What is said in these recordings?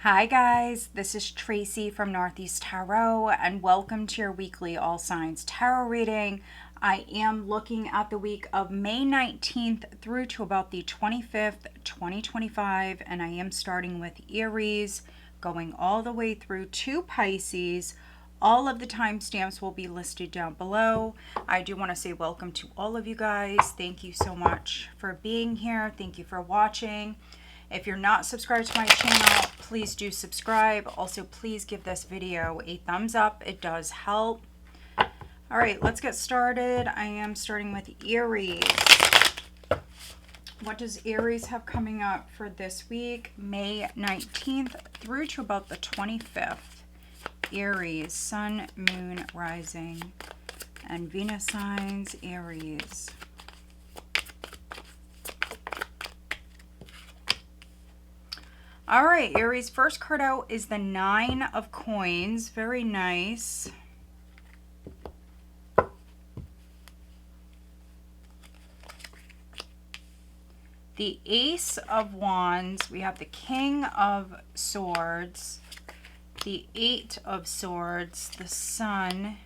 Hi guys, this is Tracy from Northeast Tarot and welcome to your weekly All Signs Tarot reading. I am looking at the week of May 19th through to about the 25th, 2025, and I am starting with Aries, going all the way through to Pisces. All of the timestamps will be listed down below. I do want to say welcome to all of you guys. Thank you so much for being here. Thank you for watching. If you're not subscribed to my channel, please do subscribe. Also, please give this video a thumbs up. It does help. All right, let's get started. I am starting with Aries. What does Aries have coming up for this week? May 19th through to about the 25th. Aries, Sun, Moon, Rising, and Venus signs, Aries. All right, Aries, first card out is the Nine of Coins. Very nice. The Ace of Wands. We have the King of Swords. The Eight of Swords. The Sun.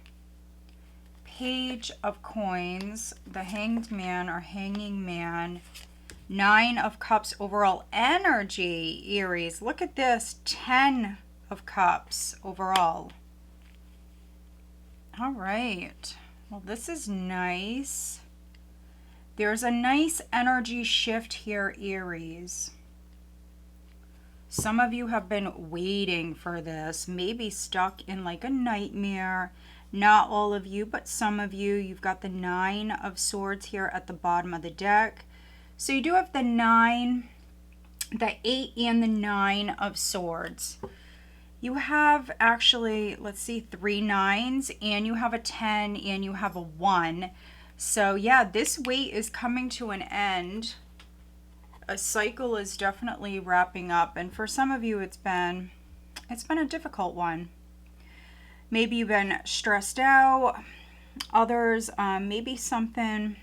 Page of Coins. The Hanged Man or Hanging Man. Nine of Cups overall energy, Aries. Look at this. 10 of Cups overall. All right. Well, this is nice. There's a nice energy shift here, Aries. Some of you have been waiting for this, maybe stuck in like a nightmare. Not all of you, but some of you. You've got the Nine of Swords here at the bottom of the deck. So you do have the 9, the 8, and the 9 of Swords. You have actually, let's see, 3 9s, and you have a 10, and you have a 1. So yeah, this wait is coming to an end. A cycle is definitely wrapping up, and for some of you, it's been a difficult one. Maybe you've been stressed out. Others, maybe something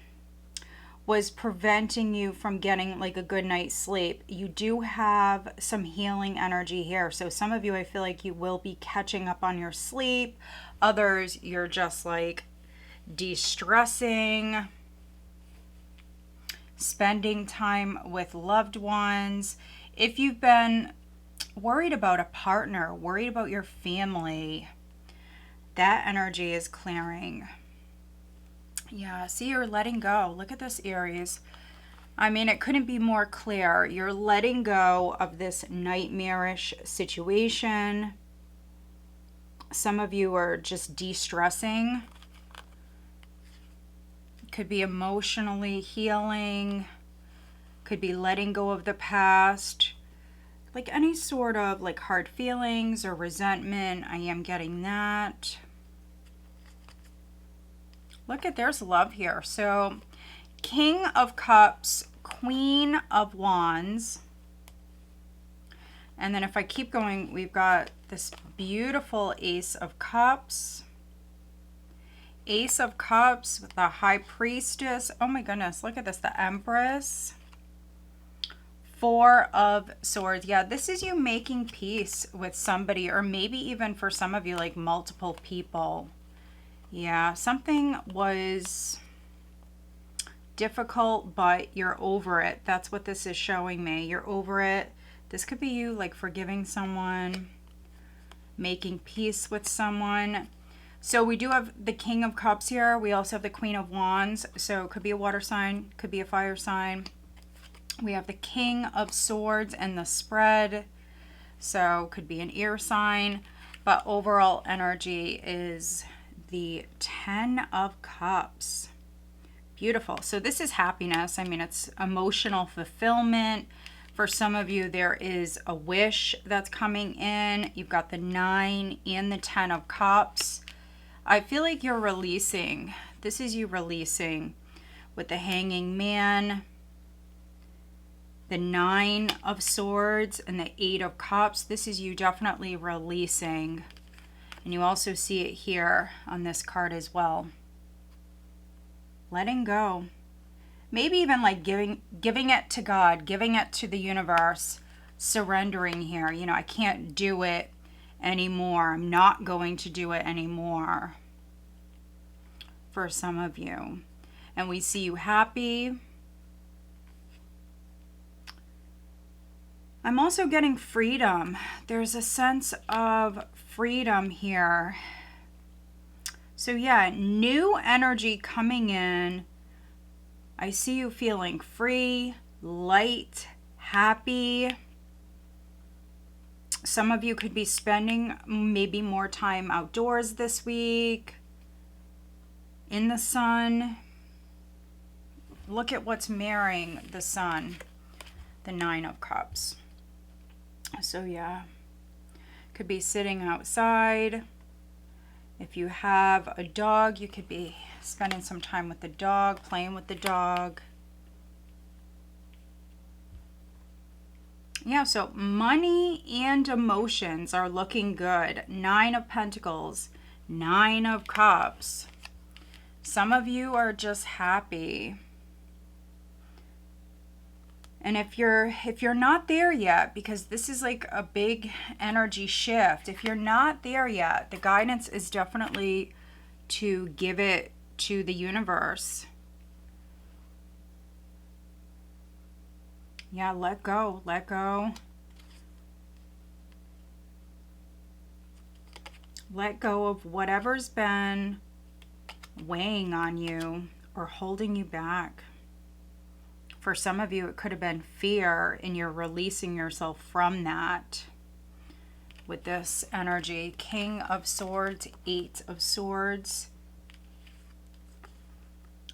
was preventing you from getting like a good night's sleep. You do have some healing energy here. So some of you, I feel like you will be catching up on your sleep. Others, you're just like de-stressing, spending time with loved ones. If you've been worried about a partner, worried about your family, that energy is clearing. Yeah, see, you're letting go. Look at this, Aries. I mean, it couldn't be more clear. You're letting go of this nightmarish situation. Some of you are just de-stressing. Could be emotionally healing. Could be letting go of the past. Like any sort of like hard feelings or resentment. I am getting that. Look at, there's love here. So King of Cups, Queen of Wands. And then if I keep going, we've got this beautiful Ace of Cups. Ace of Cups with the High Priestess. Oh my goodness, look at this, the Empress. Four of Swords. Yeah, this is you making peace with somebody, or maybe even for some of you, like multiple people. Yeah, something was difficult, but you're over it. That's what this is showing me. You're over it. This could be you like forgiving someone, making peace with someone. So we do have the King of Cups here. We also have the Queen of Wands. So it could be a water sign, could be a fire sign. We have the King of Swords and the spread. So could be an air sign. But overall energy is the 10 of Cups. Beautiful. So this is happiness. I mean, it's emotional fulfillment. For some of you, there is a wish that's coming in. You've got the 9 and the 10 of Cups. I feel like you're releasing. This is you releasing with the Hanging Man, the 9 of Swords, and the 8 of Cups. This is you definitely releasing. And you also see it here on this card as well. Letting go. Maybe even like giving it to God, giving it to the universe. surrendering here. You know, I can't do it anymore. I'm not going to do it anymore for some of you. And we see you happy. I'm also getting freedom. There's a sense of freedom here. So yeah, new energy coming in. I see you feeling free, light, happy. Some of you could be spending maybe more time outdoors this week, in the sun. Look at what's marrying the sun, the Nine of Cups. So yeah, could be sitting outside. If you have a dog, you could be spending some time with the dog, playing with the dog. Yeah, so money and emotions are looking good. Nine of Pentacles, Nine of Cups. Some of you are just happy. And if you're not there yet, because this is like a big energy shift, if you're not there yet, the guidance is definitely to give it to the universe. Yeah, let go, let go. Let go of whatever's been weighing on you or holding you back. For some of you, it could have been fear, and you're releasing yourself from that with this energy. King of Swords, Eight of Swords.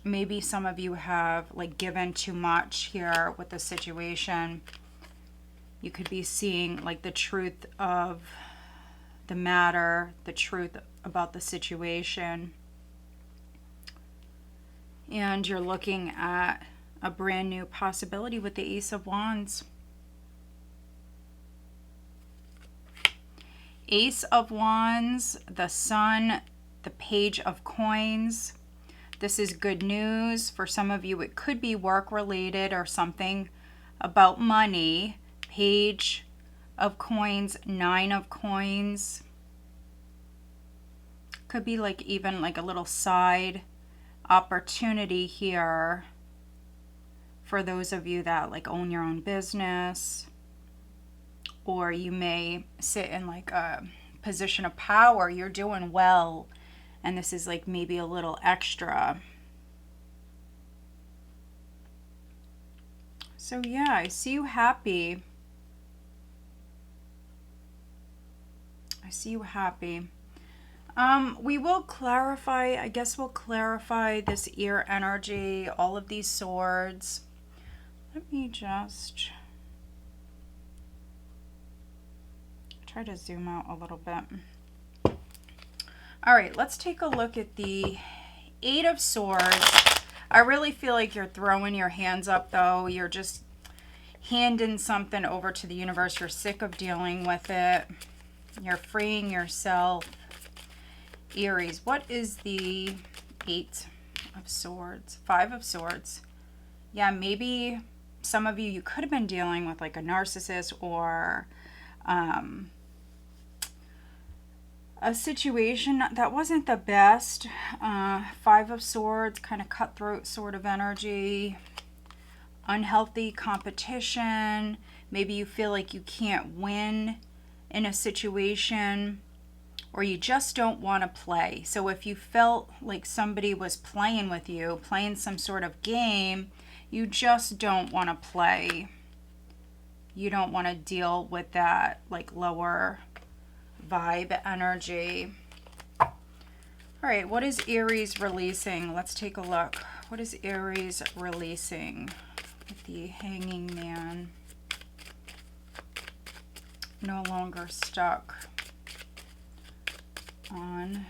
Maybe some of you have like given too much here with the situation. You could be seeing like the truth of the matter, the truth about the situation. And you're looking at a brand new possibility with the Ace of Wands. Ace of Wands, the Sun, the Page of Coins. This is good news. For some of you, it could be work related or something about money. Page of Coins, Nine of Coins. Could be like even like a little side opportunity here for those of you that like own your own business, or you may sit in like a position of power. You're doing well, and this is like maybe a little extra. So yeah, I see you happy. I see you happy. We will clarify, I guess we'll clarify this ear energy, all of these swords. Let me just try to zoom out a little bit. All right, let's take a look at the Eight of Swords. I really feel like you're throwing your hands up, though. You're just handing something over to the universe. You're sick of dealing with it. You're freeing yourself. Aries, what is the Eight of Swords? Five of Swords. Yeah, maybe some of you could have been dealing with like a narcissist or a situation that wasn't the best. Five of Swords, kind of cutthroat sort of energy. Unhealthy competition. Maybe you feel like you can't win in a situation, or you just don't want to play. So if you felt like somebody was playing with you, playing some sort of game, you just don't want to play. You don't want to deal with that like lower vibe energy. All right, what is Aries releasing? Let's take a look. What is Aries releasing with the Hanging Man? No longer stuck on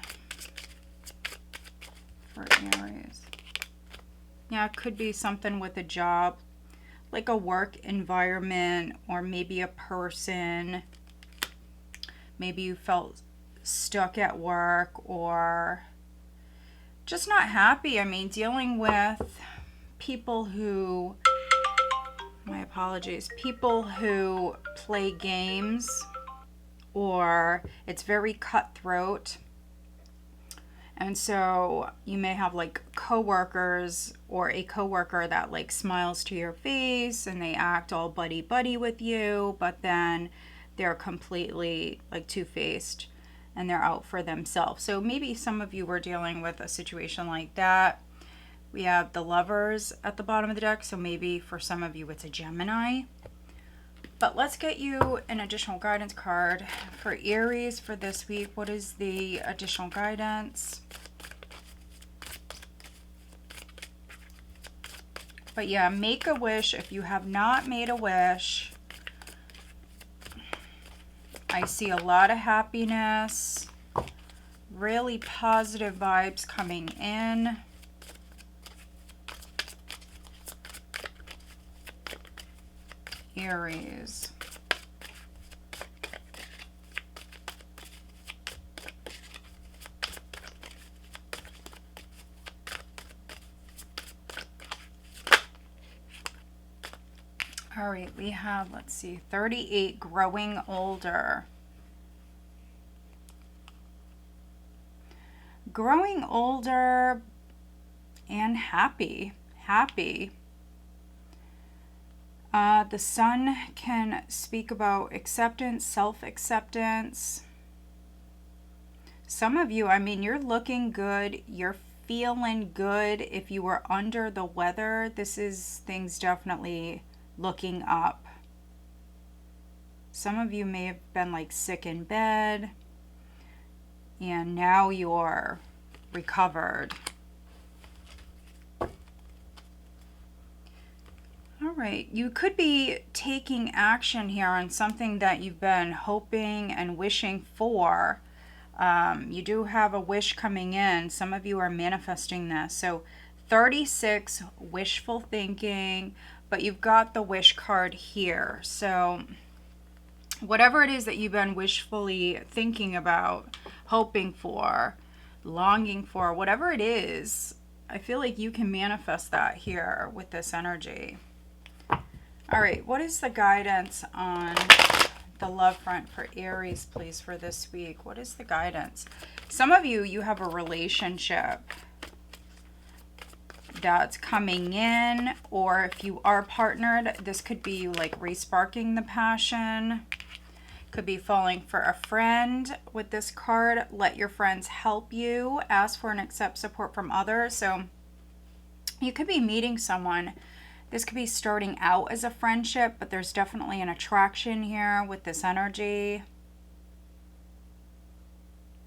for Aries. Yeah, it could be something with a job, like a work environment, or maybe a person. Maybe you felt stuck at work or just not happy. I mean, dealing with people who my apologies, people who play games, or it's very cutthroat. And so you may have like coworkers, or a coworker that like smiles to your face and they act all buddy-buddy with you, but then they're completely like two-faced and they're out for themselves. So maybe some of you were dealing with a situation like that. We have the Lovers at the bottom of the deck, so maybe for some of you it's a Gemini. But let's get you an additional guidance card for Aries for this week. What is the additional guidance? But yeah, make a wish. If you have not made a wish, I see a lot of happiness, really positive vibes coming in. Aries. All right, we have, let's see, 38, growing older. Growing older and happy. The Sun can speak about acceptance, self-acceptance. Some of you, I mean, you're looking good. You're feeling good. If you were under the weather, this is things definitely looking up. Some of you may have been like sick in bed, and now you're recovered. All right, you could be taking action here on something that you've been hoping and wishing for. You do have a wish coming in. Some of you are manifesting this. So 36, wishful thinking, but you've got the wish card here. So whatever it is that you've been wishfully thinking about, hoping for, longing for, whatever it is, I feel like you can manifest that here with this energy. All right, what is the guidance on the love front for Aries, please, for this week? What is the guidance? Some of you, you have a relationship that's coming in, or if you are partnered, this could be like re-sparking the passion. Could be falling for a friend with this card. Let your friends help you. Ask for and accept support from others. So you could be meeting someone. This could be starting out as a friendship, but there's definitely an attraction here with this energy.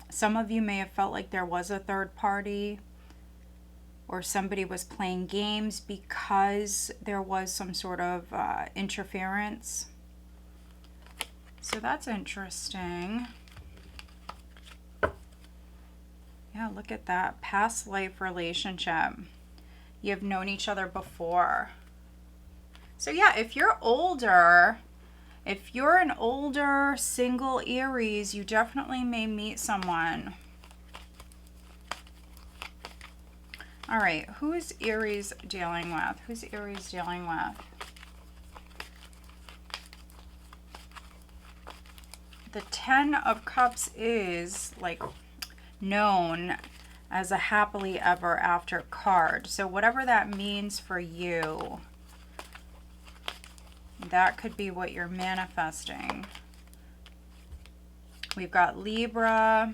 Some of you may have felt like there was a third party, or somebody was playing games because there was some sort of interference. So that's interesting. Yeah, look at that. Past life relationship. You've known each other before. So yeah, if you're older, if you're an older single Aries, you definitely may meet someone. All right, who is Aries dealing with? Who's Aries dealing with? The 10 of Cups is like known as a happily ever after card. So whatever that means for you, that could be what you're manifesting. We've got Libra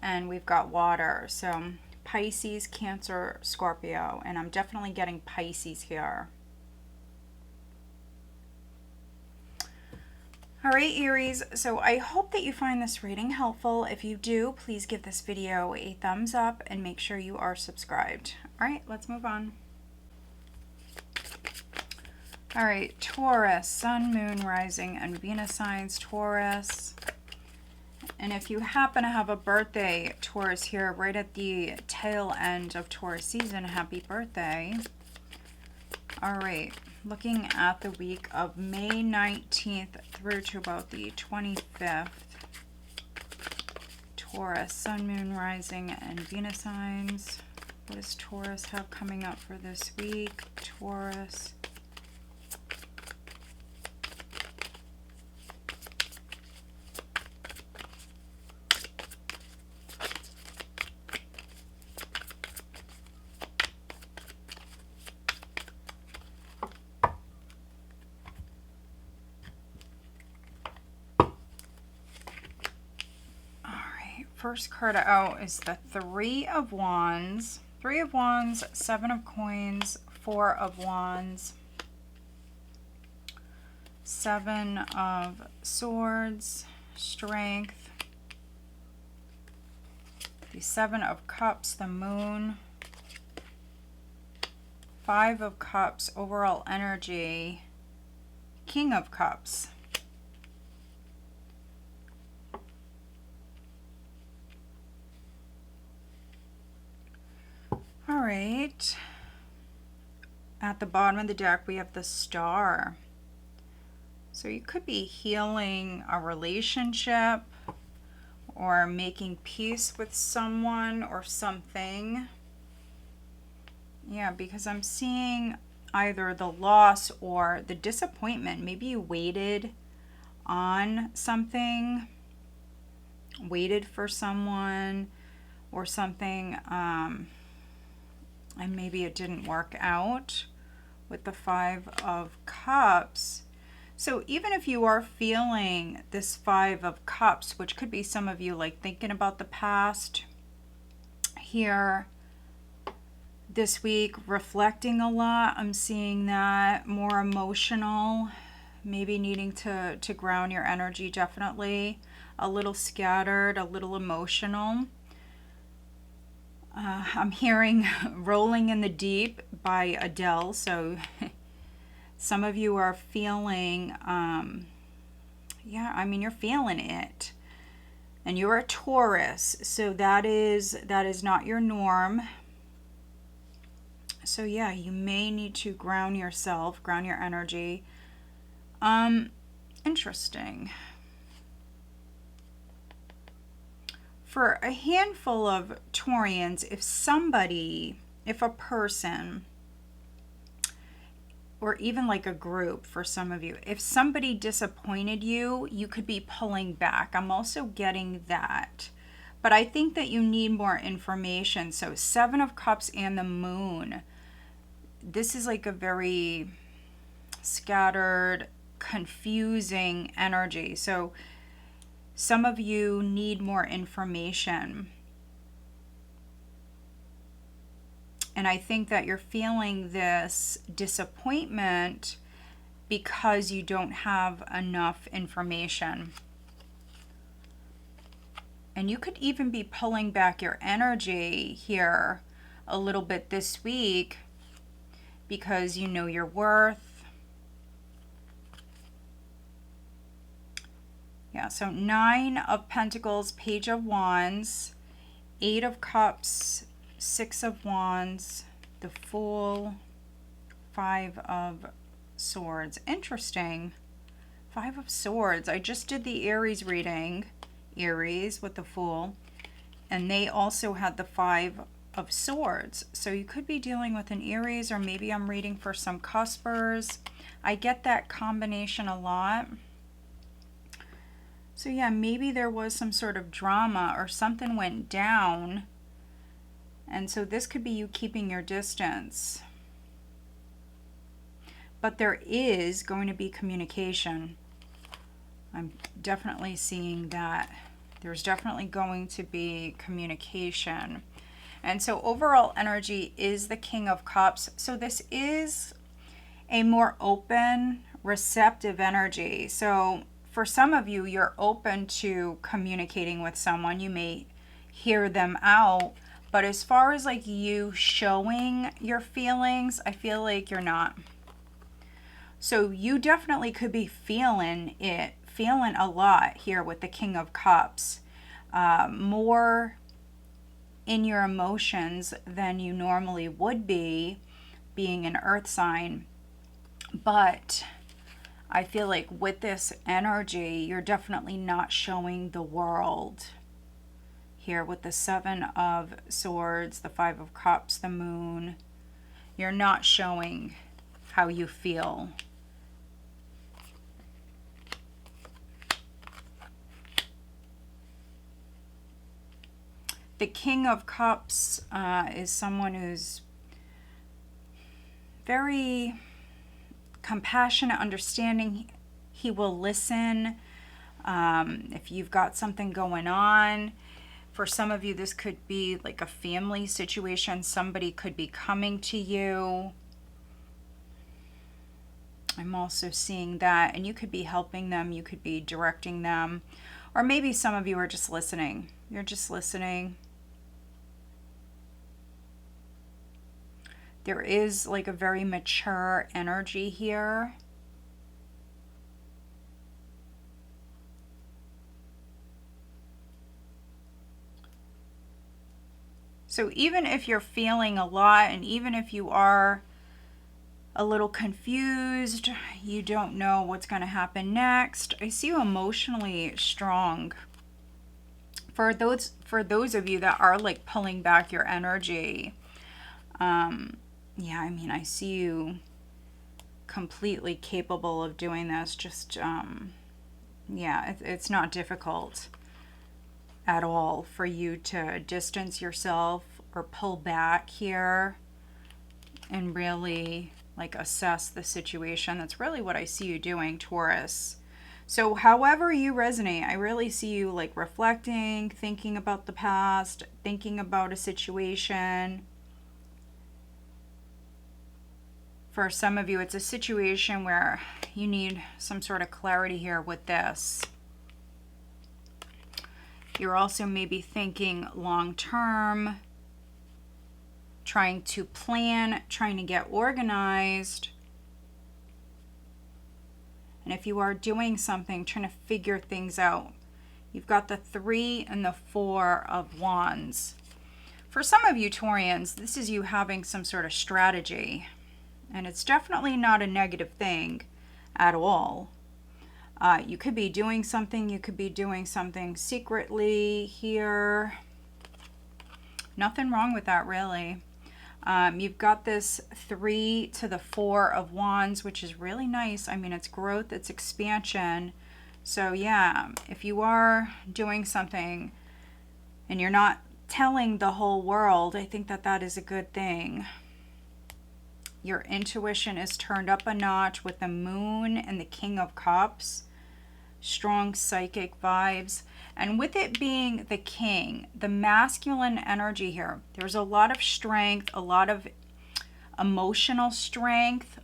and we've got water. So Pisces, Cancer, Scorpio, and I'm definitely getting Pisces here. All right, Aries, so I hope that you find this reading helpful. If you do, please give this video a thumbs up and make sure you are subscribed. All right, let's move on. All right, Taurus, Sun, Moon, Rising, and Venus signs, Taurus. And if you happen to have a birthday, Taurus, here right at the tail end of Taurus season, happy birthday. All right, looking at the week of May 19th through to about the 25th. Taurus, Sun, Moon, Rising, and Venus signs. What does Taurus have coming up for this week? Taurus. first card out is the Three of Wands. Three of Wands, Seven of Coins, Four of Wands, Seven of Swords, Strength, the Seven of Cups, the Moon, Five of Cups, overall energy, King of Cups. All right. At the bottom of the deck, we have the Star. So you could be healing a relationship or making peace with someone or something. Yeah, because I'm seeing either the loss or the disappointment. Maybe you waited on something, waited for someone or something, and maybe it didn't work out with the Five of Cups. So even if you are feeling this Five of Cups, which could be some of you like thinking about the past here this week, reflecting a lot, I'm seeing that more emotional, maybe needing to ground your energy, definitely a little scattered, a little emotional. I'm hearing Rolling in the Deep by Adele, so some of you are feeling, yeah, I mean, you're feeling it. And you're a Taurus, so that is not your norm. So yeah, you may need to ground yourself, ground your energy. Interesting. For a handful of Taurians, if a person, or even like a group for some of you, if somebody disappointed you, you could be pulling back. I'm also getting that. But I think that you need more information. So Seven of Cups and the Moon. This is like a very scattered, confusing energy. So some of you need more information. And I think that you're feeling this disappointment because you don't have enough information. And you could even be pulling back your energy here a little bit this week because you know your worth. Yeah, so Nine of Pentacles, Page of Wands, Eight of Cups, Six of Wands, the Fool, Five of Swords. Interesting. Five of Swords. I just did the Aries reading, Aries with the Fool, and they also had the Five of Swords. So you could be dealing with an Aries, or maybe I'm reading for some cuspers. I get that combination a lot. So yeah, maybe there was some sort of drama or something went down. And so this could be you keeping your distance. But there is going to be communication. I'm definitely seeing that. There's definitely going to be communication. And so overall energy is the King of Cups. So this is a more open, receptive energy. So for some of you, you're open to communicating with someone. You may hear them out. But as far as like you showing your feelings, I feel like you're not. So you definitely could be feeling it, feeling a lot here with the King of Cups. More in your emotions than you normally would be, being an earth sign. But I feel like with this energy, you're definitely not showing the world. Here with the Seven of Swords, the Five of Cups, the Moon, you're not showing how you feel. The King of Cups is someone who's very compassionate, understanding. He will listen if you've got something going on. For some of you, this could be like a family situation. Somebody could be coming to you. I'm also seeing that. And you could be helping them. You could be directing them. Or maybe some of you are just listening. You're just listening. There is like a very mature energy here. So even if you're feeling a lot, and even if you are a little confused, you don't know what's going to happen next, I see you emotionally strong. For those of you that are like pulling back your energy, yeah, I mean, I see you completely capable of doing this. Just, yeah, it's not difficult at all for you to distance yourself or pull back here and really like assess the situation. That's really what I see you doing, Taurus. So however you resonate, I really see you like reflecting, thinking about the past, thinking about a situation. For some of you, it's a situation where you need some sort of clarity here with this. You're also maybe thinking long term, trying to plan, trying to get organized. And if you are doing something, trying to figure things out, you've got the 3 and the 4 of Wands. For some of you Taurians, this is you having some sort of strategy. And it's definitely not a negative thing at all. You could be doing something. You could be doing something secretly here. Nothing wrong with that, really. You've got this 3 to the 4 of Wands, which is really nice. I mean, it's growth, it's expansion. So yeah, if you are doing something and you're not telling the whole world, I think that that is a good thing. Your intuition is turned up a notch with the Moon and the King of Cups. Strong psychic vibes. And with it being the King, the masculine energy here, there's a lot of strength, a lot of emotional strength,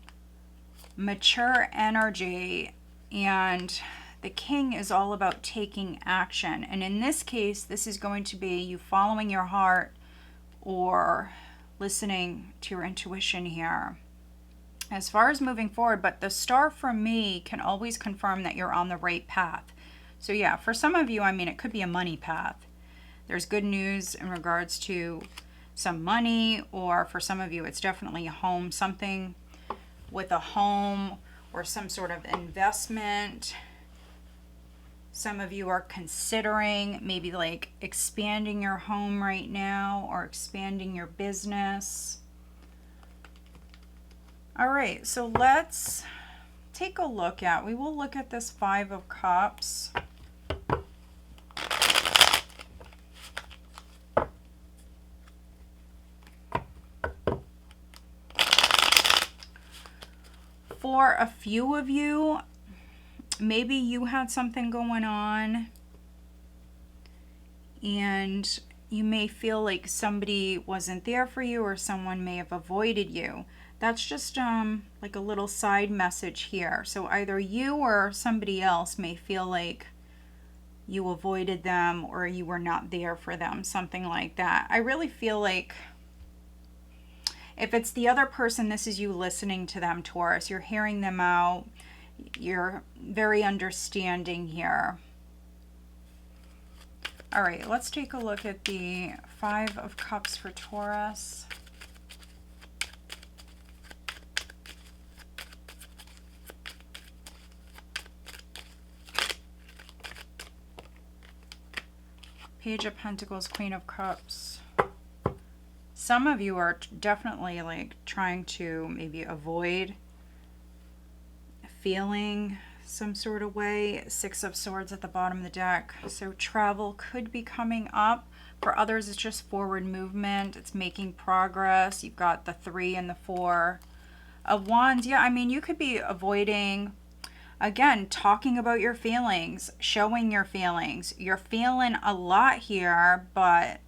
mature energy, and the King is all about taking action. And in this case, this is going to be you following your heart or listening to your intuition here as far as moving forward. But the star for me can always confirm that you're on the right path. So yeah, for some of you, I mean, it could be a money path. There's good news in regards to some money, or for some of you, it's definitely a home, something with a home or some sort of investment. Some of you are considering maybe like expanding your home right now or expanding your business. All right, so let's take a look at, we will look at this 5 of Cups. For a few of you, maybe you had something going on and you may feel like somebody wasn't there for you or someone may have avoided you. That's just like a little side message here. So either you or somebody else may feel like you avoided them or you were not there for them, something like that. I really feel like if it's the other person, this is you listening to them, Taurus. You're hearing them out. You're very understanding here. All right, let's take a look at the 5 of Cups for Taurus. Page of Pentacles, Queen of Cups. Some of you are definitely like trying to maybe avoid feeling some sort of way. 6 of Swords at the bottom of the deck. So travel could be coming up. For others, it's just forward movement. It's making progress. You've got the 3 and the 4 of Wands. Yeah, I mean, you could be avoiding Again, talking about your feelings, showing your feelings. You're feeling a lot here, but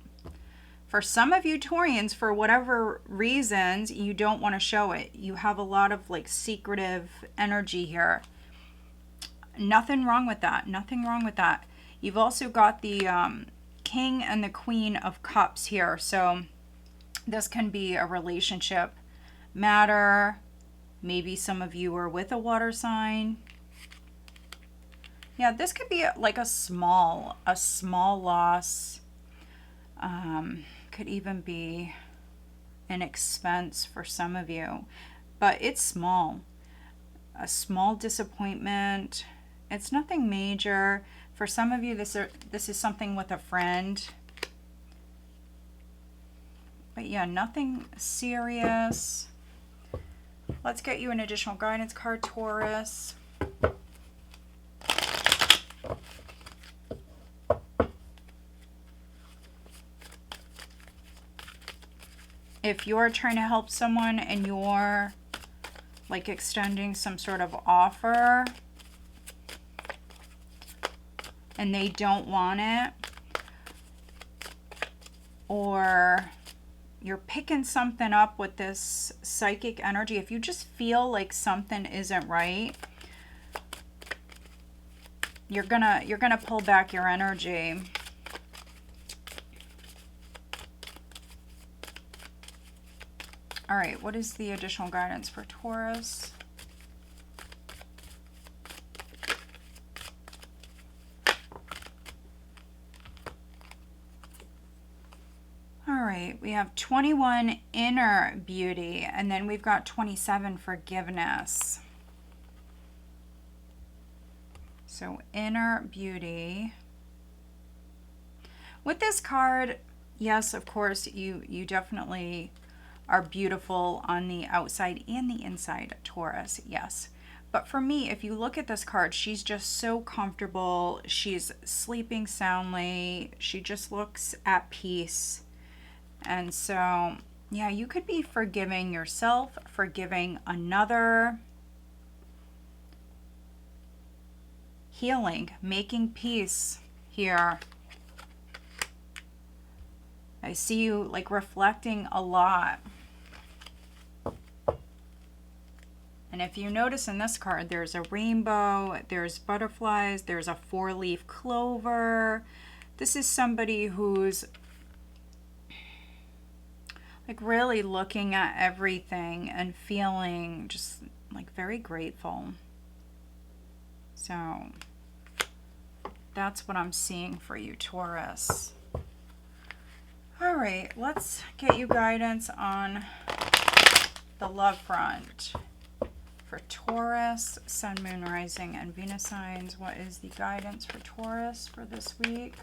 for some of you Taurians, for whatever reasons, you don't want to show it. You have a lot of like secretive energy here. Nothing wrong with that. Nothing wrong with that. You've also got the King and the Queen of Cups here. So this can be a relationship matter. Maybe some of you are with a water sign. Yeah, this could be like a small loss. Could even be an expense for some of you, but it's small. A small disappointment. It's nothing major. For some of you, this is something with a friend. But yeah, nothing serious. Let's get you an additional guidance card, Taurus. If you're trying to help someone and you're like extending some sort of offer and they don't want it, or you're picking something up with this psychic energy, if you just feel like something isn't right, you're gonna pull back your energy. All right, what is the additional guidance for Taurus? All right, we have 21 inner beauty, and then we've got 27 forgiveness. So inner beauty. With this card, yes, of course, you definitely are beautiful on the outside and the inside, Taurus, yes. But for me, if you look at this card, she's just so comfortable. She's sleeping soundly. She just looks at peace. And so, yeah, you could be forgiving yourself, forgiving another, healing, making peace here. I see you like reflecting a lot. And if you notice in this card, there's a rainbow, there's butterflies, there's a 4-leaf clover. This is somebody who's like really looking at everything and feeling just like very grateful. So that's what I'm seeing for you, Taurus. All right, let's get you guidance on the love front. For Taurus, Sun, Moon, Rising, and Venus signs, what is the guidance for Taurus for this week?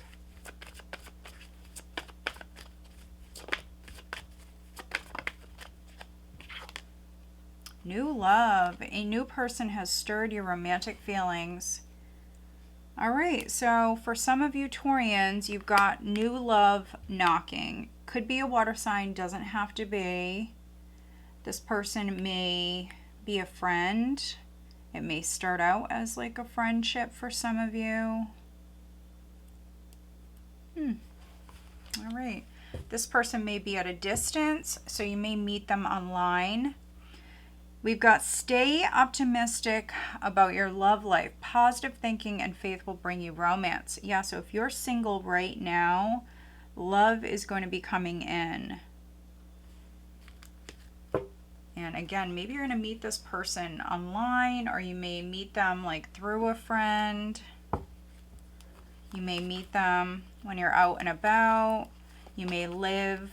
New love. A new person has stirred your romantic feelings. All right, so for some of you Taurians, you've got new love knocking. Could be a water sign, doesn't have to be. This person may be a friend. It may start out as like a friendship for some of you. All right. This person may be at a distance, so you may meet them online. We've got stay optimistic about your love life. Positive thinking and faith will bring you romance. Yeah, so if you're single right now, love is going to be coming in. And again, maybe you're going to meet this person online, or you may meet them like through a friend. You may meet them when you're out and about. You may live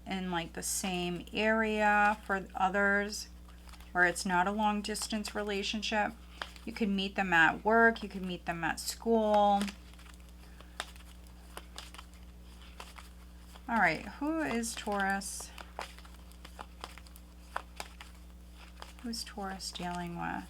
in like the same area for others, or it's not a long distance relationship. You could meet them at work. You could meet them at school. All right, who is Taurus? Who's Taurus dealing with?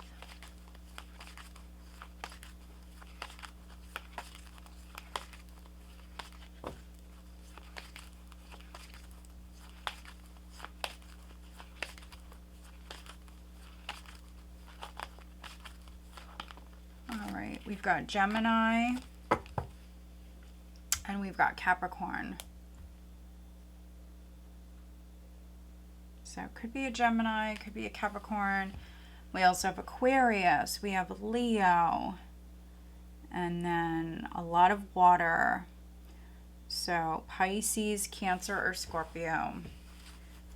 right, we've got Gemini and we've got Capricorn. So it could be a Gemini, it could be a Capricorn. We also have Aquarius, we have Leo, and then a lot of water. So Pisces, Cancer, or Scorpio.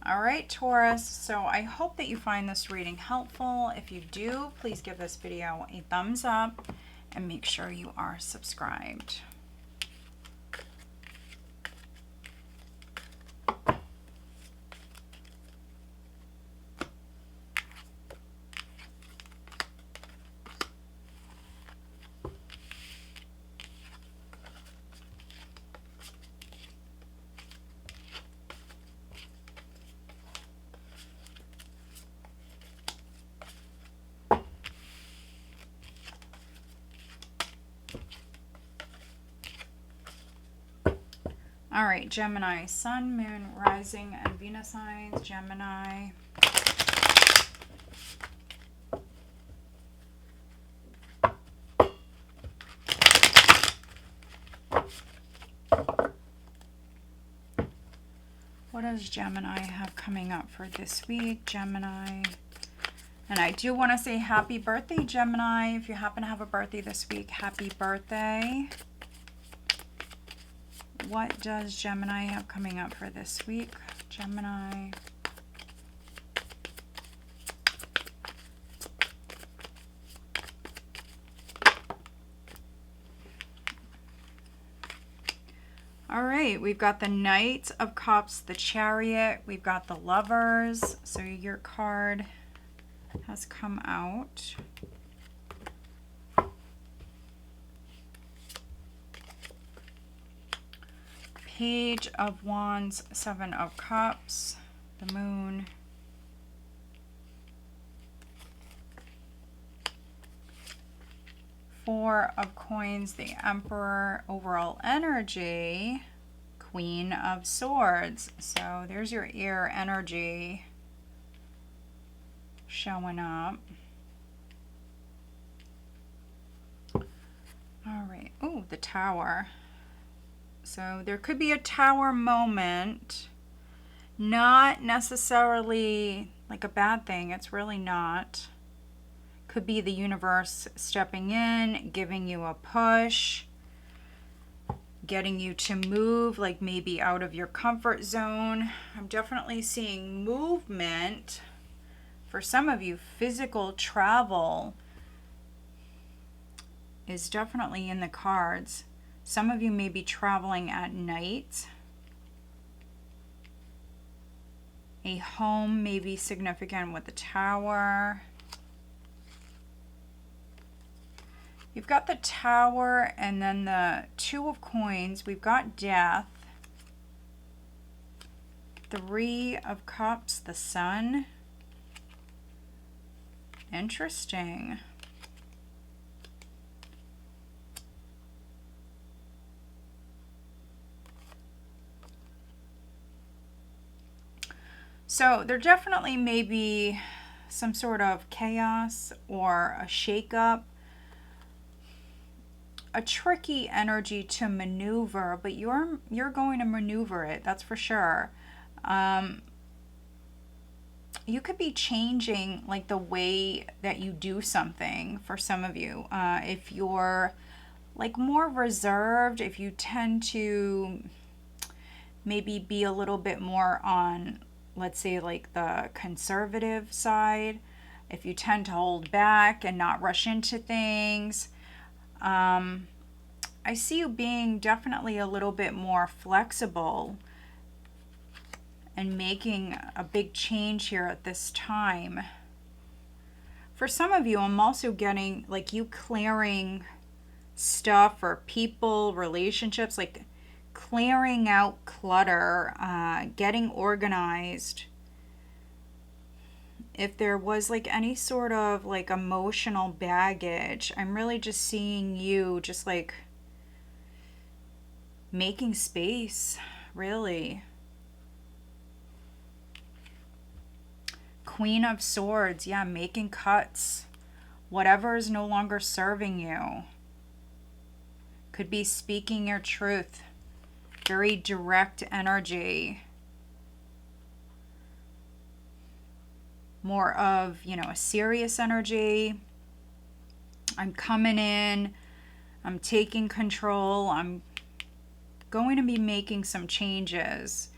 All right, Taurus. So I hope that you find this reading helpful. If you do, please give this video a thumbs up and make sure you are subscribed. All right, Gemini, Sun, Moon, Rising, and Venus signs. Gemini. What does Gemini have coming up for this week? Gemini. And I do want to say happy birthday, Gemini. If you happen to have a birthday this week, happy birthday. What does Gemini have coming up for this week? Gemini. All right, we've got the Knight of Cups, the Chariot, we've got the Lovers. So your card has come out. Page of Wands, Seven of Cups, the Moon, Four of Coins, the Emperor. Overall energy, Queen of Swords. So there's your air energy showing up. All right. Oh, the Tower. So there could be a Tower moment, not necessarily like a bad thing. It's really not. Could be the universe stepping in, giving you a push, getting you to move, like maybe out of your comfort zone. I'm definitely seeing movement. For some of you, physical travel is definitely in the cards. Some of you may be traveling at night. A home may be significant with the Tower. You've got the Tower and then the Two of Coins. We've got Death. Three of Cups, the Sun. Interesting. So there definitely may be some sort of chaos or a shakeup, a tricky energy to maneuver, but you're going to maneuver it, that's for sure. You could be changing like the way that you do something for some of you. If you're like more reserved, if you tend to maybe be a little bit more on, let's say, like the conservative side, if you tend to hold back and not rush into things, I see you being definitely a little bit more flexible and making a big change here at this time. For some of you, I'm also getting like you clearing stuff or people, relationships, like clearing out clutter, getting organized. If there was like any sort of like emotional baggage, I'm really just seeing you just like making space, really. Queen of Swords, yeah, making cuts, Whatever is no longer serving you. Could be speaking your truth. Very direct energy. More of, you know, a serious energy. I'm coming in. I'm taking control. I'm going to be making some changes.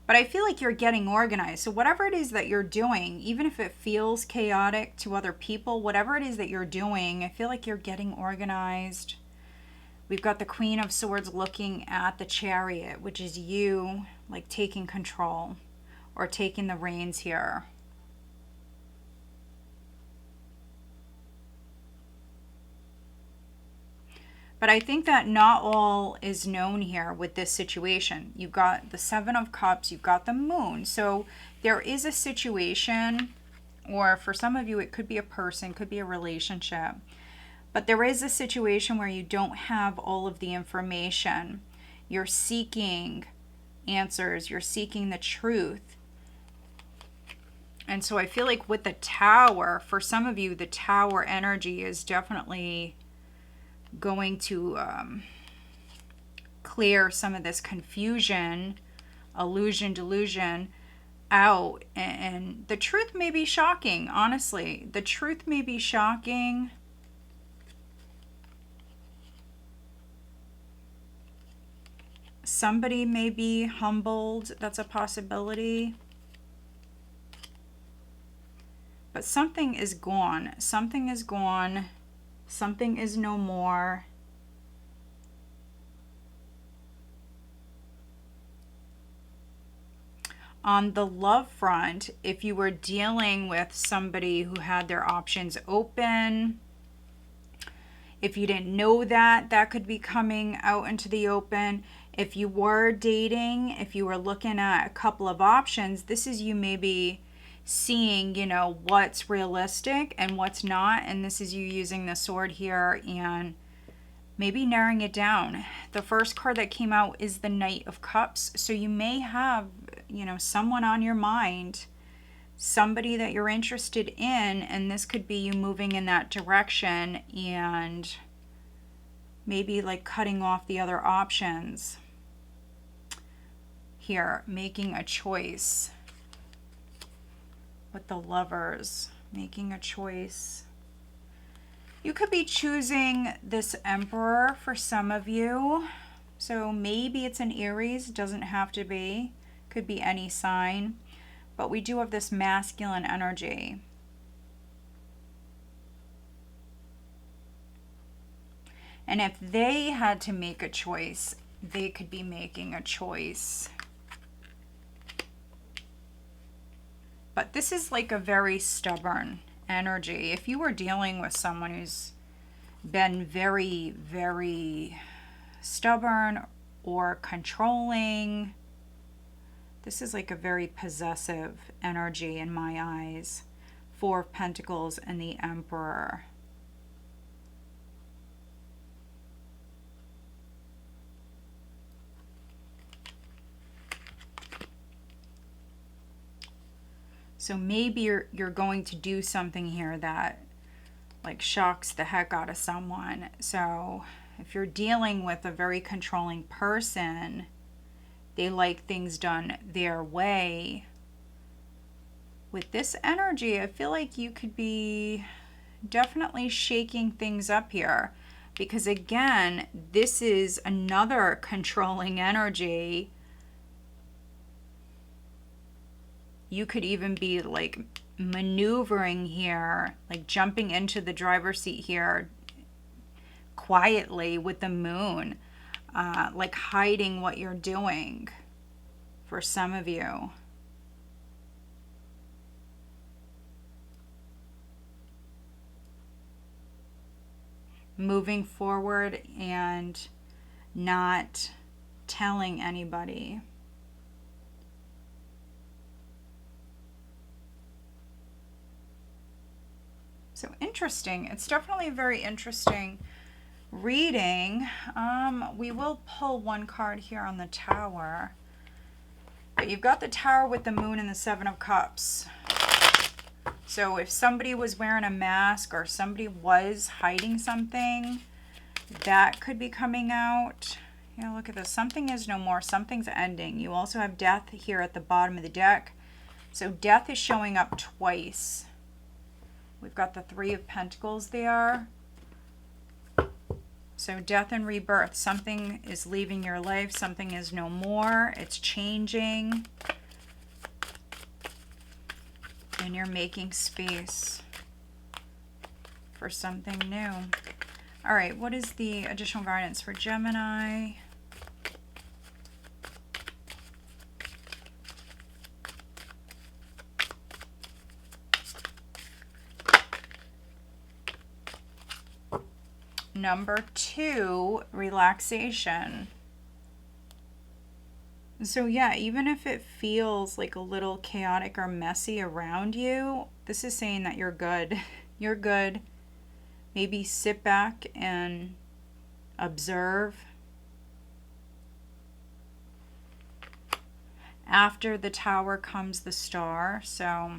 But I feel like you're getting organized. So whatever it is that you're doing, even if it feels chaotic to other people, whatever it is that you're doing, I feel like you're getting organized. We've got the Queen of Swords looking at the Chariot, which is you, like taking control or taking the reins here. But I think that not all is known here with this situation. You've got the Seven of Cups, you've got the Moon. So there is a situation, or for some of you, it could be a person, could be a relationship. But there is a situation where you don't have all of the information. You're seeking answers, you're seeking the truth. And so I feel like with the Tower, for some of you, the Tower energy is definitely going to clear some of this confusion, illusion, delusion out. And the truth may be shocking, honestly. The truth may be shocking. Somebody may be humbled. That's a possibility. But something is gone. Something is gone. Something is no more. On the love front, if you were dealing with somebody who had their options open, if you didn't know that, that could be coming out into the open. If you were dating, if you were looking at a couple of options, this is you maybe seeing, you know, what's realistic and what's not. And this is you using the sword here and maybe narrowing it down. The first card that came out is the Knight of Cups. So you may have, you know, someone on your mind, somebody that you're interested in, and this could be you moving in that direction and maybe like cutting off the other options here, making a choice. With the Lovers, making a choice. You could be choosing this Emperor for some of you. So maybe it's an Aries, doesn't have to be. Could be any sign. But we do have this masculine energy. And if they had to make a choice, they could be making a choice. But this is like a very stubborn energy. If you were dealing with someone who's been very, very stubborn or controlling, this is like a very possessive energy in my eyes. Four of Pentacles and the Emperor. So maybe you're going to do something here that like shocks the heck out of someone. So if you're dealing with a very controlling person, they like things done their way. With this energy, I feel like you could be definitely shaking things up here. Because again, this is another controlling energy. You could even be like maneuvering here, like jumping into the driver's seat here quietly with the Moon, like hiding what you're doing for some of you. Moving forward and not telling anybody. So interesting. It's definitely a very interesting reading. We will pull one card here on the Tower. But you've got the Tower with the Moon and the Seven of Cups. So if somebody was wearing a mask or somebody was hiding something, that could be coming out. Yeah, look at this. Something is no more. Something's ending. You also have death here at the bottom of the deck. So death is showing up twice. We've got the Three of Pentacles there. So death and rebirth. Something is leaving your life. Something is no more. It's changing. And you're making space for something new. All right, what is the additional guidance for Gemini? Number 2, relaxation. So yeah, even if it feels like a little chaotic or messy around you, this is saying that you're good. You're good. Maybe sit back and observe. After the Tower comes the Star. So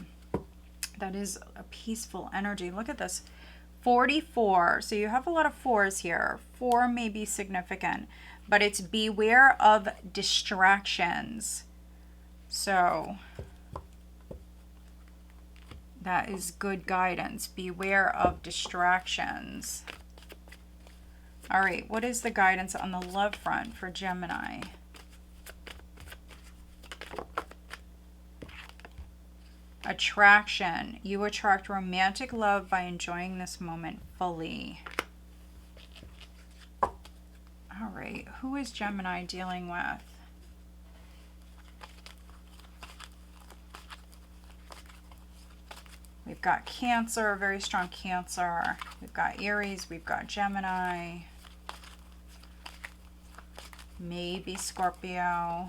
that is a peaceful energy. Look at this. 44. So you have a lot of 4s here. 4 may be significant, but it's beware of distractions. So that is good guidance. Beware of distractions. All right, what is the guidance on the love front for Gemini? Attraction. You attract romantic love by enjoying this moment fully. All right, who is Gemini dealing with? We've got Cancer, very strong Cancer. We've got Aries, we've got Gemini. Maybe Scorpio.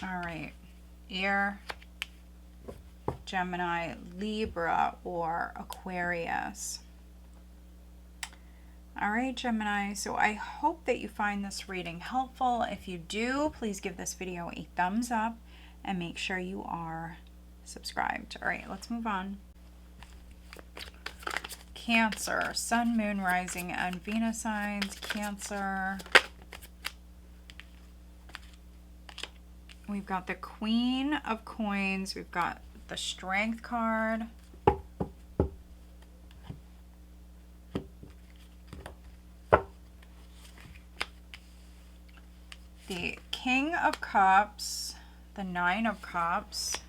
All right, Air, Gemini, Libra, or Aquarius. All right, Gemini, so I hope that you find this reading helpful. If you do, please give this video a thumbs up and make sure you are subscribed. All right, let's move on. Cancer, Sun, Moon, Rising, and Venus signs. Cancer. We've got the Queen of Coins. We've got the Strength card. The King of Cups. The Nine of Cups.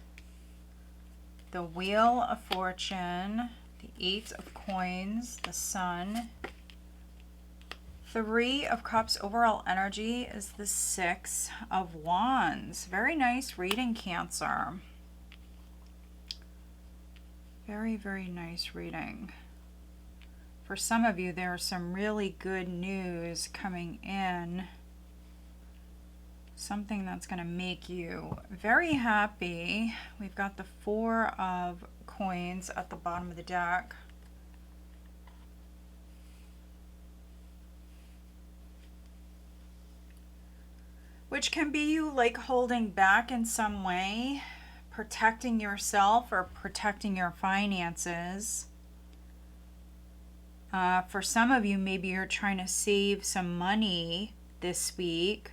The Wheel of Fortune. The Eight of Coins. The Sun. Three of Cups. Overall energy is the Six of Wands. Very nice reading, Cancer. Very, very nice reading. For some of you, there's some really good news coming in. Something that's going to make you very happy. We've got the Four of Coins at the bottom of the deck. Which can be you like holding back in some way, protecting yourself or protecting your finances. For some of you, maybe you're trying to save some money this week.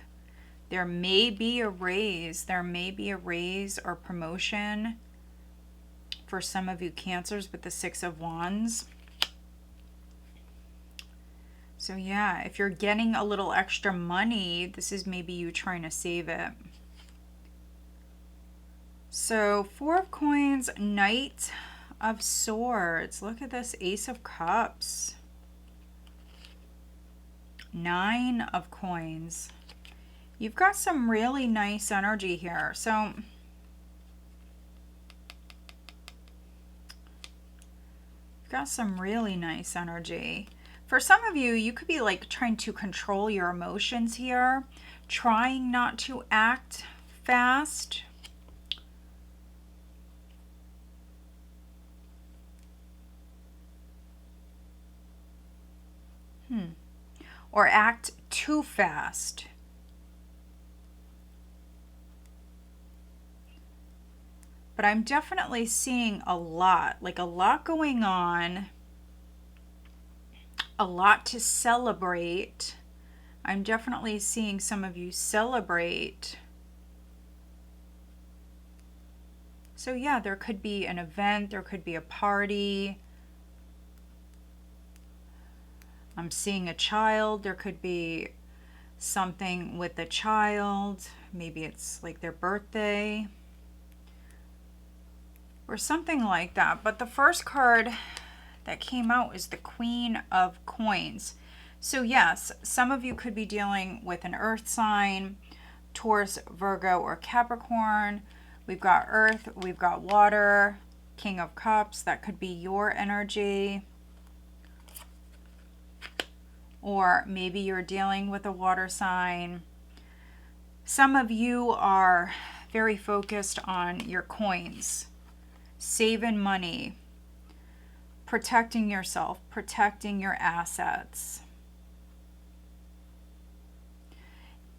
There may be a raise. There may be a raise or promotion for some of you Cancers with the Six of Wands. So yeah, if you're getting a little extra money, this is maybe you trying to save it. So Four of Coins, Knight of Swords. Look at this, Ace of Cups. Nine of Coins. You've got some really nice energy here. So you've got some really nice energy. For some of you, you could be like trying to control your emotions here, trying not to act fast. Or act too fast. But I'm definitely seeing a lot, like a lot going on, a lot to celebrate. I'm definitely seeing some of you celebrate. So yeah, there could be an event, there could be a party. I'm seeing a child, there could be something with a child. Maybe it's like their birthday or something like that. But the first card that came out is the Queen of Coins. So yes, some of you could be dealing with an earth sign, Taurus, Virgo, or Capricorn. We've got earth, we've got water, King of Cups. That could be your energy. Or maybe you're dealing with a water sign. Some of you are very focused on your coins, saving money, protecting yourself, protecting your assets.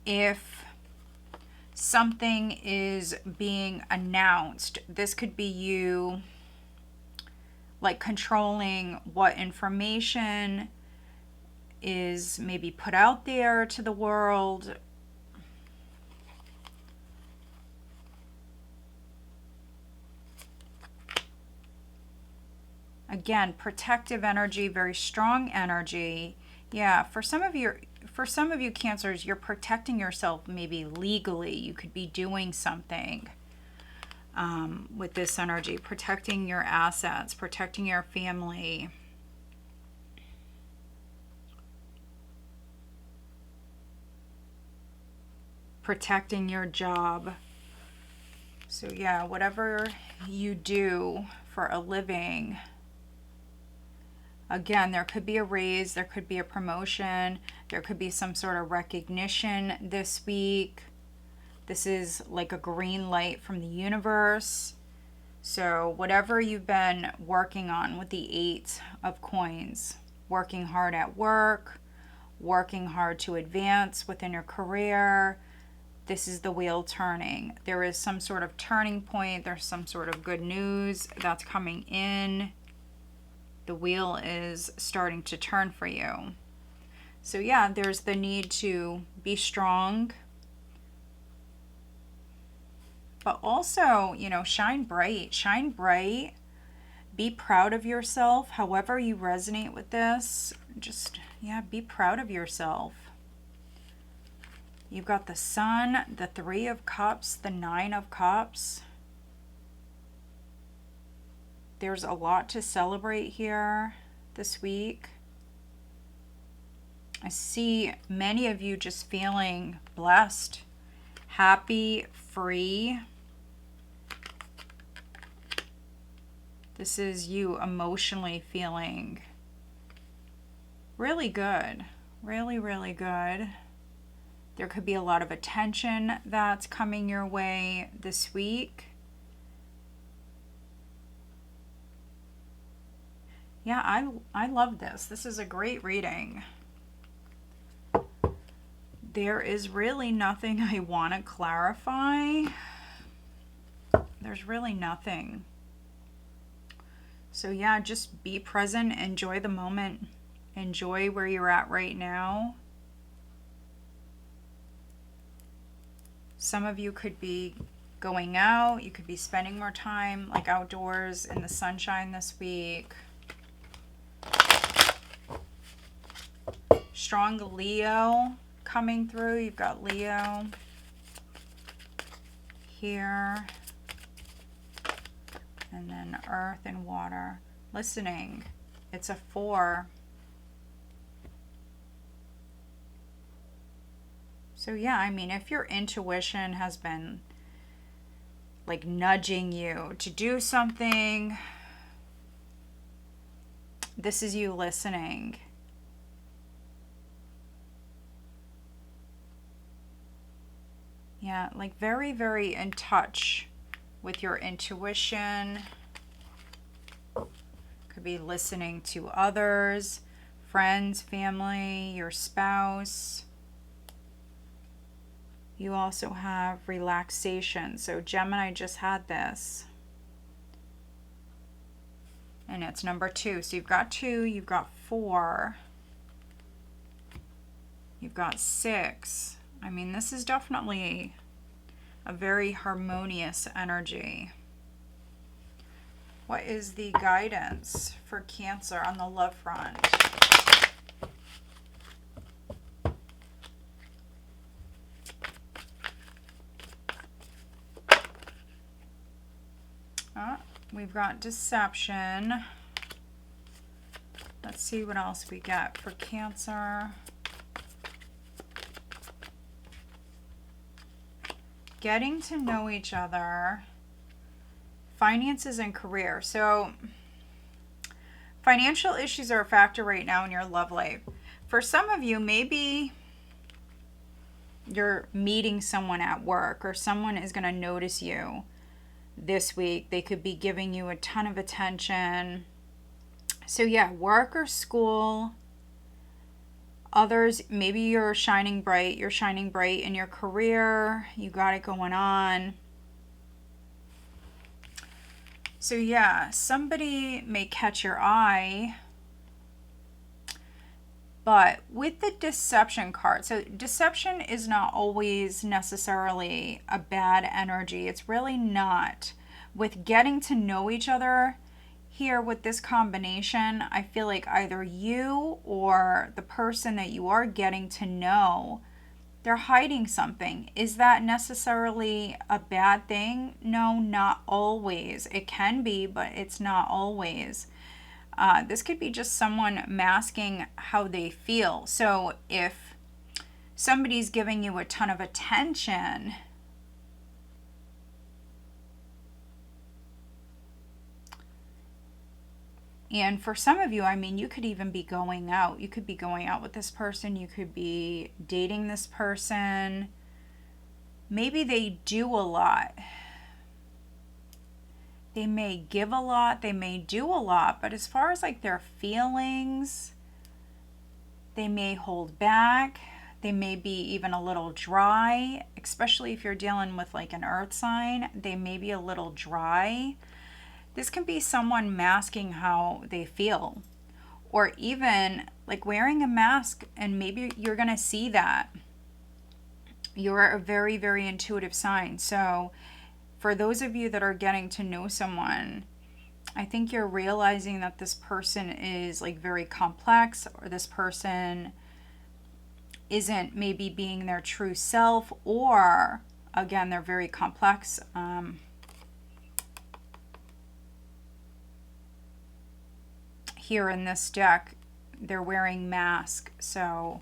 If something is being announced, this could be you like controlling what information is maybe put out there to the world. Again, protective energy, very strong energy. Yeah, for some of you Cancers, you're protecting yourself maybe legally. You could be doing something with this energy, protecting your assets, protecting your family. Protecting your job. So yeah, whatever you do for a living. Again, there could be a raise, there could be a promotion, there could be some sort of recognition this week. This is like a green light from the universe. So whatever you've been working on with the 8 of Coins, working hard at work, working hard to advance within your career, this is the wheel turning. There is some sort of turning point. There's some sort of good news that's coming in. The wheel is starting to turn for you. So yeah, there's the need to be strong, but also, you know, shine bright. Shine bright. Be proud of yourself. However you resonate with this, just, yeah, be proud of yourself. You've got the Sun, the 3 of Cups, the 9 of Cups. There's a lot to celebrate here this week. I see many of you just feeling blessed, happy, free. This is you emotionally feeling really good, really, really good. There could be a lot of attention that's coming your way this week. Yeah, I love this. This is a great reading. There is really nothing I want to clarify. There's really nothing. So yeah, just be present, enjoy the moment, enjoy where you're at right now. Some of you could be going out, you could be spending more time like outdoors in the sunshine this week. Strong Leo coming through. You've got Leo here. And then earth and water. Listening. It's a 4. So yeah, I mean, if your intuition has been like nudging you to do something, this is you listening. Yeah, like very, very in touch with your intuition. Could be listening to others, friends, family, your spouse. You also have relaxation. So Gemini just had this. And it's number 2. So you've got 2, you've got 4, you've got 6. I mean, this is definitely a very harmonious energy. What is the guidance for Cancer on the love front? We've got deception. Let's see what else we get for Cancer. Getting to know each other. Finances and career. So financial issues are a factor right now in your love life. For some of you, maybe you're meeting someone at work or someone is going to notice you this week. They could be giving you a ton of attention. So yeah, work or school. Others, maybe you're shining bright. You're shining bright in your career. You got it going on. So yeah, somebody may catch your eye. But with the deception card, so deception is not always necessarily a bad energy. It's really not. With getting to know each other, here with this combination, I feel like either you or the person that you are getting to know, they're hiding something. Is that necessarily a bad thing? No, not always. It can be, but it's not always. This could be just someone masking how they feel. So if somebody's giving you a ton of attention, and for some of you, I mean, you could even be going out. You could be going out with this person. You could be dating this person. Maybe they do a lot. They may give a lot, they may do a lot, but as far as like their feelings, they may hold back. They may be even a little dry, especially if you're dealing with like an earth sign. They may be a little dry. This can be someone masking how they feel, or even like wearing a mask, and maybe you're going to see that. You're a very, very intuitive sign. So for those of you that are getting to know someone, I think you're realizing that this person is like very complex, or this person isn't maybe being their true self, or again, they're very complex. Here in this deck, they're wearing masks. So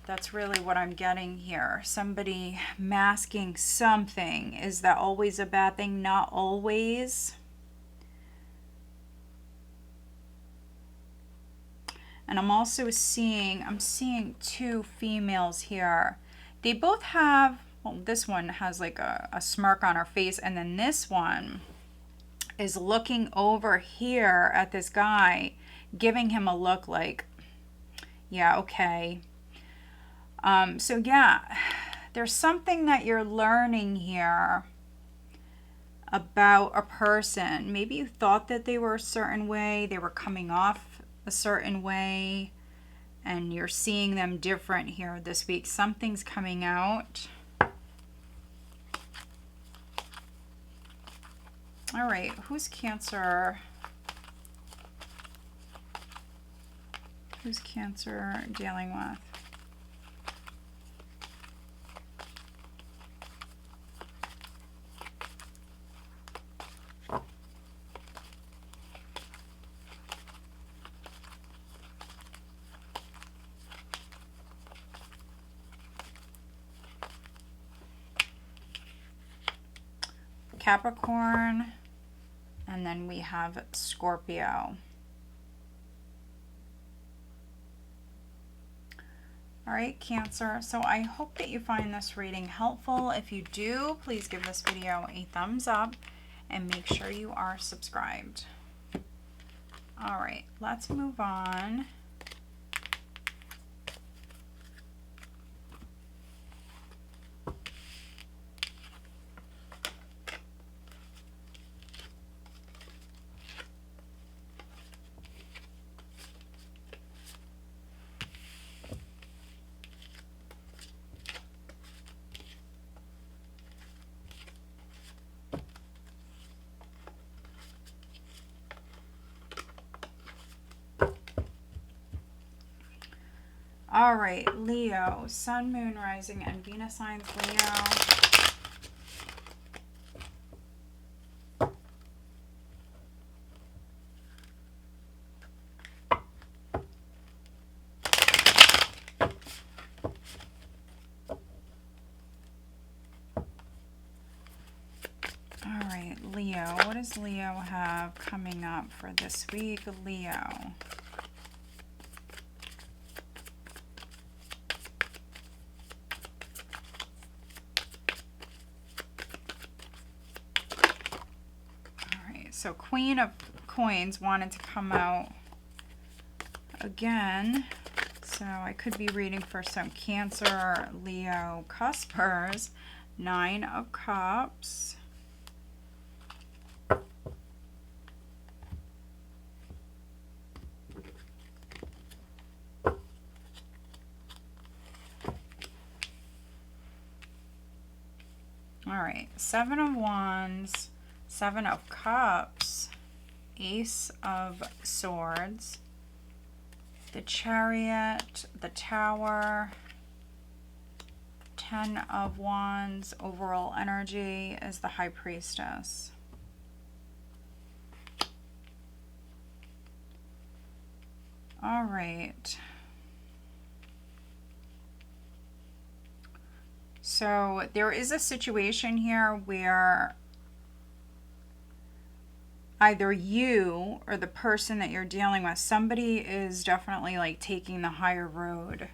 that's really what I'm getting here. Somebody masking something. Is that always a bad thing? Not always. And I'm also seeing, two females here. They both have, well, this one has like a smirk on her face, and then this one is looking over here at this guy, giving him a look like, yeah, okay. So yeah, there's something that you're learning here about a person. Maybe you thought that they were a certain way, they were coming off a certain way, and you're seeing them different here this week. Something's coming out. All right, who's Cancer? Who's Cancer dealing with? Capricorn, and then we have Scorpio. All right, Cancer. So I hope that you find this reading helpful. If you do, please give this video a thumbs up and make sure you are subscribed. All right, let's move on All right, Leo, Sun, Moon, Rising, and Venus signs, Leo. All right, Leo, what does Leo have coming up for this week, Leo? So Queen of Coins wanted to come out again. So I could be reading for some Cancer, Leo, cuspers. 9 of Cups. All right, 7 of Wands. 7 of Cups, Ace of Swords, the Chariot, the Tower, 10 of Wands. Overall energy is the High Priestess. All right. So there is a situation here where either you or the person that you're dealing with, somebody is definitely like taking the higher road.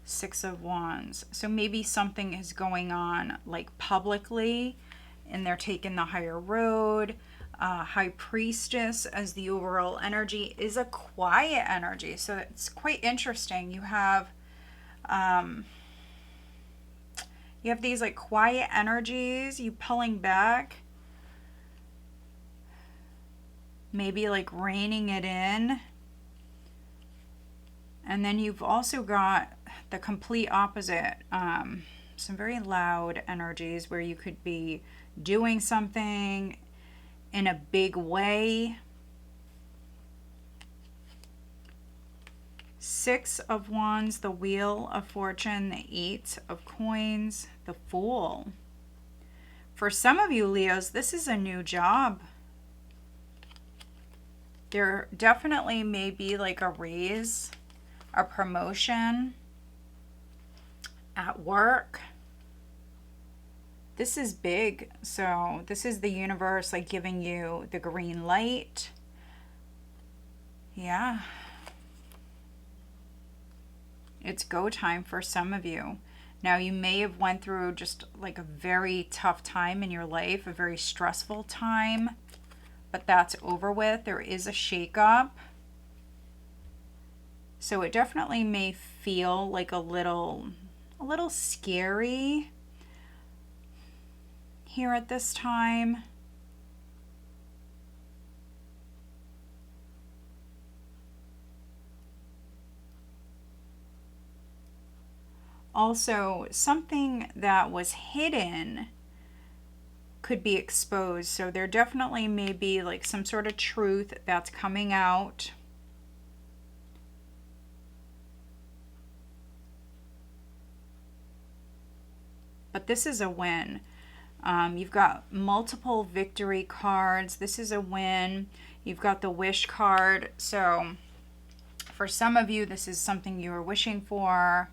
6 of Wands. So maybe something is going on like publicly and they're taking the higher road. High Priestess as the overall energy is a quiet energy. So it's quite interesting. You have these like quiet energies, you pulling back. Maybe like reining it in. And then you've also got the complete opposite. Some very loud energies where you could be doing something in a big way. 6 of Wands, the Wheel of Fortune, the 8 of Coins, the Fool. For some of you Leos, this is a new job. There definitely may be like a raise, a promotion at work. This is big. So this is the universe like giving you the green light. Yeah. It's go time for some of you. Now you may have went through just like a very tough time in your life, a very stressful time. But that's over with. There is a shakeup. So it definitely may feel like a little scary here at this time. Also, something that was hidden could be exposed. So there definitely may be like some sort of truth that's coming out. But this is a win. You've got multiple victory cards. This is a win. You've got the wish card. So for some of you, this is something you were wishing for.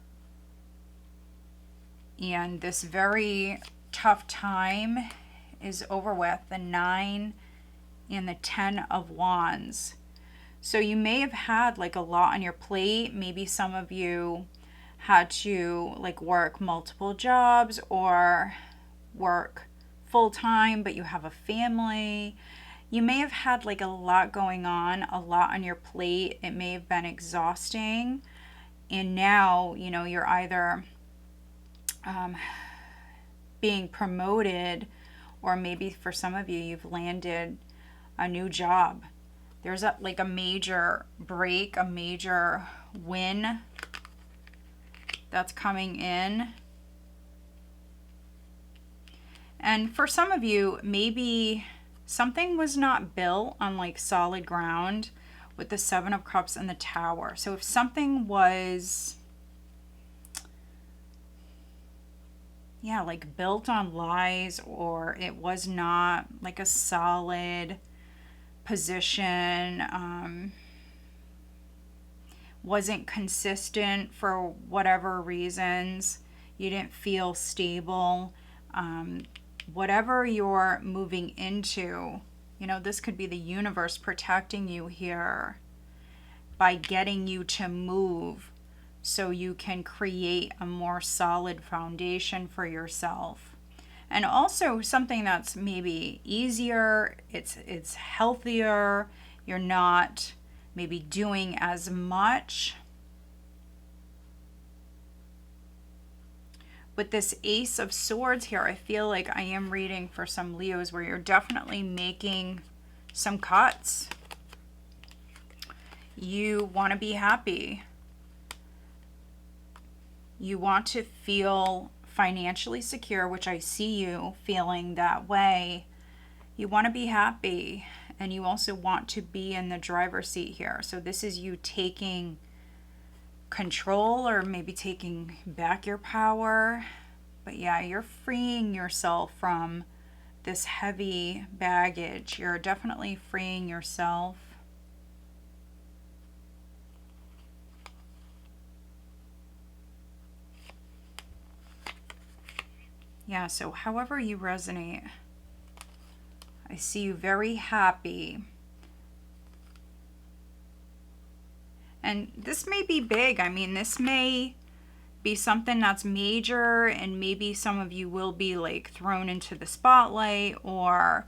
And this very tough time is over with. The 9 and the 10 of Wands. So you may have had like a lot on your plate. Maybe some of you had to like work multiple jobs or work full-time, but you have a family. You may have had like a lot going on, a lot on your plate. It may have been exhausting. And now, you know, you're either being promoted, or maybe for some of you, you've landed a new job. There's like a major break, a major win that's coming in. And for some of you, maybe something was not built on like solid ground with the Seven of Cups and the Tower. So if something was, yeah, like built on lies, or it was not like a solid position, wasn't consistent for whatever reasons, you didn't feel stable, whatever you're moving into, you know, this could be the universe protecting you here by getting you to move so you can create a more solid foundation for yourself. And also something that's maybe easier, it's healthier, you're not maybe doing as much. With this Ace of Swords here, I feel like I am reading for some Leos where you're definitely making some cuts. You want to be happy. You want to feel financially secure, which I see you feeling that way. You want to be happy, and you also want to be in the driver's seat here. So this is you taking control, or maybe taking back your power. But yeah, you're freeing yourself from this heavy baggage. You're definitely freeing yourself. Yeah, so however you resonate, I see you very happy. And this may be big. I mean, this may be something that's major, and maybe some of you will be like thrown into the spotlight, or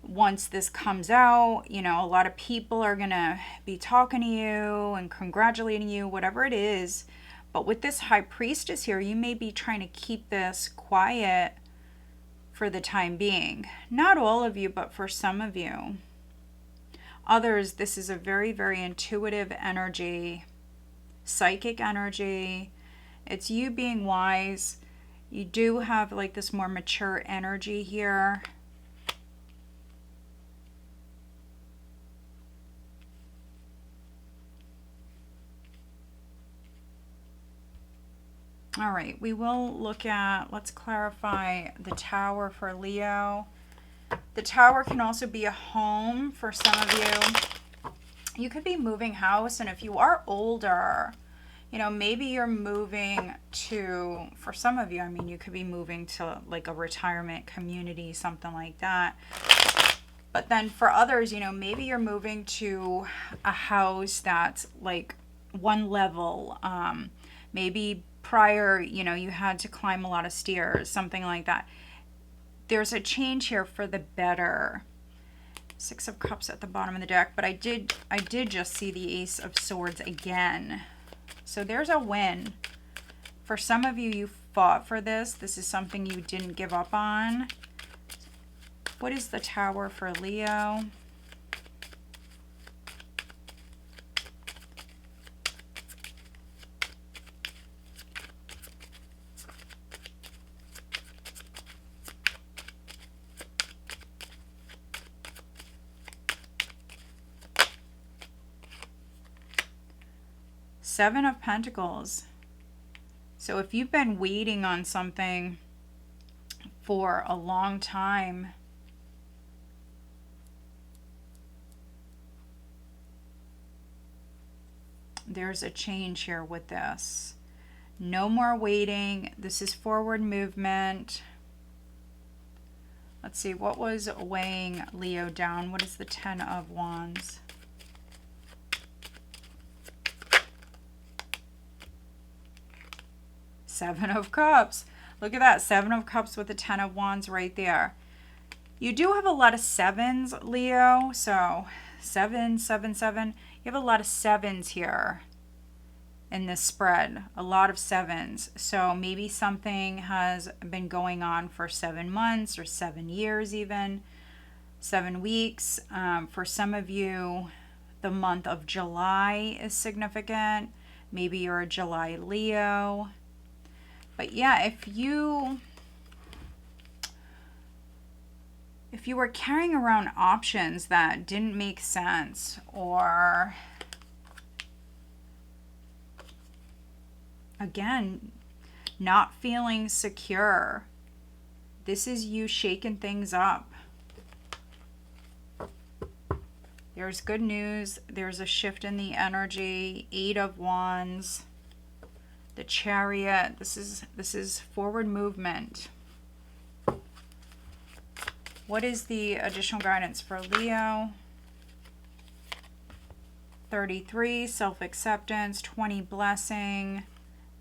once this comes out, you know, a lot of people are gonna be talking to you and congratulating you, whatever it is. But with this High Priestess here, you may be trying to keep this quiet for the time being. Not all of you, but for some of you. Others, this is a very, very intuitive energy, psychic energy. It's you being wise. You do have like this more mature energy here. All right, we will look at, let's clarify the Tower for Leo. The Tower can also be a home for some of you. You could be moving house, and if you are older, you know, maybe you're moving to, for some of you, I mean, you could be moving to like a retirement community, something like that. But then for others, you know, maybe you're moving to a house that's like one level. Maybe prior, you know, you had to climb a lot of stairs, something like that. There's a change here for the better. Six of Cups at the bottom of the deck, but I did just see the Ace of Swords again. So there's a win. For some of you, you fought for this. This is something you didn't give up on. What is the Tower for Leo? Seven of Pentacles. So if you've been waiting on something for a long time, there's a change here with this. No more waiting. This is forward movement. Let's see, what was weighing Leo down? What is the Ten of Wands? Seven of Cups. Look at that. Seven of Cups with the Ten of Wands right there. You do have a lot of sevens, Leo. So 7, 7, 7. You have a lot of sevens here in this spread. A lot of sevens. So maybe something has been going on for 7 months or 7 years even. 7 weeks. For some of you, the month of July is significant. Maybe you're a July Leo. But yeah, if you if you were carrying around options that didn't make sense, or again, not feeling secure, this is you shaking things up. There's good news. There's a shift in the energy. 8 of Wands. The Chariot. This is forward movement. What is the additional guidance for Leo? 33, self-acceptance. 20, blessing.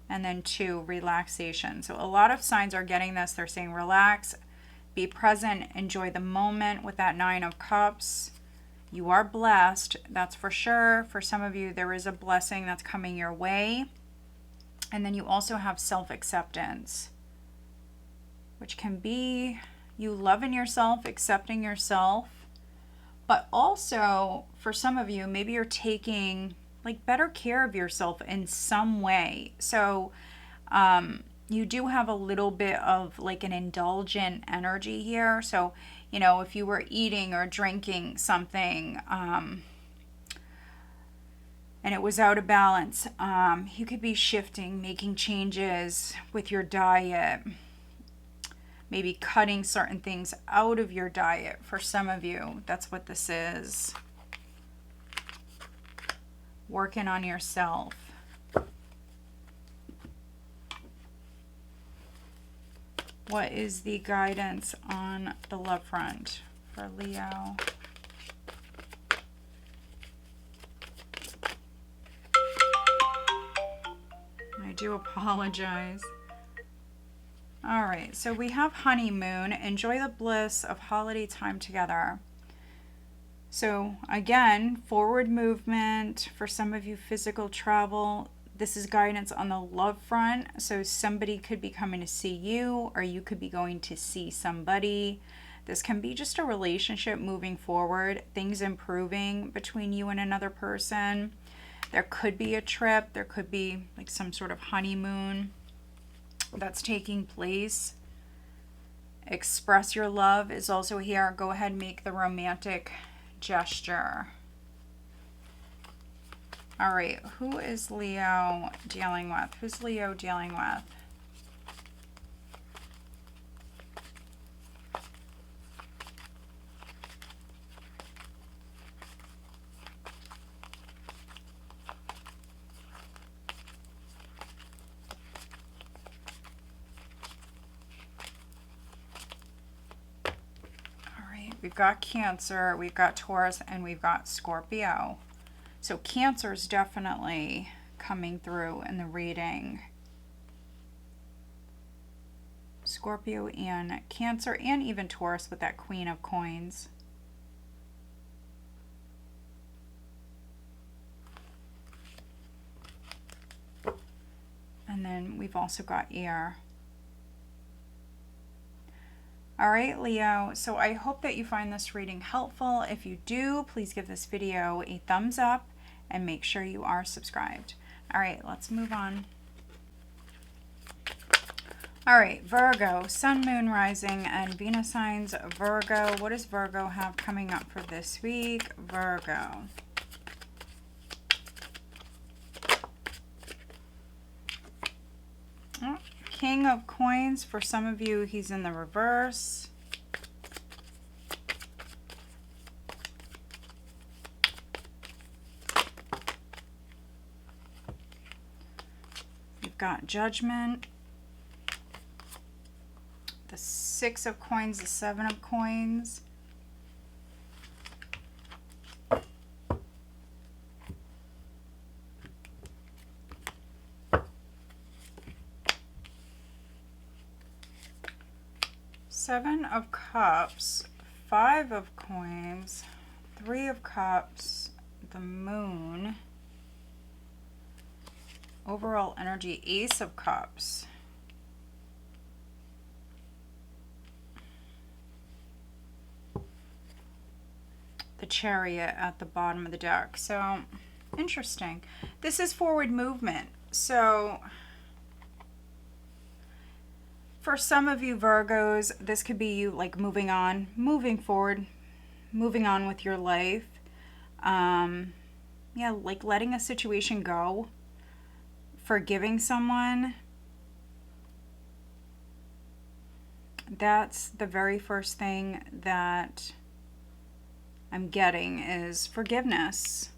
And then 2, relaxation. So a lot of signs are getting this. They're saying relax, be present, enjoy the moment with that 9 of Cups. You are blessed, that's for sure. For some of you, there is a blessing that's coming your way. And then you also have self-acceptance, which can be you loving yourself, accepting yourself. But also, for some of you, maybe you're taking like better care of yourself in some way. So you do have a little bit of like an indulgent energy here. So, you know, if you were eating or drinking something and it was out of balance, you could be shifting, making changes with your diet, maybe cutting certain things out of your diet. For some of you, that's what this is. Working on yourself. What is the guidance on the love front for Leo? I do apologize. All right, so we have honeymoon. Enjoy the bliss of holiday time together. So again, forward movement. For some of you, physical travel. This is guidance on the love front. So somebody could be coming to see you, or you could be going to see somebody. This can be just a relationship moving forward, things improving between you and another person. There could be a trip. There could be like some sort of honeymoon that's taking place. Express your love is also here. Go ahead and make the romantic gesture. All right, who is Leo dealing with? Who's Leo dealing with? All right, we've got Cancer, we've got Taurus, and we've got Scorpio. So Cancer is definitely coming through in the reading. Scorpio and Cancer, and even Taurus with that Queen of Coins. And then we've also got Air. All right, Leo, so I hope that you find this reading helpful. If you do, please give this video a thumbs up and make sure you are subscribed. All right, let's move on. All right, Virgo, Sun, Moon, Rising, and Venus signs. Virgo, what does Virgo have coming up for this week? Virgo. Oh, King of Coins. For some of you, he's in the reverse. You've got Judgment. The 6 of Coins, the 7 of Coins. Seven of Cups, 5 of Coins, 3 of Cups, the Moon. Overall energy, Ace of Cups. The Chariot at the bottom of the deck. So, interesting. This is forward movement. So, For some of you Virgos, this could be you like moving on, moving forward, moving on with your life. Yeah, like letting a situation go, forgiving someone. That's the very first thing that I'm getting is forgiveness.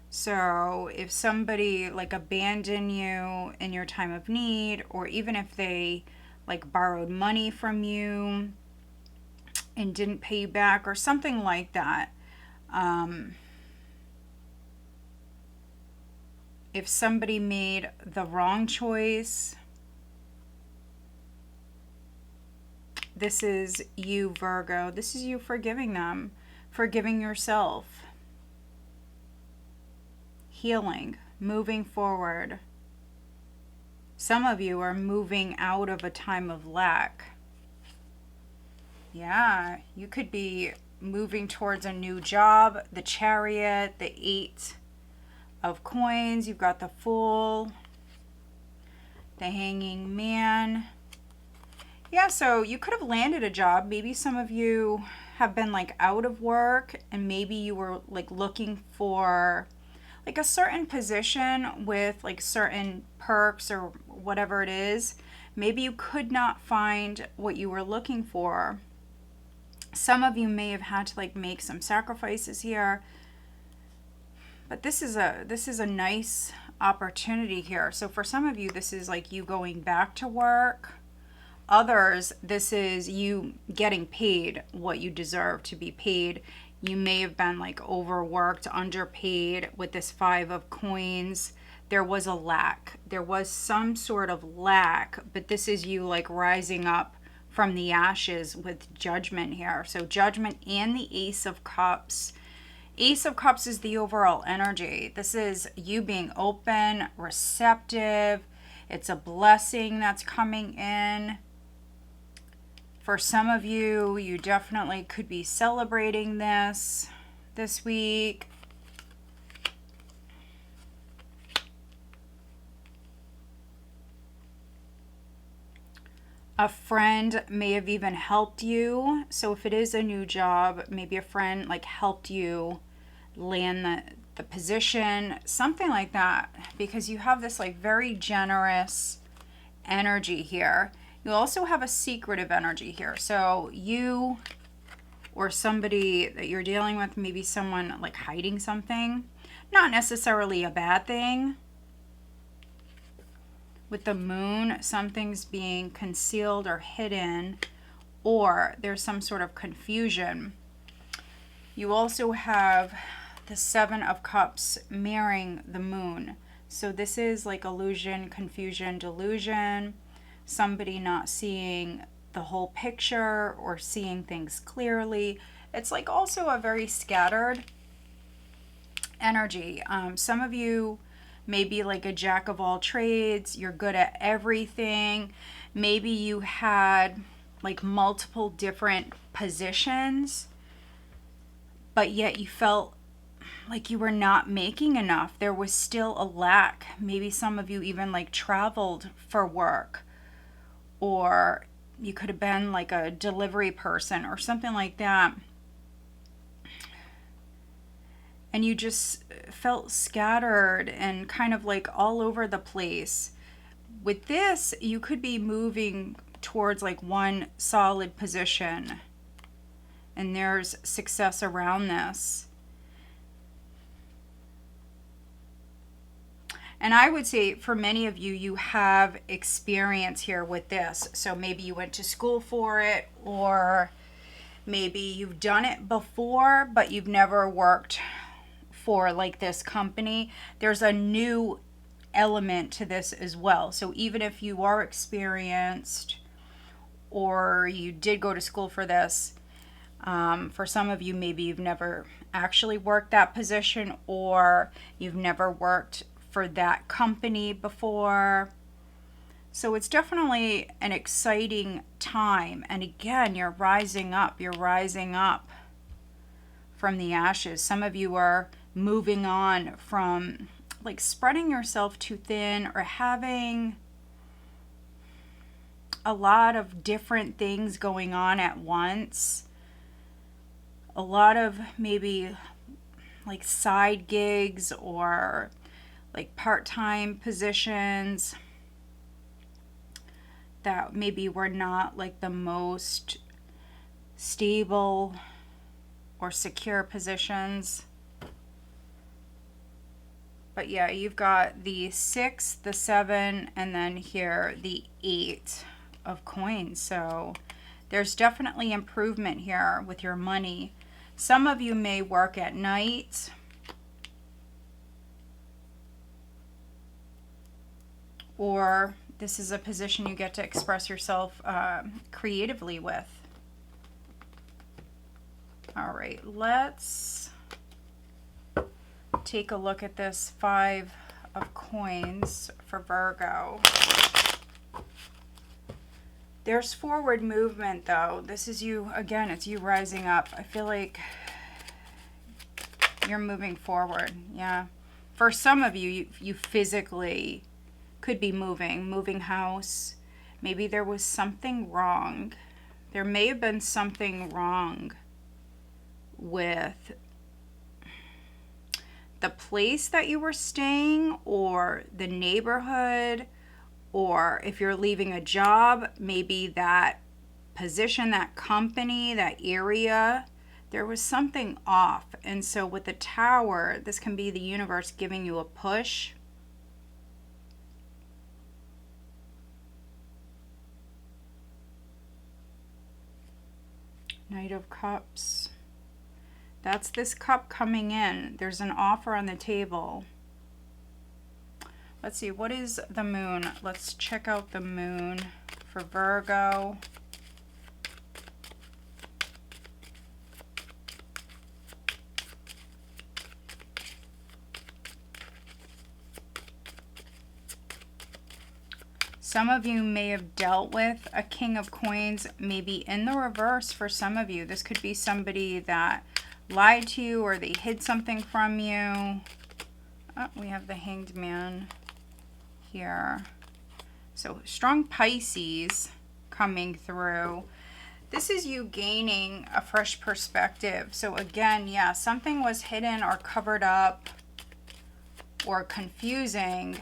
So if somebody like abandoned you in your time of need, or even if they like borrowed money from you and didn't pay you back or something like that, if somebody made the wrong choice, this is you, Virgo. This is you forgiving them, forgiving yourself, healing, moving forward. Some of you are moving out of a time of lack. Yeah, you could be moving towards a new job. The Chariot, the 8 of coins. You've got the Fool, the Hanging Man. Yeah, so you could have landed a job. Maybe some of you have been like out of work, and maybe you were like looking for like a certain position with like certain perks or whatever it is. Maybe you could not find what you were looking for. Some of you may have had to like make some sacrifices here, but this is a nice opportunity here. So for some of you, this is like you going back to work. Others, this is you getting paid what you deserve to be paid. You may have been like overworked, underpaid with this 5 of coins. There was a lack. There was some sort of lack, but this is you like rising up from the ashes with Judgment here. So Judgment and the Ace of Cups. Ace of Cups is the overall energy. This is you being open, receptive. It's a blessing that's coming in. For some of you, you definitely could be celebrating this week. A friend may have even helped you. So if it is a new job, maybe a friend like helped you land the position, something like that, because you have this like very generous energy here. You also have a secretive energy here. So you or somebody that you're dealing with, maybe someone like hiding something, not necessarily a bad thing. With the Moon, something's being concealed or hidden, or there's some sort of confusion. You also have the 7 of Cups mirroring the Moon. So this is like illusion, confusion, delusion. Somebody not seeing the whole picture or seeing things clearly. It's like also a very scattered energy. Some of you may be like a jack of all trades. You're good at everything. Maybe you had like multiple different positions, but yet you felt like you were not making enough. There was still a lack. Maybe some of you even like traveled for work, or you could have been like a delivery person or something like that. And you just felt scattered and kind of like all over the place. With this, you could be moving towards like one solid position, and there's success around this. And I would say for many of you, you have experience here with this. So maybe you went to school for it, or maybe you've done it before, but you've never worked for like this company. There's a new element to this as well. So even if you are experienced or you did go to school for this, for some of you, maybe you've never actually worked that position, or you've never worked for that company before. So it's definitely an exciting time. And again, you're rising up from the ashes. Some of you are moving on from like spreading yourself too thin, or having a lot of different things going on at once. A lot of maybe like side gigs or like part-time positions that maybe were not like the most stable or secure positions. But yeah, you've got the 6, the 7, and then here the 8 of coins. So there's definitely improvement here with your money. Some of you may work at night. Or this is a position you get to express yourself creatively with. All right, let's take a look at this 5 of coins for Virgo. There's forward movement though. This is you, again, it's you rising up. I feel like you're moving forward. Yeah. For some of you, you physically could be moving house. Maybe there was something wrong. There may have been something wrong with the place that you were staying or the neighborhood, or if you're leaving a job, maybe that position, that company, that area, there was something off. And so with the Tower, this can be the universe giving you a push. Knight of Cups. That's this cup coming in. There's an offer on the table. Let's see, what is the moon? Let's check out the moon for Virgo. Some of you may have dealt with a King of Coins, maybe in the reverse for some of you. This could be somebody that lied to you or they hid something from you. Oh, we have the Hanged Man here. So strong Pisces coming through. This is you gaining a fresh perspective. So again, yeah, something was hidden or covered up or confusing,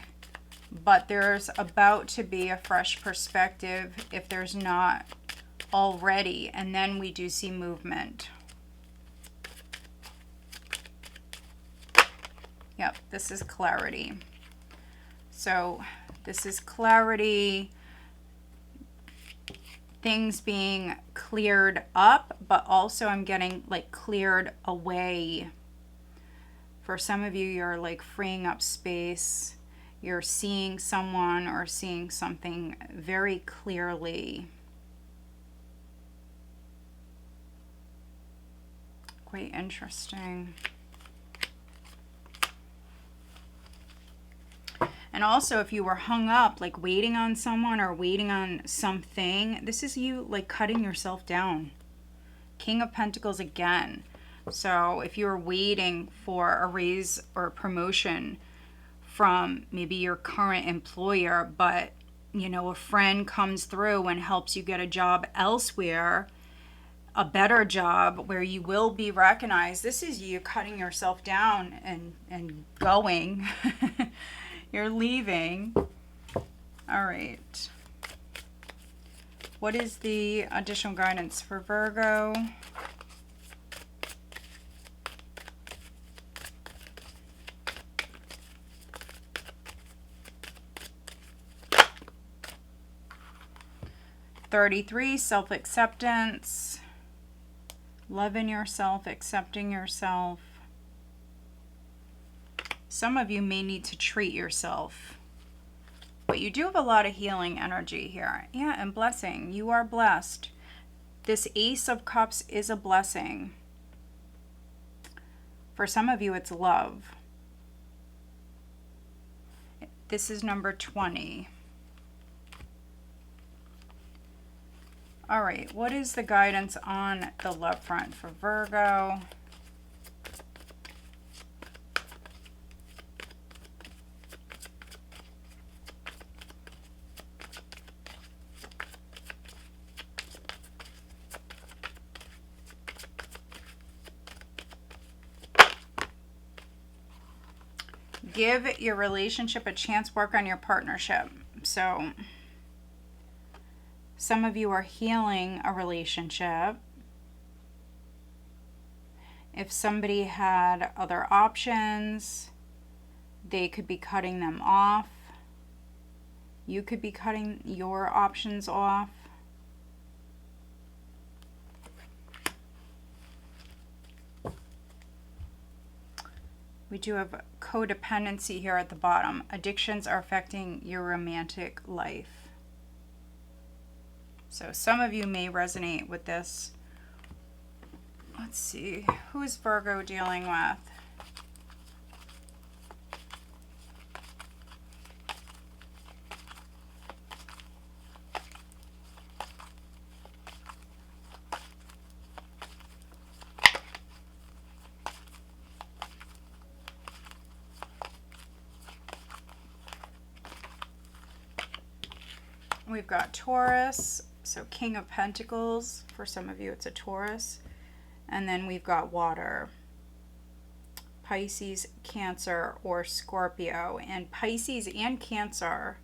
but there's about to be a fresh perspective if there's not already. And then we do see movement. Yep, this is clarity. So this is clarity, things being cleared up, but also I'm getting like cleared away. For some of you, you're like freeing up space. You're seeing someone or seeing something very clearly. Quite interesting. And also, if you were hung up, like waiting on someone or waiting on something, this is you like cutting yourself down. King of Pentacles again. So if you're waiting for a raise or a promotion from maybe your current employer, but you know, a friend comes through and helps you get a job elsewhere, a better job where you will be recognized, this is you cutting yourself down and going. You're leaving. All right. What is the additional guidance for Virgo? $33, self-acceptance. Loving yourself, accepting yourself. Some of you may need to treat yourself. But you do have a lot of healing energy here. Yeah, and blessing. You are blessed. This Ace of Cups is a blessing. For some of you, it's love. This is number 20. All right, what is the guidance on the love front for Virgo? give your relationship a chance, work on your partnership. So some of you are healing a relationship. If somebody had other options, they could be cutting them off. You could be cutting your options off. We do have codependency here at the bottom. Addictions are affecting your romantic life. So some of you may resonate with this. Let's see. Who is Virgo dealing with? We've got Taurus, so King of Pentacles. For some of you, it's a Taurus. And then we've got water, Pisces, Cancer, or Scorpio. And Pisces and Cancer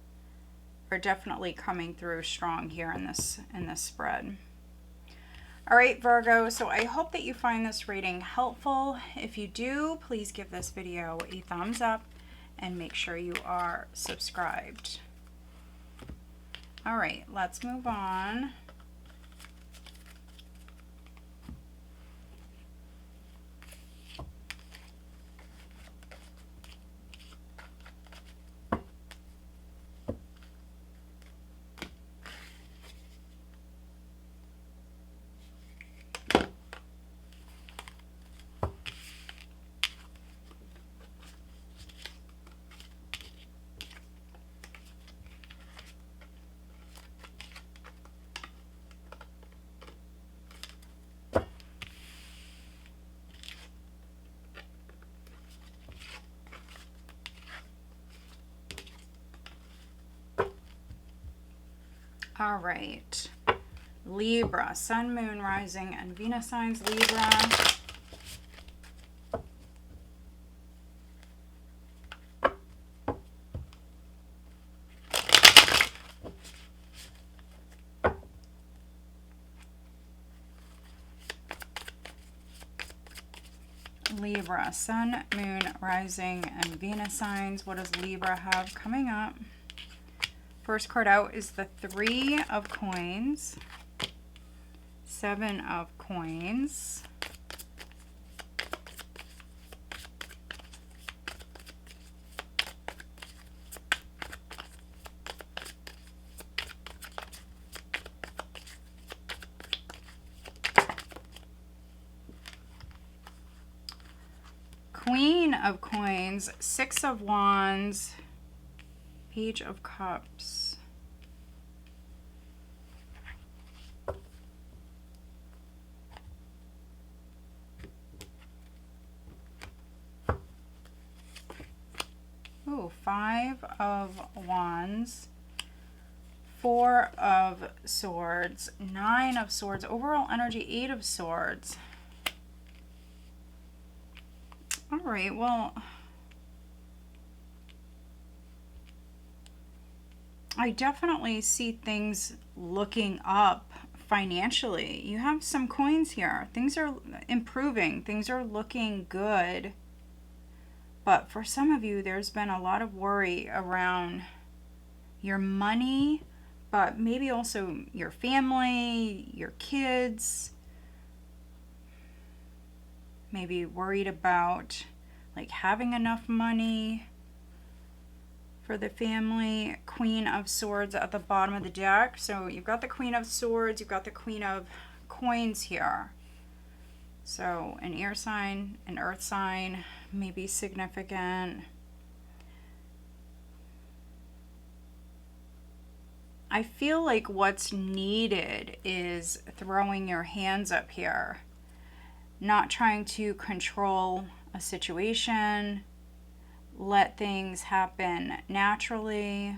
are definitely coming through strong here in this spread. All right, Virgo, so I hope that you find this reading helpful. If you do, please give this video a thumbs up and make sure you are subscribed. All right, let's move on. All right, Libra, Sun, Moon, Rising, and Venus signs, Libra. Libra, Sun, Moon, Rising, and Venus signs. What does Libra have coming up? First card out is the Three of Coins, Seven of Coins, Queen of Coins, Six of Wands, Page of Cups. Ooh, Five of Wands, Four of Swords, Nine of Swords. Overall energy, Eight of Swords. All right, well, I definitely see things looking up financially. You have some coins here. Things are improving. Things are looking good. But for some of you, there's been a lot of worry around your money, but maybe also your family, your kids. Maybe worried about like having enough money for the family. Queen of Swords at the bottom of the deck. So you've got the Queen of Swords, you've got the Queen of Coins here. So an air sign, an earth sign may be significant. I feel like what's needed is throwing your hands up here. Not trying to control a situation. Let things happen naturally.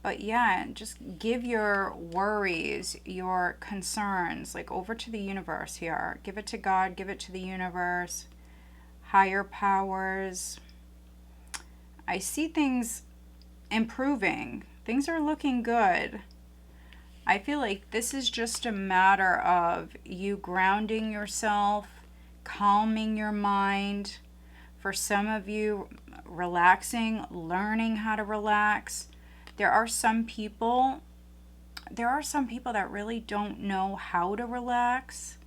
But yeah, just give your worries, your concerns, like over to the universe here. Give it to God, give it to the universe, higher powers. I see things improving. Things are looking good. I feel like this is just a matter of you grounding yourself, calming your mind. For some of you, relaxing, learning how to relax. There are some people that really don't know how to relax.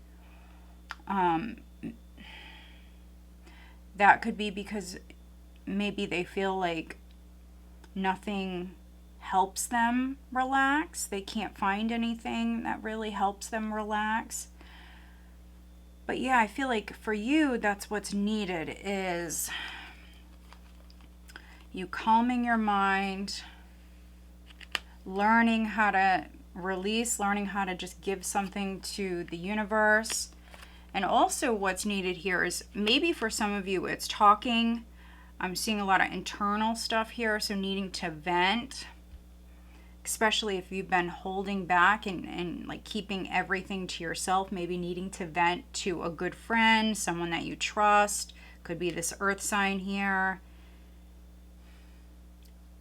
That could be because maybe they feel like nothing helps them relax. They can't find anything that really helps them relax. But yeah, I feel like for you, that's what's needed, is you calming your mind, learning how to release, learning how to just give something to the universe. And also what's needed here is maybe for some of you, it's talking. I'm seeing a lot of internal stuff here, so needing to vent, especially if you've been holding back and like keeping everything to yourself, maybe needing to vent to a good friend, someone that you trust. Could be this earth sign here.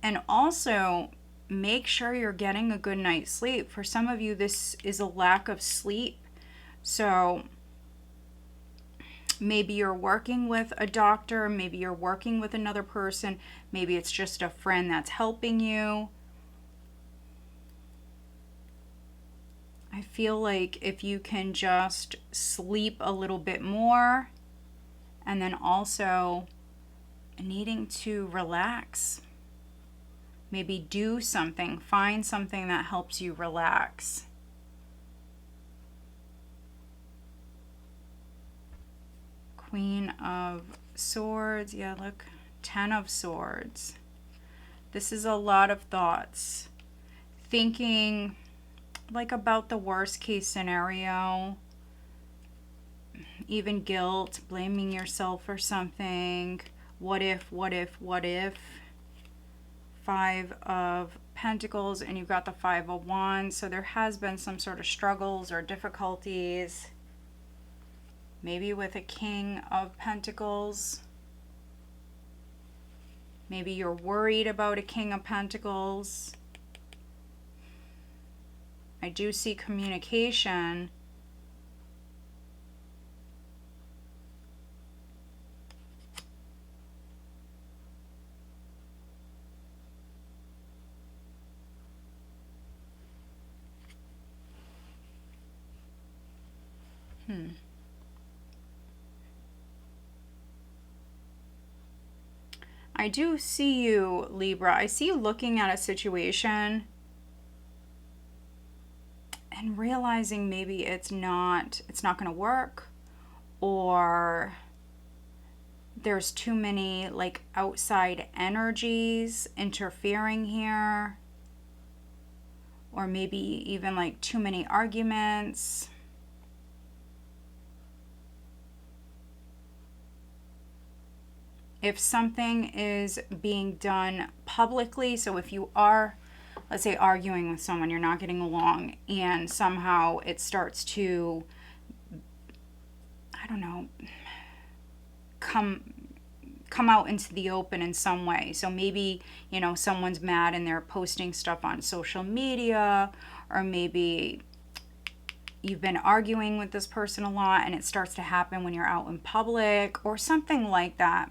And also make sure you're getting a good night's sleep. For some of you, this is a lack of sleep. So maybe you're working with a doctor, maybe you're working with another person, maybe it's just a friend that's helping you. I feel like if you can just sleep a little bit more, and then also needing to relax. Maybe do something, find something that helps you relax. Queen of Swords, yeah, look, 10 of Swords. This is a lot of thoughts. Thinking like about the worst case scenario. Even guilt, blaming yourself for something. What if, what if, what if? 5 of Pentacles, and you've got the 5 of Wands. So there has been some sort of struggles or difficulties. Maybe with a King of Pentacles. Maybe you're worried about a King of Pentacles. I do see communication. I do see you, Libra. I see you looking at a situation and realizing maybe it's not going to work, or there's too many like outside energies interfering here, or maybe even like too many arguments. If something is being done publicly, so if you are, let's say, arguing with someone, you're not getting along, and somehow it starts to, I don't know, come out into the open in some way. So maybe, you know, someone's mad and they're posting stuff on social media, or maybe you've been arguing with this person a lot and it starts to happen when you're out in public or something like that.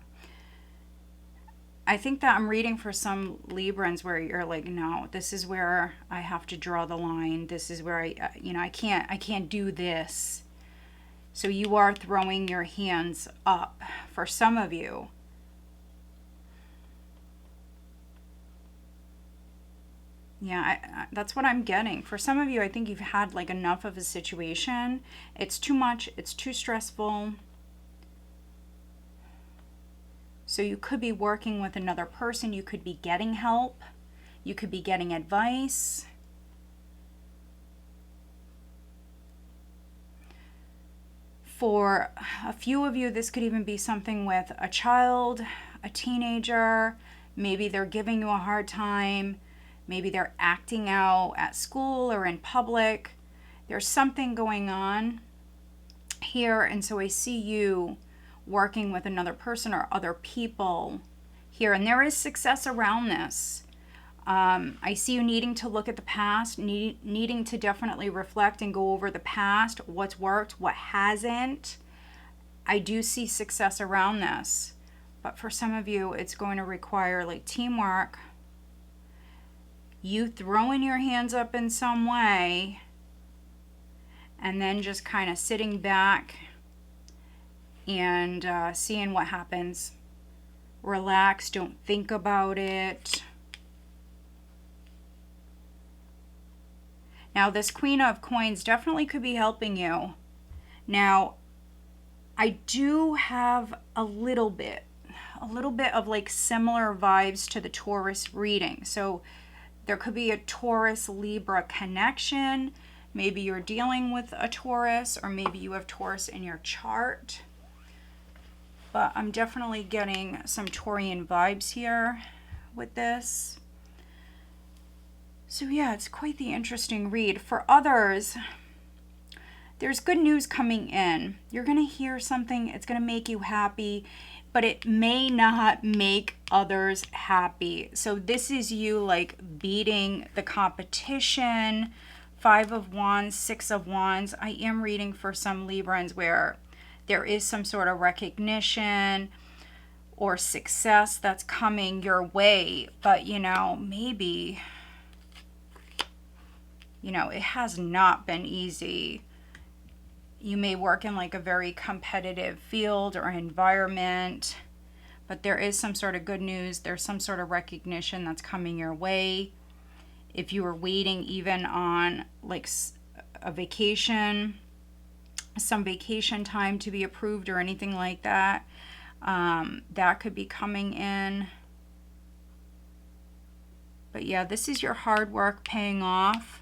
I think that I'm reading for some Librans where you're like, no, this is where I have to draw the line. This is where I can't do this. So you are throwing your hands up for some of you. Yeah, that's what I'm getting. For some of you, I think you've had like enough of a situation. It's too much. It's too stressful. So you could be working with another person. You could be getting help. You could be getting advice. For a few of you, this could even be something with a child, a teenager. Maybe they're giving you a hard time. Maybe they're acting out at school or in public. There's something going on here. And so I see you working with another person or other people here, and there is success around this. I see you needing to look at the past, needing to definitely reflect and go over the past, what's worked, what hasn't. I do see success around this, but for some of you, it's going to require like teamwork, you throwing your hands up in some way, and then just kind of sitting back and seeing what happens. Relax, don't think about it. Now, this Queen of Coins definitely could be helping you. Now, I do have a little bit of like similar vibes to the Taurus reading. So there could be a Taurus Libra connection. Maybe you're dealing with a Taurus, or maybe you have Taurus in your chart. But I'm definitely getting some Taurian vibes here with this. So yeah, it's quite the interesting read. For others, there's good news coming in. You're going to hear something, it's going to make you happy, but it may not make others happy. So this is you like beating the competition. 5 of Wands, 6 of Wands. I am reading for some Librans where there is some sort of recognition or success that's coming your way, but you know, maybe, you know, it has not been easy. You may work in like a very competitive field or environment, but there is some sort of good news. There's some sort of recognition that's coming your way. If you were waiting even on like a vacation, some vacation time to be approved or anything like that, that could be coming in. But yeah, this is your hard work paying off.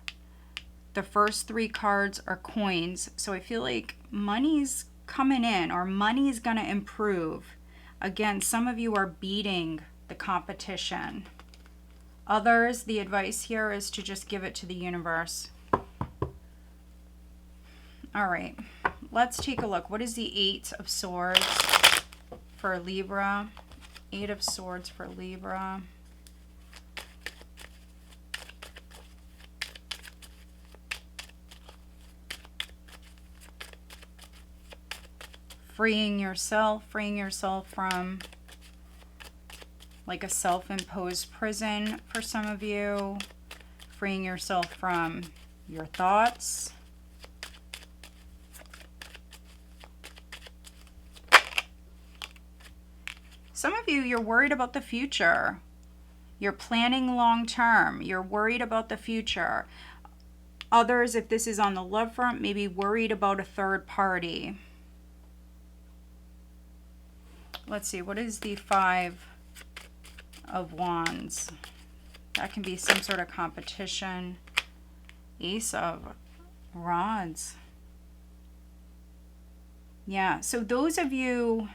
The first 3 cards are coins. So I feel like money's coming in, or money's going to improve. Again, some of you are beating the competition. Others, the advice here is to just give it to the universe. All right, let's take a look. What is the 8 of Swords for Libra? 8 of Swords for Libra. Freeing yourself from like a self-imposed prison for some of you. Freeing yourself from your thoughts. Some of you, you're worried about the future. You're planning long term. You're worried about the future. Others, if this is on the love front, maybe worried about a third party. Let's see, what is the 5 of Wands? That can be some sort of competition. Ace of Rods. Yeah, so those of you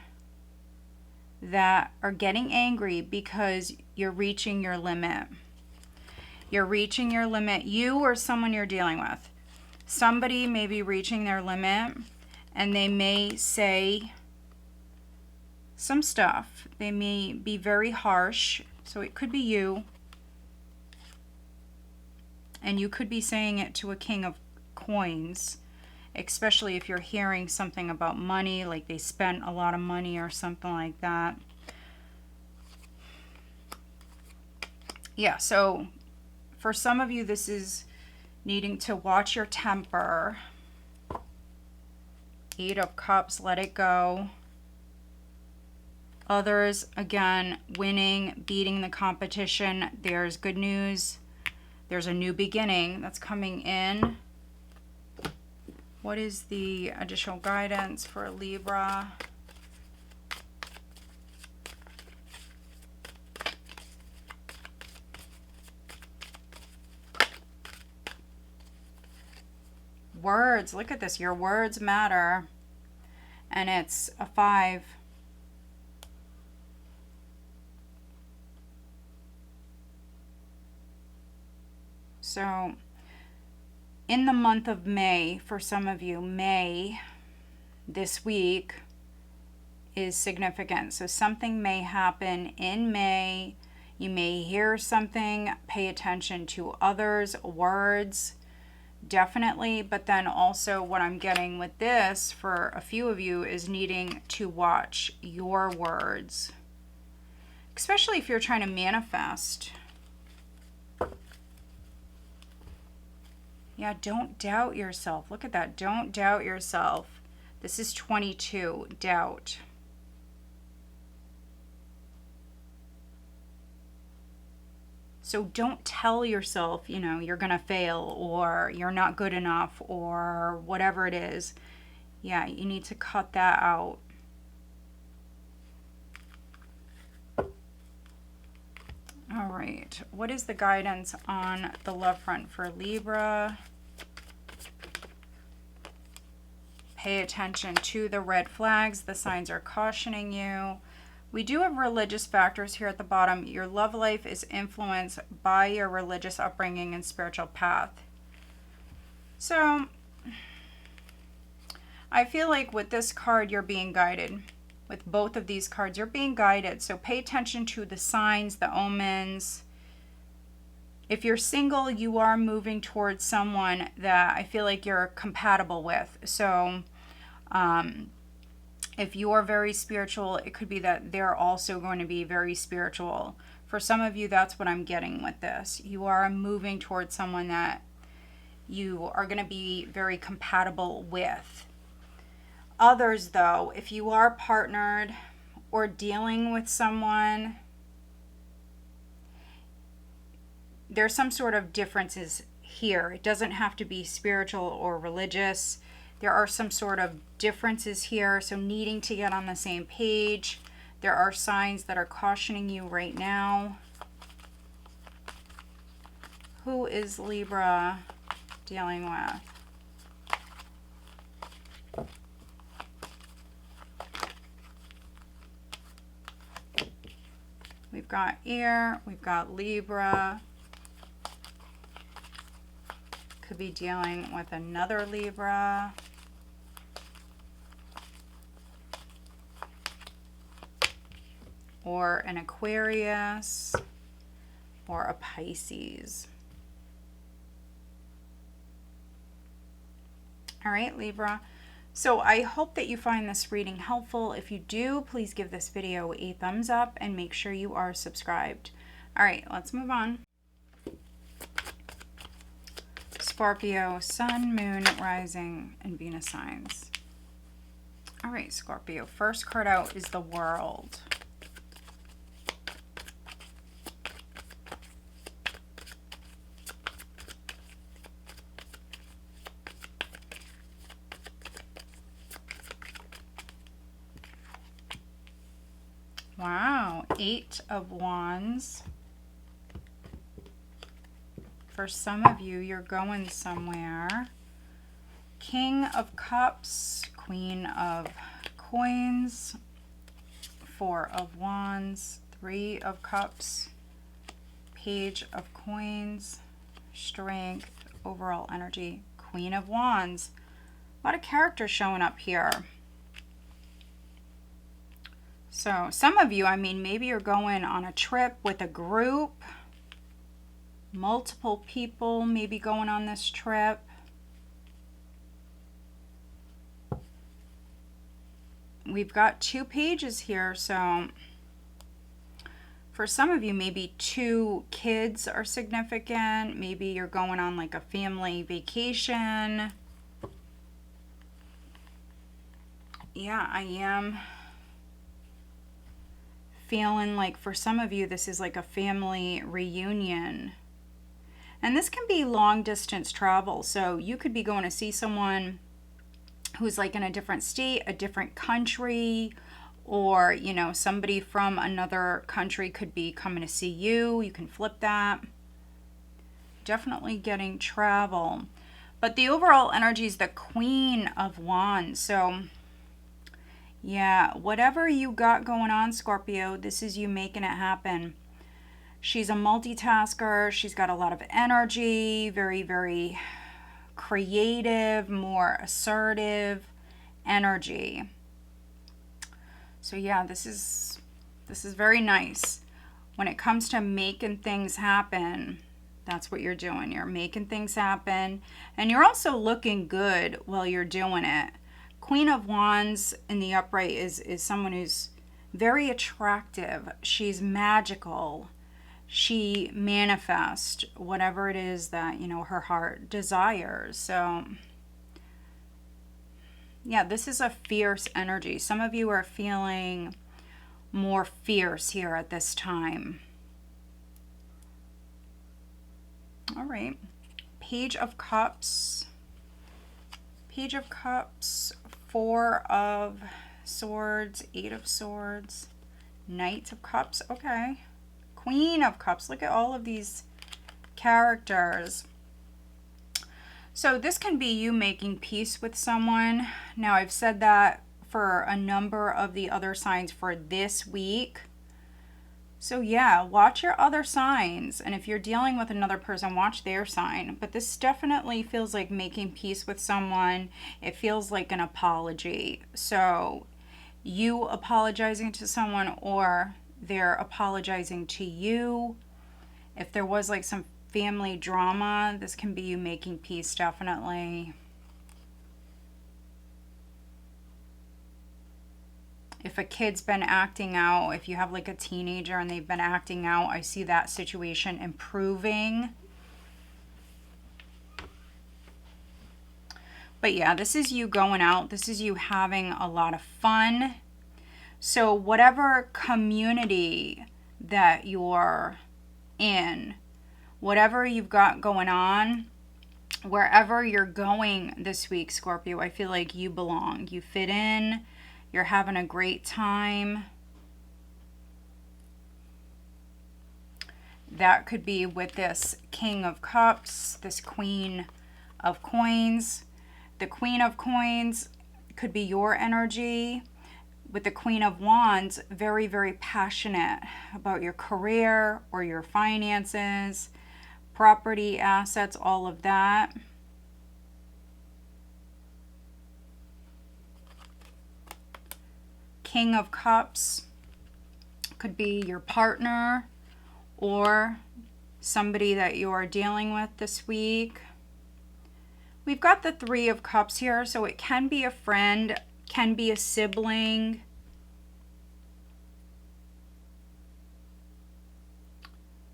that are getting angry because you're reaching your limit. You're reaching your limit. You or someone you're dealing with. Somebody may be reaching their limit, and they may say some stuff. They may be very harsh. So it could be you. And you could be saying it to a King of Coins, especially if you're hearing something about money, like they spent a lot of money or something like that. Yeah, so for some of you, this is needing to watch your temper. 8 of Cups, let it go. Others, again, winning, beating the competition. There's good news. There's a new beginning that's coming in. What is the additional guidance for Libra? Words, look at this. Your words matter. And it's a 5. So in the month of May, for some of you, May this week is significant. So something may happen in May. You may hear something. Pay attention to others' words. Definitely. But then also what I'm getting with this for a few of you is needing to watch your words. Especially if you're trying to manifest. Yeah, don't doubt yourself. Look at that. Don't doubt yourself. This is 22. Doubt. So don't tell yourself, you know, you're going to fail or you're not good enough or whatever it is. Yeah, you need to cut that out. All right. What is the guidance on the love front for Libra? Pay attention to the red flags. The signs are cautioning you. We do have religious factors here at the bottom. Your love life is influenced by your religious upbringing and spiritual path. So, I feel like with this card, you're being guided. With both of these cards, you're being guided. So, pay attention to the signs, the omens. If you're single, you are moving towards someone that I feel like you're compatible with. So, if you are very spiritual, it could be that they're also going to be very spiritual. For some of you, that's what I'm getting with this. You are moving towards someone that you are going to be very compatible with. Others, though, if you are partnered or dealing with someone, there's some sort of differences here. It doesn't have to be spiritual or religious. There are some sort of differences here, so needing to get on the same page. There are signs that are cautioning you right now. Who is Libra dealing with? We've got air, we've got Libra. Could be dealing with another Libra. Or an Aquarius, or a Pisces. All right, Libra. So I hope that you find this reading helpful. If you do, please give this video a thumbs up and make sure you are subscribed. All right, let's move on. Scorpio, Sun, Moon, Rising, and Venus signs. All right, Scorpio. First card out is the World. Wow, 8 of Wands. For some of you, you're going somewhere. King of Cups, Queen of Coins, 4 of Wands, 3 of Cups, Page of Coins, Strength, overall energy, Queen of Wands. A lot of characters showing up here. So some of you, I mean, maybe you're going on a trip with a group. Multiple people maybe going on this trip. We've got 2 pages here, so for some of you, maybe 2 kids are significant. Maybe you're going on like a family vacation. Yeah, I am feeling like for some of you, this is like a family reunion. And this can be long distance travel. So you could be going to see someone who's like in a different state, a different country, or, you know, somebody from another country could be coming to see you. You can flip that. Definitely getting travel. But the overall energy is the Queen of Wands. So yeah, whatever you got going on, Scorpio, this is you making it happen. She's a multitasker. She's got a lot of energy, very, very creative, more assertive energy. So yeah, this is very nice. When it comes to making things happen, that's what you're doing. You're making things happen, and you're also looking good while you're doing it. Queen of Wands in the upright is someone who's very attractive. She's magical. She manifests whatever it is that, you know, her heart desires. So yeah, this is a fierce energy. Some of you are feeling more fierce here at this time. All right. Page of Cups. Page of Cups. Four of Swords. Eight of Swords. Knight of Cups. Okay. Queen of Cups. Look at all of these characters. So this can be you making peace with someone. Now, I've said that for a number of the other signs for this week. So yeah, watch your other signs. And if you're dealing with another person, watch their sign. But this definitely feels like making peace with someone. It feels like an apology. So you apologizing to someone, or they're apologizing to you. If there was like some family drama, this can be you making peace, definitely. If a kid's been acting out, if you have like a teenager and they've been acting out, I see that situation improving. But yeah, this is you going out. This is you having a lot of fun. So whatever community that you're in, whatever you've got going on, wherever you're going this week, Scorpio, I feel like you belong. You fit in. You're having a great time. That could be with this King of Cups, this Queen of Coins. The Queen of Coins could be your energy. With the Queen of Wands, very, very passionate about your career or your finances, property, assets, all of that. King of Cups could be your partner or somebody that you're dealing with this week. We've got the Three of Cups here, so it can be a friend, can be a sibling.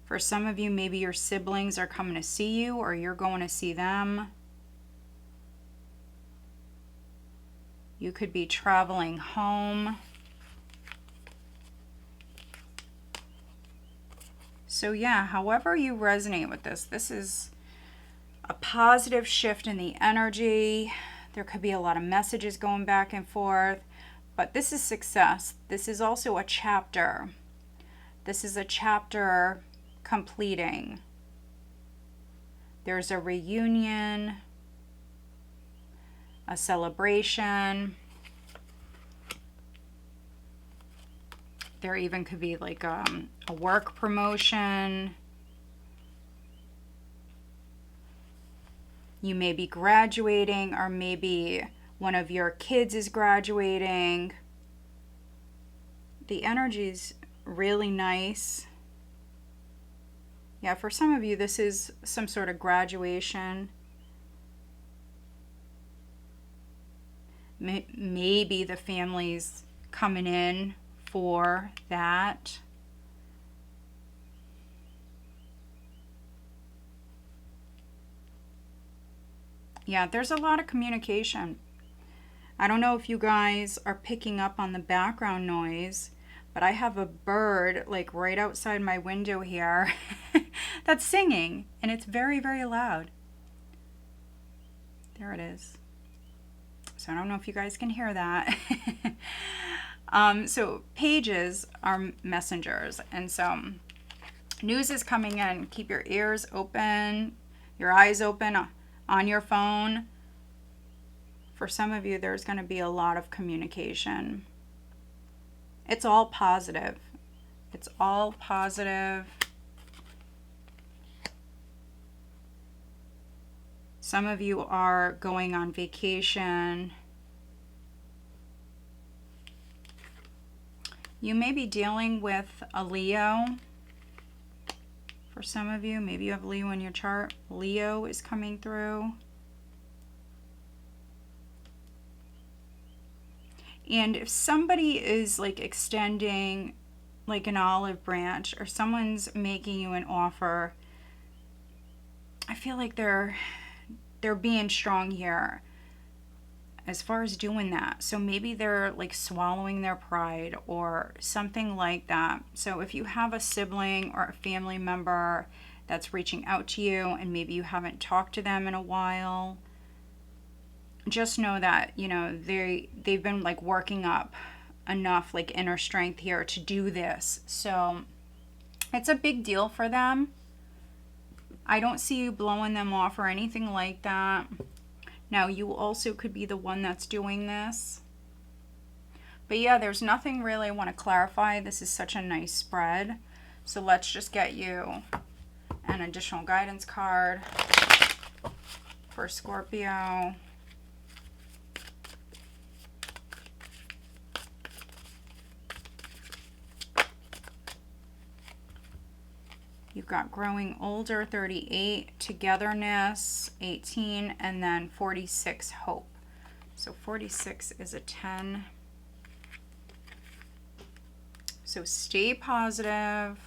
For some of you, maybe your siblings are coming to see you or you're going to see them. You could be traveling home. So yeah, however you resonate with this, this is a positive shift in the energy. There could be a lot of messages going back and forth, but this is success. This is also a chapter. This is a chapter completing. There's a reunion, a celebration. There even could be like a work promotion. You may be graduating, or maybe one of your kids is graduating. The energy's really nice. Yeah, for some of you, this is some sort of graduation. Maybe the family's coming in for that. Yeah, there's a lot of communication. I don't know if you guys are picking up on the background noise, but I have a bird like right outside my window here that's singing, and it's very, very loud. There it is. So I don't know if you guys can hear that. So pages are messengers, and so news is coming in. Keep your ears open, your eyes open on your phone. For some of you, there's going to be a lot of communication. It's all positive. It's all positive. Some of you are going on vacation. You may be dealing with a Leo. For some of you, maybe you have Leo in your chart. Leo is coming through. And if somebody is like extending like an olive branch, or someone's making you an offer, I feel like they're being strong here as far as doing that. So maybe they're like swallowing their pride or something like that. So if you have a sibling or a family member that's reaching out to you and maybe you haven't talked to them in a while, just know that, you know, they've been like working up enough like inner strength here to do this. So it's a big deal for them. I don't see you blowing them off or anything like that. Now, you also could be the one that's doing this. But yeah, there's nothing really I want to clarify. This is such a nice spread. So let's just get you an additional guidance card for Scorpio. You've got growing older, 38, togetherness, 18, and then 46, hope. So 46 is a 10. So stay positive.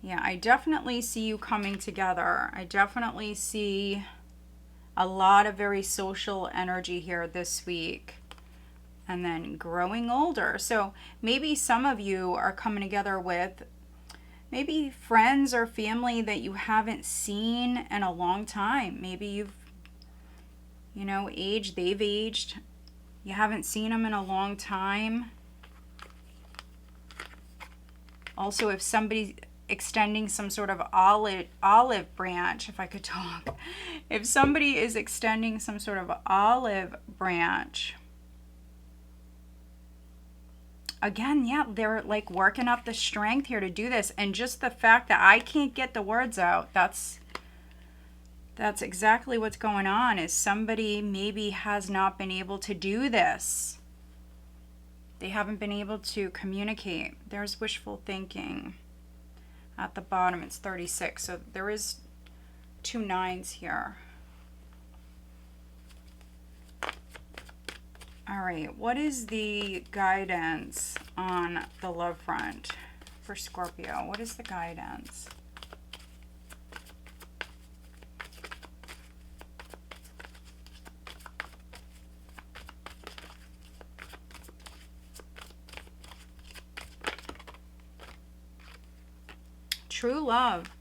Yeah, I definitely see you coming together. I definitely see a lot of very social energy here this week. And then growing older. So maybe some of you are coming together with maybe friends or family that you haven't seen in a long time. Maybe you've, you know, aged, they've aged. You haven't seen them in a long time. Also, if somebody's extending some sort of olive branch, if I could talk. If somebody is extending some sort of olive branch, again, yeah, they're like working up the strength here to do this. And just the fact that I can't get the words out, that's exactly what's going on, is somebody maybe has not been able to do this. They haven't been able to communicate. There's wishful thinking. At the bottom, it's 36. So there is 2 9s here. All right, what is the guidance on the love front for Scorpio? What is the guidance? True love.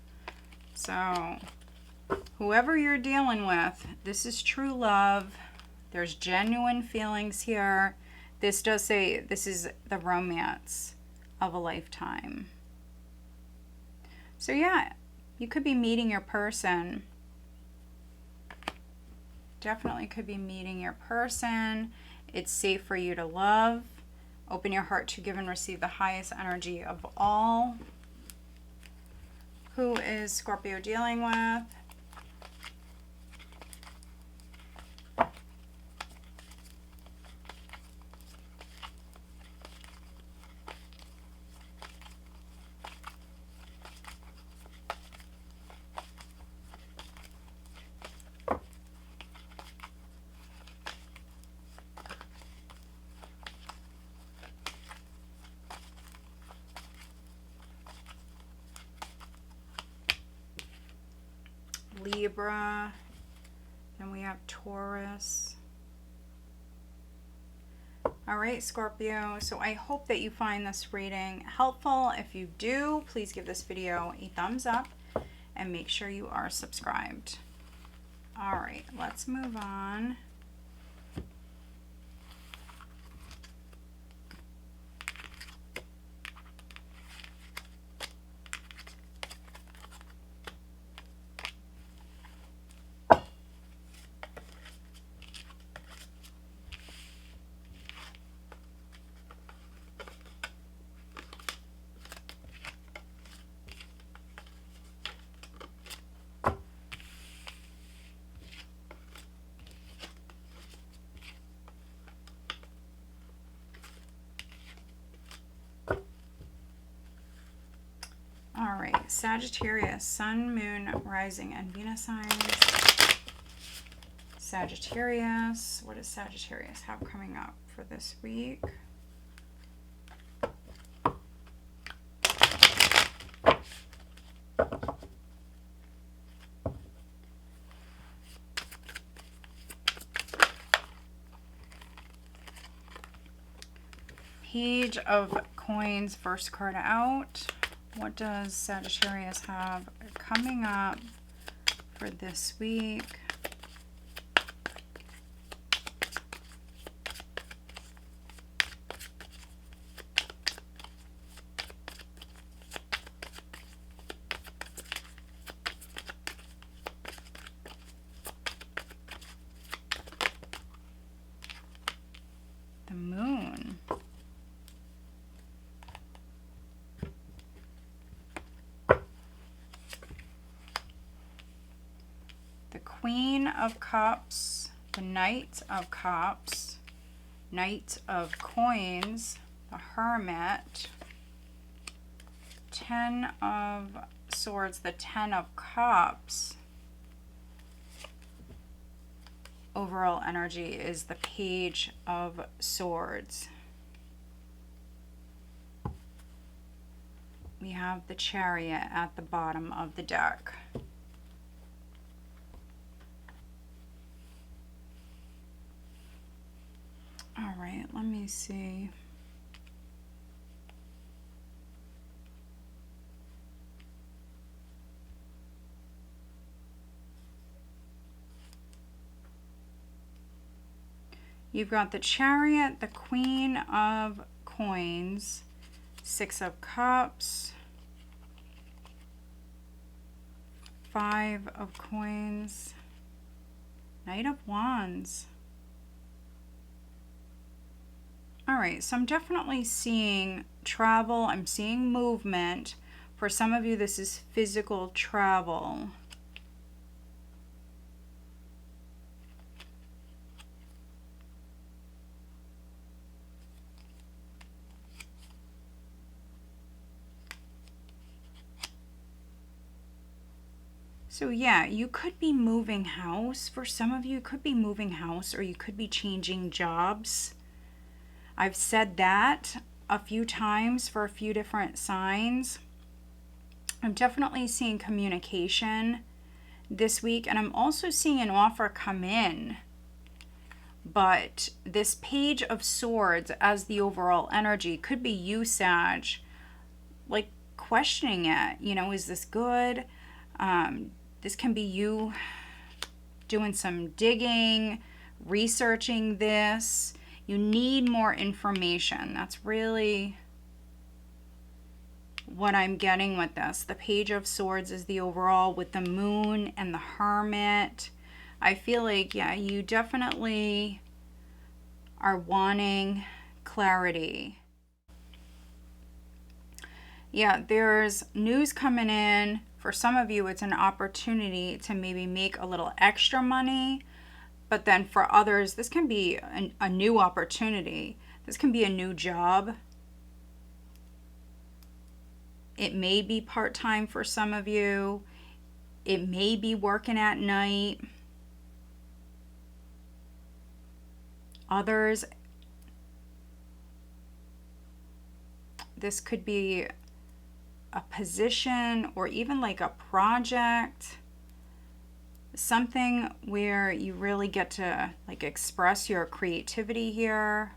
So whoever you're dealing with, this is true love. There's genuine feelings here. This does say this is the romance of a lifetime. So yeah, you could be meeting your person. Definitely could be meeting your person. It's safe for you to love. Open your heart to give and receive the highest energy of all. Who is Scorpio dealing with? Libra, then we have Taurus. All right, Scorpio, so I hope that you find this reading helpful. If you do, please give this video a thumbs up and make sure you are subscribed. All right, let's move on. Sagittarius, Sun, Moon, Rising, and Venus signs. Sagittarius, what does Sagittarius have coming up for this week? Page of Coins, first card out. What does Sagittarius have coming up for this week? The Moon. Queen of Cups, the Knight of Cups, Knight of Coins, the Hermit, Ten of Swords, the Ten of Cups. Overall energy is the Page of Swords. We have the Chariot at the bottom of the deck. All right, let me see. You've got the Chariot, the Queen of Coins, Six of Cups, Five of Coins, Knight of Wands. All right, so I'm definitely seeing travel. I'm seeing movement. For some of you, this is physical travel. So yeah, you could be moving house. For some of you, it could be moving house, or you could be changing jobs. I've said that a few times for a few different signs. I'm definitely seeing communication this week, and I'm also seeing an offer come in. But this Page of Swords as the overall energy could be you, Sag, like questioning it. You know, is this good? This can be you doing some digging, researching this. You need more information. That's really what I'm getting with this. The Page of Swords is the overall with the Moon and the Hermit. I feel like, yeah, you definitely are wanting clarity. Yeah, there's news coming in. For some of you, it's an opportunity to maybe make a little extra money. But then for others, this can be a new opportunity. This can be a new job. It may be part-time for some of you. It may be working at night. Others, this could be a position or even like a project. Something where you really get to like express your creativity here.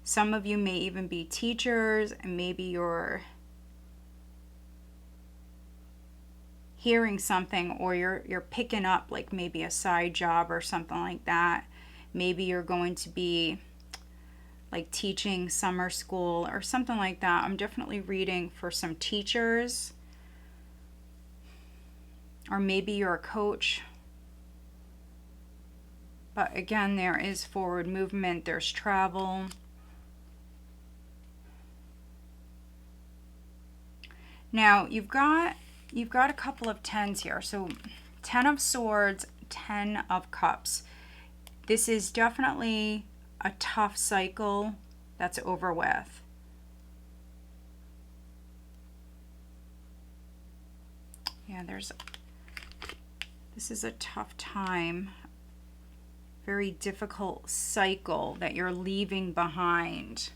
Some of you may even be teachers, and maybe you're hearing something, or you're picking up like maybe a side job or something like that. Maybe you're going to be like teaching summer school or something like that. I'm definitely reading for some teachers. Or maybe you're a coach. But again, there is forward movement. There's travel. Now, you've got a couple of tens here. So 10 of Swords, 10 of Cups. This is definitely a tough cycle that's over with. Yeah, this is a tough time. Very difficult cycle that you're leaving behind.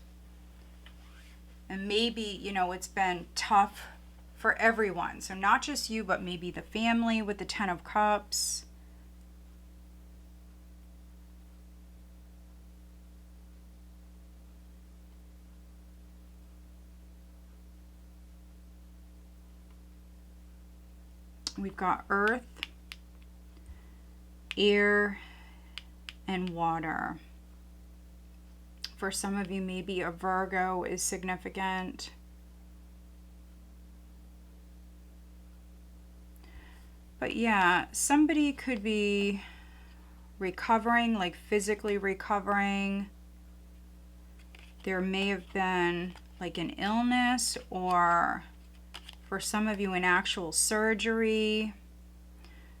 And maybe, you know, it's been tough for everyone. So not just you, but maybe the family with the Ten of Cups. We've got earth, air, and water. For some of you, maybe a Virgo is significant. But yeah, somebody could be recovering, like physically recovering. There may have been like an illness, or for some of you, an actual surgery.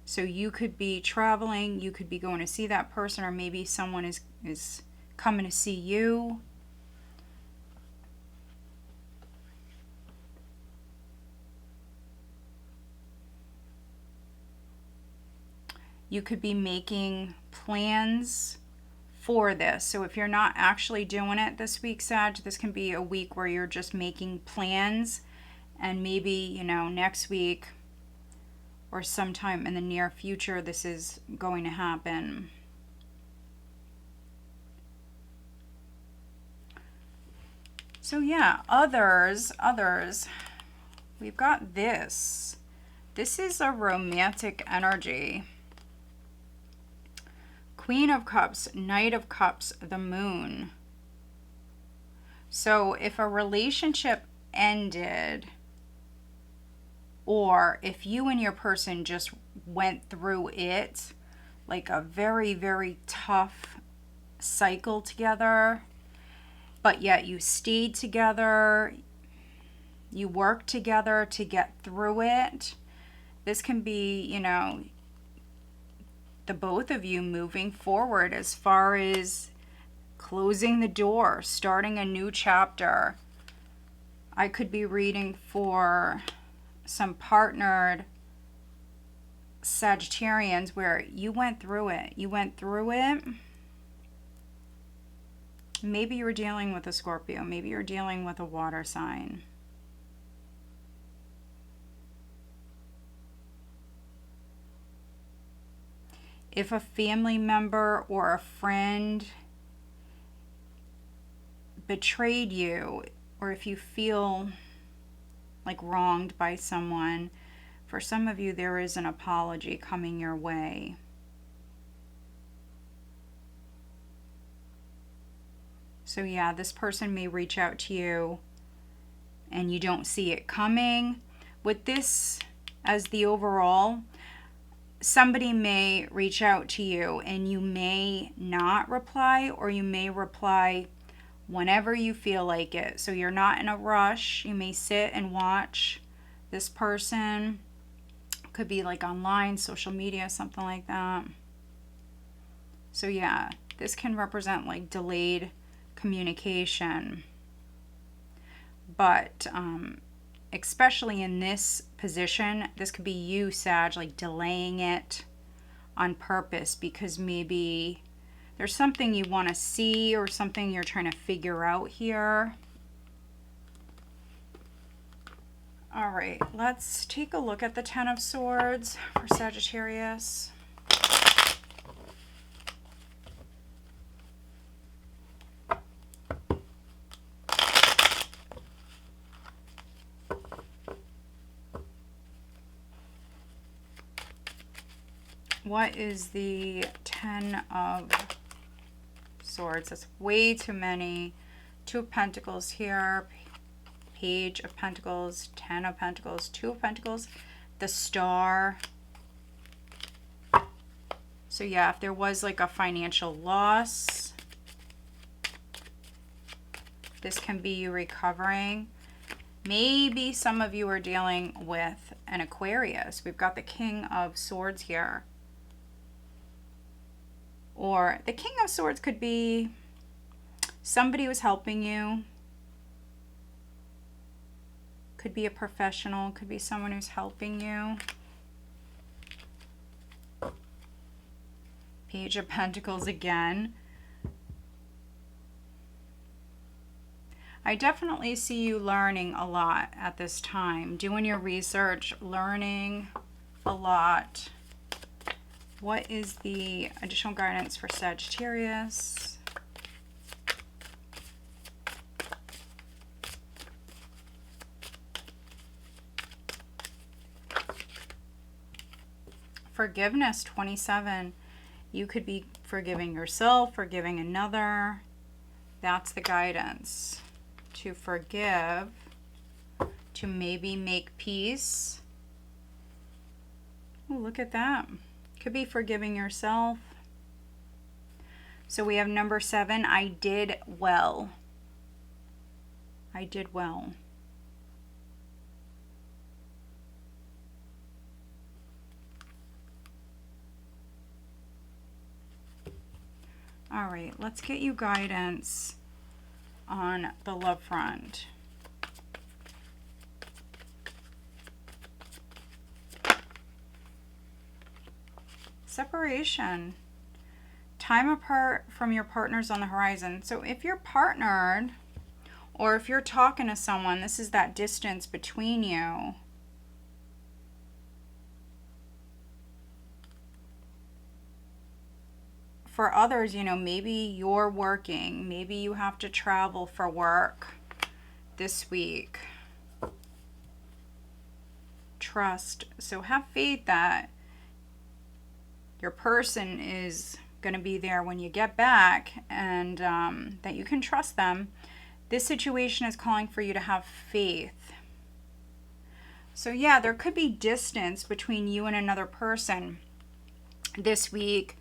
So you could be traveling, you could be going to see that person, or maybe someone is coming to see you. You could be making plans for this. So if you're not actually doing it this week, Sag, this can be a week where you're just making plans, and maybe, you know, next week or sometime in the near future, this is going to happen. So yeah, others, we've got this. This is a romantic energy. Queen of Cups, Knight of Cups, the Moon. So if a relationship ended, or if you and your person just went through it, like a very, very tough cycle together, but yet you stayed together, you worked together to get through it. This can be, you know, the both of you moving forward as far as closing the door, starting a new chapter. I could be reading for some partnered Sagittarians where you went through it. You went through it. Maybe you were dealing with a Scorpio. Maybe you're dealing with a water sign. If a family member or a friend betrayed you, or if you feel like wronged by someone, for some of you there is an apology coming your way. So yeah, this person may reach out to you and you don't see it coming. With this as the overall, somebody may reach out to you and you may not reply, or you may reply whenever you feel like it. So you're not in a rush. You may sit and watch this person. Could be like online, social media, something like that. So yeah, this can represent like delayed communication. But especially in this position, this could be you, Sag, like delaying it on purpose because maybe there's something you want to see or something you're trying to figure out here. All right, let's take a look at the Ten of Swords for Sagittarius. What is the Ten of Swords? That's way too many. Two of Pentacles here. Page of Pentacles. Ten of Pentacles. Two of Pentacles. The Star. So yeah, if there was like a financial loss, this can be you recovering. Maybe some of you are dealing with an Aquarius. We've got the King of Swords here. Or the King of Swords could be somebody who's helping you. Could be a professional. Could be someone who's helping you. Page of Pentacles again. I definitely see you learning a lot at this time, doing your research, learning a lot. What is the additional guidance for Sagittarius? Forgiveness, 27. You could be forgiving yourself, forgiving another. That's the guidance. To forgive, to maybe make peace. Oh, look at that. Could be forgiving yourself. So we have number 7. I did well. I did well. All right, let's get you guidance on the love front. Separation. Time apart from your partners on the horizon. So if you're partnered or if you're talking to someone, this is that distance between you. For others, you know, maybe you're working, maybe you have to travel for work this week. Trust. So have faith that your person is going to be there when you get back, and that you can trust them. This situation is calling for you to have faith. So yeah, there could be distance between you and another person this week.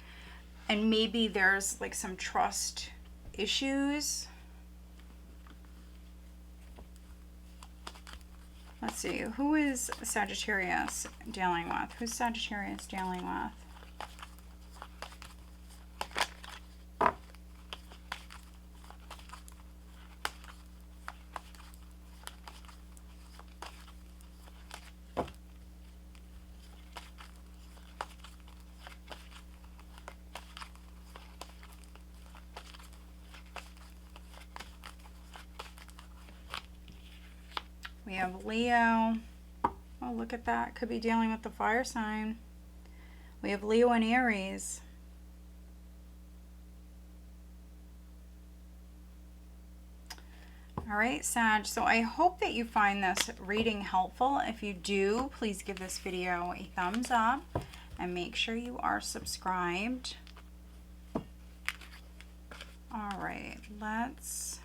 And maybe there's like some trust issues. Let's see. Who is Sagittarius dealing with? Who's Sagittarius dealing with? We have Leo. Oh, look at that. Could be dealing with the fire sign. We have Leo and Aries. All right, Sag. So I hope that you find this reading helpful. If you do, please give this video a thumbs up and make sure you are subscribed. All right, let's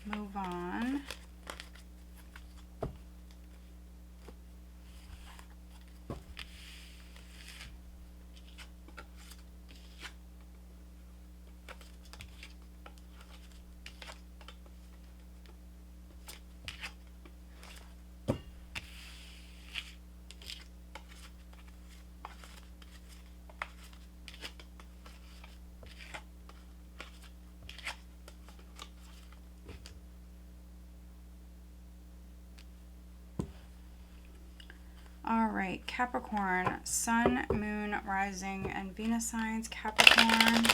move on. All right, Capricorn, Sun, Moon, Rising, and Venus signs. Capricorn.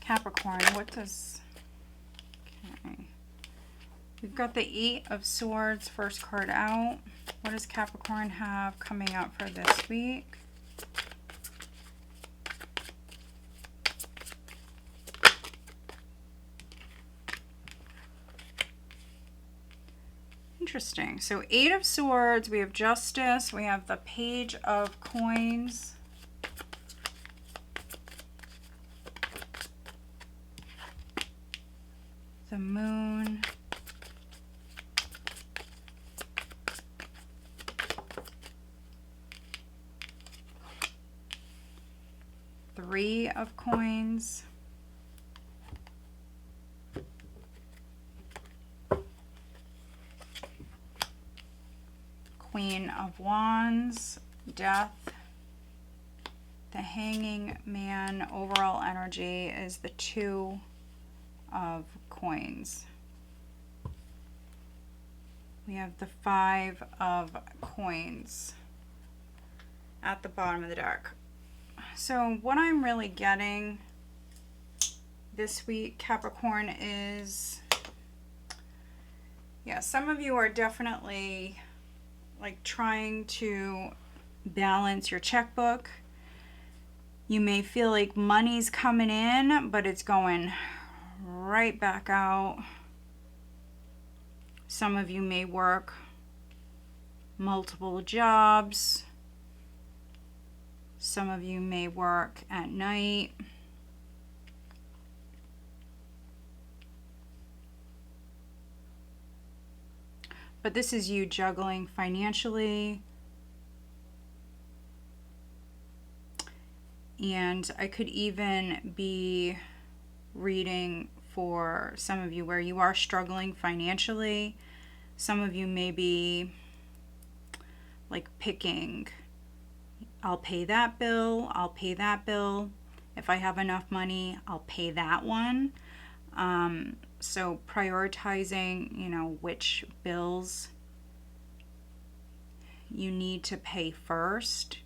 Capricorn, what does... Okay. We've got the 8 of Swords, first card out. What does Capricorn have coming up for this week? Interesting. So 8 of Swords, we have Justice, we have the Page of Coins. The Moon. Three of Coins. Queen of Wands. Death. The Hanging Man. Overall energy is the Two of Coins. We have the Five of Coins at the bottom of the deck. So what I'm really getting this week, Capricorn, is, yeah, some of you are definitely like trying to balance your checkbook. You may feel like money's coming in, but it's going right back out. Some of you may work multiple jobs. Some of you may work at night. But this is you juggling financially. And I could even be reading for some of you where you are struggling financially. Some of you may be like picking, I'll pay that bill, I'll pay that bill. If I have enough money, I'll pay that one. So prioritizing, you know, which bills you need to pay first,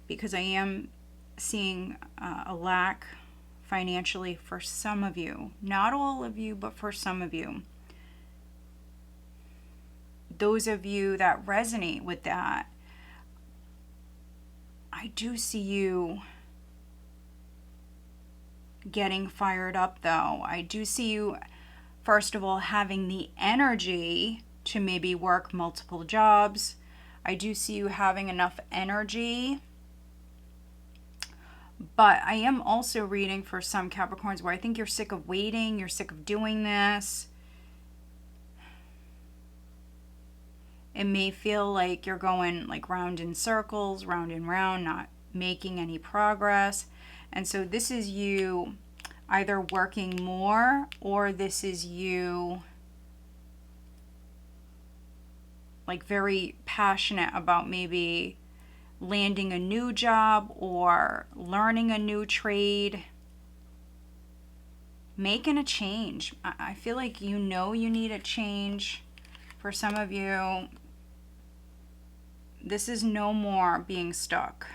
because I am seeing a lack financially for some of you. Not all of you, but for some of you. Those of you that resonate with that, I do see you getting fired up though. I do see you, first of all, having the energy to maybe work multiple jobs. I do see you having enough energy. But I am also reading for some Capricorns where I think you're sick of waiting, you're sick of doing this. It may feel like you're going like round in circles, round and round, not making any progress. And so this is you either working more, or this is you like very passionate about maybe landing a new job or learning a new trade, making a change. I feel like you know you need a change. For some of you, this is no more being stuck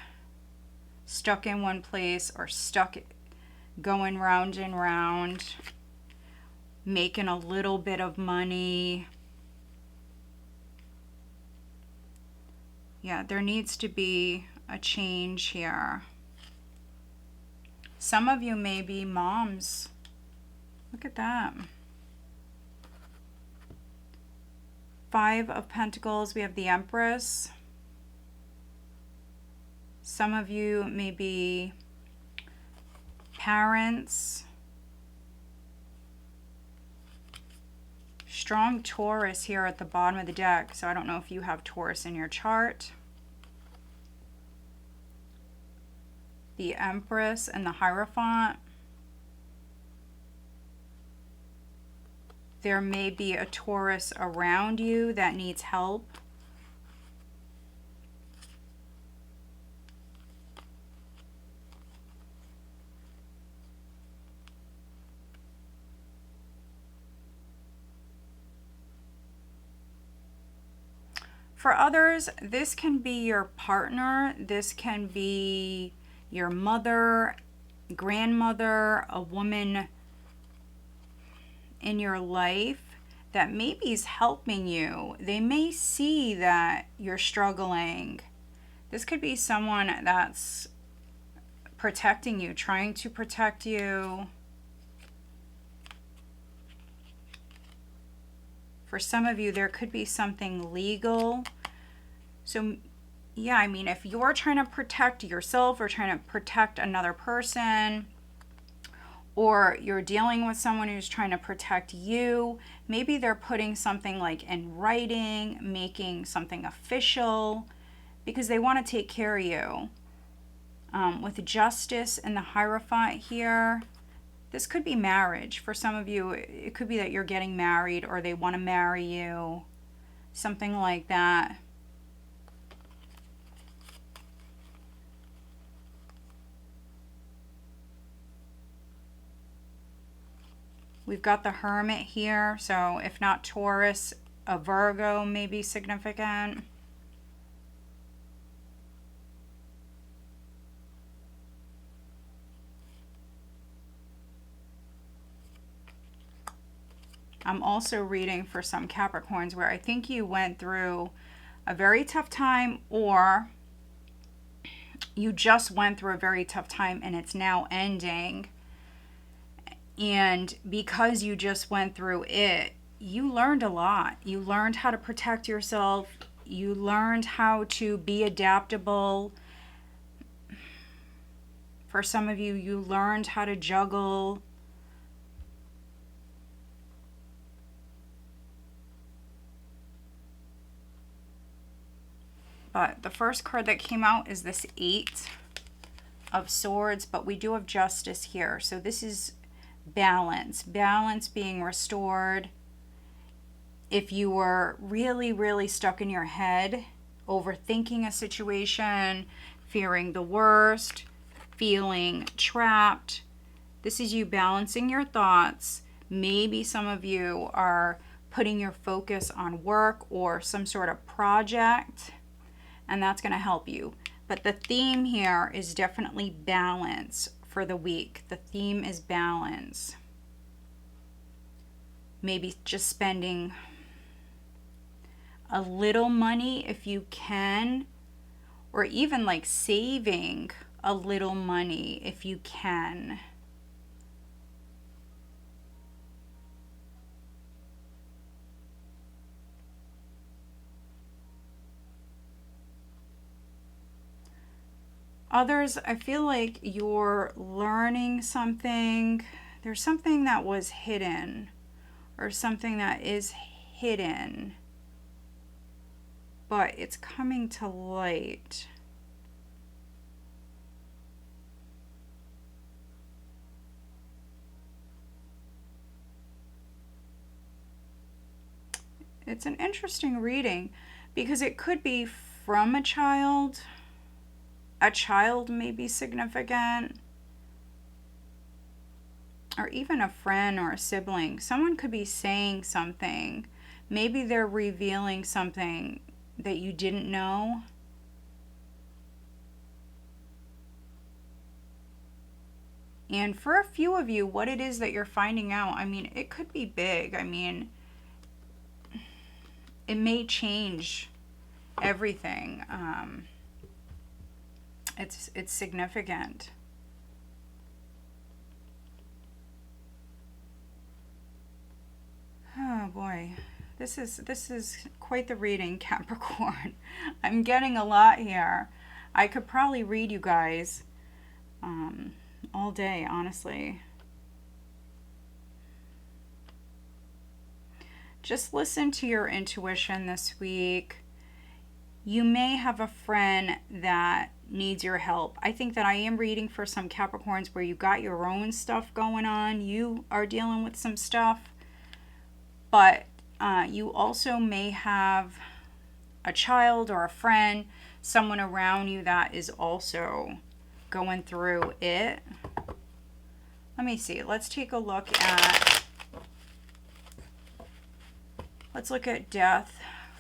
in one place, or stuck going round and round, making a little bit of money. Yeah, there needs to be a change here. Some of you may be moms. Look at that. Five of Pentacles, we have the Empress. Some of you may be parents. Strong Taurus here at the bottom of the deck. So I don't know if you have Taurus in your chart. The Empress and the Hierophant. There may be a Taurus around you that needs help. For others, this can be your partner. This can be your mother, grandmother, a woman in your life that maybe is helping you. They may see that you're struggling. This could be someone that's protecting you, trying to protect you. For some of you, there could be something legal. So, yeah, I mean, if you're trying to protect yourself or trying to protect another person, or you're dealing with someone who's trying to protect you, maybe they're putting something like in writing, making something official, because they want to take care of you. With Justice and the Hierophant here, this could be marriage. For some of you, it could be that you're getting married, or they want to marry you, something like that. We've got the Hermit here. So if not Taurus, a Virgo may be significant. I'm also reading for some Capricorns where I think you went through a very tough time, or you just went through a very tough time and it's now ending. And because you just went through it, you learned a lot. You learned how to protect yourself. You learned how to be adaptable. For some of you, you learned how to juggle. But the first card that came out is this 8 of Swords, but we do have Justice here. So this is balance. Balance being restored. If you were really, really stuck in your head, overthinking a situation, fearing the worst, feeling trapped, this is you balancing your thoughts. Maybe some of you are putting your focus on work or some sort of project, and that's going to help you. But the theme here is definitely balance for the week. The theme is balance. Maybe just spending a little money if you can, or even like saving a little money if you can. Others, I feel like you're learning something. There's something that was hidden or something that is hidden, but it's coming to light. It's an interesting reading because it could be from a child. A child may be significant, or even a friend or a sibling. Someone could be saying something. Maybe they're revealing something that you didn't know. And for a few of you, what it is that you're finding out, I mean, it could be big. I mean, it may change everything. It's significant. Oh boy, this is quite the reading, Capricorn. I'm getting a lot here. I could probably read you guys all day, honestly. Just listen to your intuition this week. You may have a friend that needs your help. I think that I am reading for some Capricorns where you got your own stuff going on. You are dealing with some stuff. But you also may have a child or a friend, someone around you that is also going through it. Let me see. Let's take a look at, let's look at death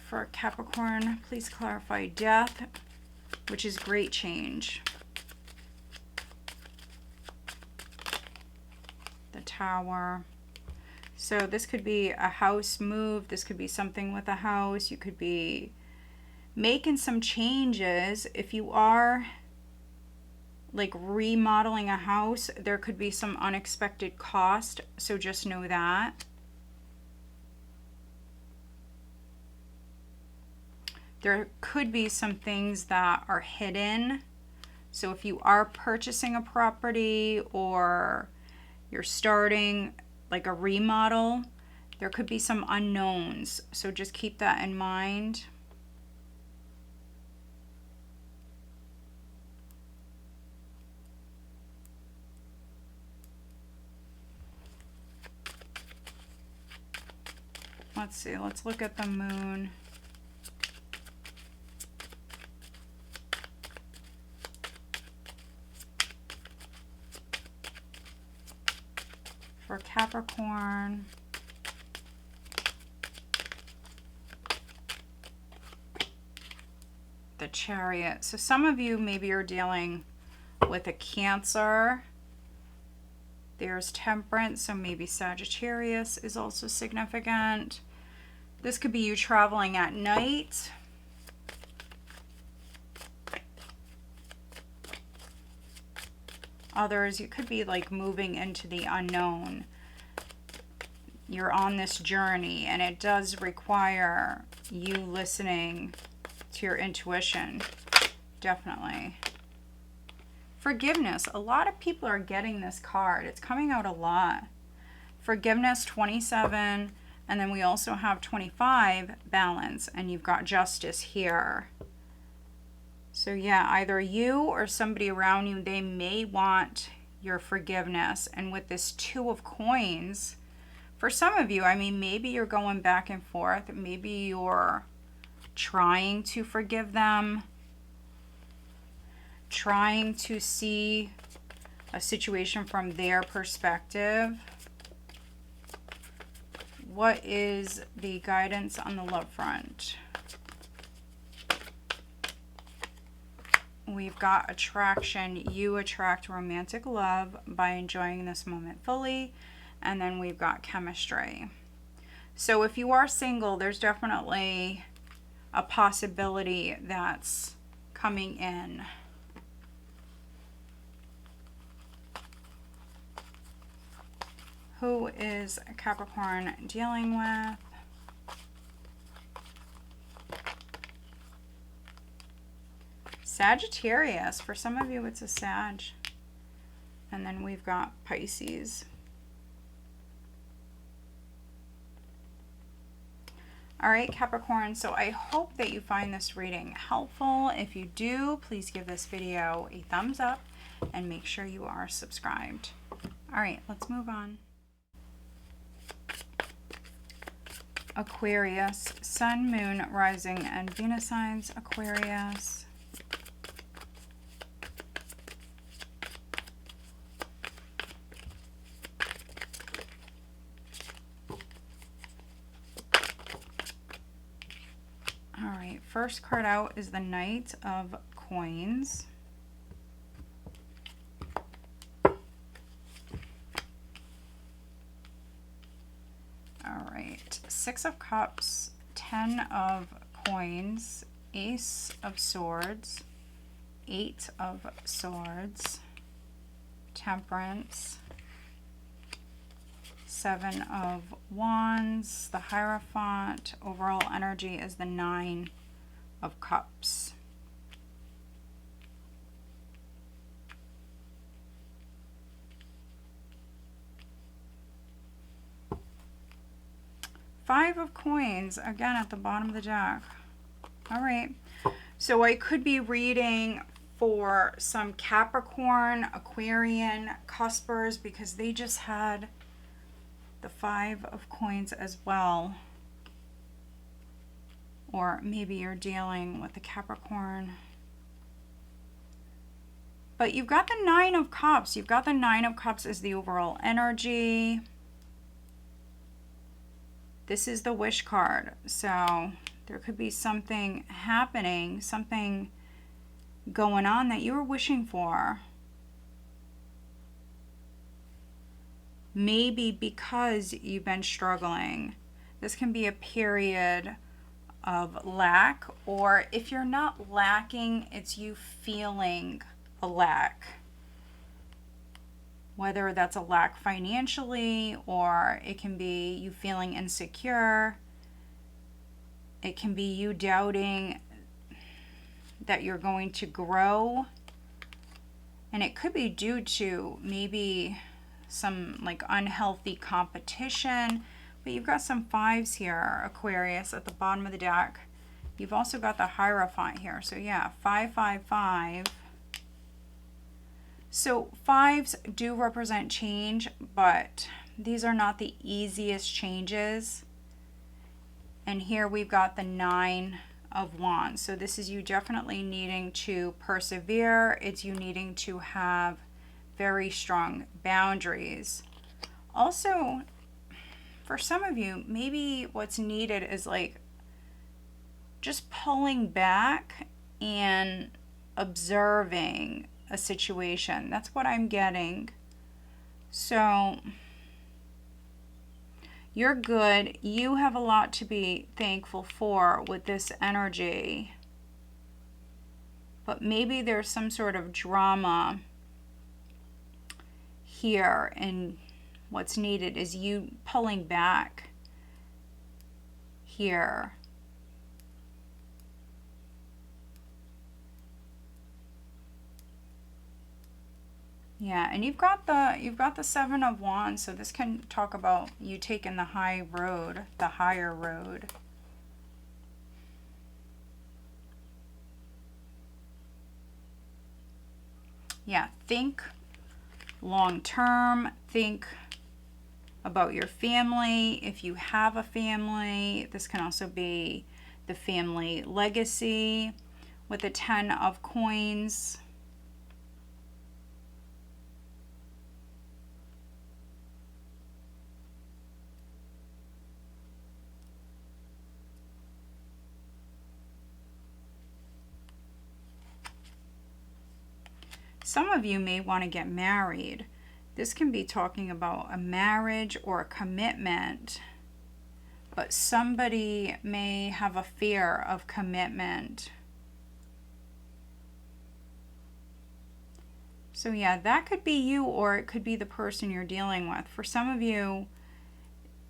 for Capricorn. Please clarify death, which is great change. The Tower. So this could be a house move. This could be something with a house. You could be making some changes. If you are like remodeling a house, there could be some unexpected cost. So just know that. There could be some things that are hidden. So if you are purchasing a property or you're starting like a remodel, there could be some unknowns. So just keep that in mind. Let's see, let's look at the moon. for Capricorn. The Chariot. So some of you maybe are dealing with a Cancer. There's Temperance, so maybe Sagittarius is also significant. This could be you traveling at night. Others, you could be like moving into the unknown. You're on this journey, and it does require you listening to your intuition. Definitely. Forgiveness. A lot of people are getting this card. It's coming out a lot. Forgiveness, 27. And then we also have 25, balance. And you've got justice here. So yeah, either you or somebody around you, they may want your forgiveness. And with this 2 of coins, for some of you, I mean, maybe you're going back and forth. Maybe you're trying to forgive them, trying to see a situation from their perspective. What is the guidance on the love front? We've got attraction. You attract romantic love by enjoying this moment fully. And then we've got chemistry. So if you are single, there's definitely a possibility that's coming in. Who is Capricorn dealing with? Sagittarius. For some of you, it's a Sag. And then we've got Pisces. All right, Capricorn, so I hope that you find this reading helpful. If you do, please give this video a thumbs up and make sure you are subscribed. All right, let's move on. Aquarius, Sun, Moon, Rising, and Venus signs. Aquarius. First card out is the Knight of Coins. All right, 6 of Cups, 10 of Coins, Ace of Swords, 8 of Swords, Temperance, 7 of Wands, the Hierophant. Overall energy is the 9 of Cups. Five of Coins, again at the bottom of the deck. All right, so I could be reading for some Capricorn, Aquarian, cuspers, because they just had the 5 of Coins as well. Or maybe you're dealing with the Capricorn. But you've got the 9 of Cups. You've got the 9 of Cups as the overall energy. This is the wish card. So there could be something happening, something going on that you were wishing for. Maybe because you've been struggling. This can be a period of lack, or if you're not lacking, it's you feeling a lack. Whether that's a lack financially, or it can be you feeling insecure. It can be you doubting that you're going to grow. And it could be due to maybe some like unhealthy competition. But you've got some 5s here, Aquarius, at the bottom of the deck. You've also got the Hierophant here. So yeah, 5, 5, 5. So 5s do represent change, but these are not the easiest changes. And here we've got the 9 of Wands. So this is you definitely needing to persevere. It's you needing to have very strong boundaries. Also, for some of you, maybe what's needed is like just pulling back and observing a situation. That's what I'm getting. So you're good. You have a lot to be thankful for with this energy. But maybe there's some sort of drama here, and what's needed is you pulling back here. Yeah, and you've got the Seven of Wands, so this can talk about you taking the high road, the higher road. Yeah, think long term, think about your family. If you have a family, this can also be the family legacy with the 10 of coins. Some of you may want to get married. This can be talking about a marriage or a commitment, but somebody may have a fear of commitment. So yeah, that could be you, or it could be the person you're dealing with. For some of you,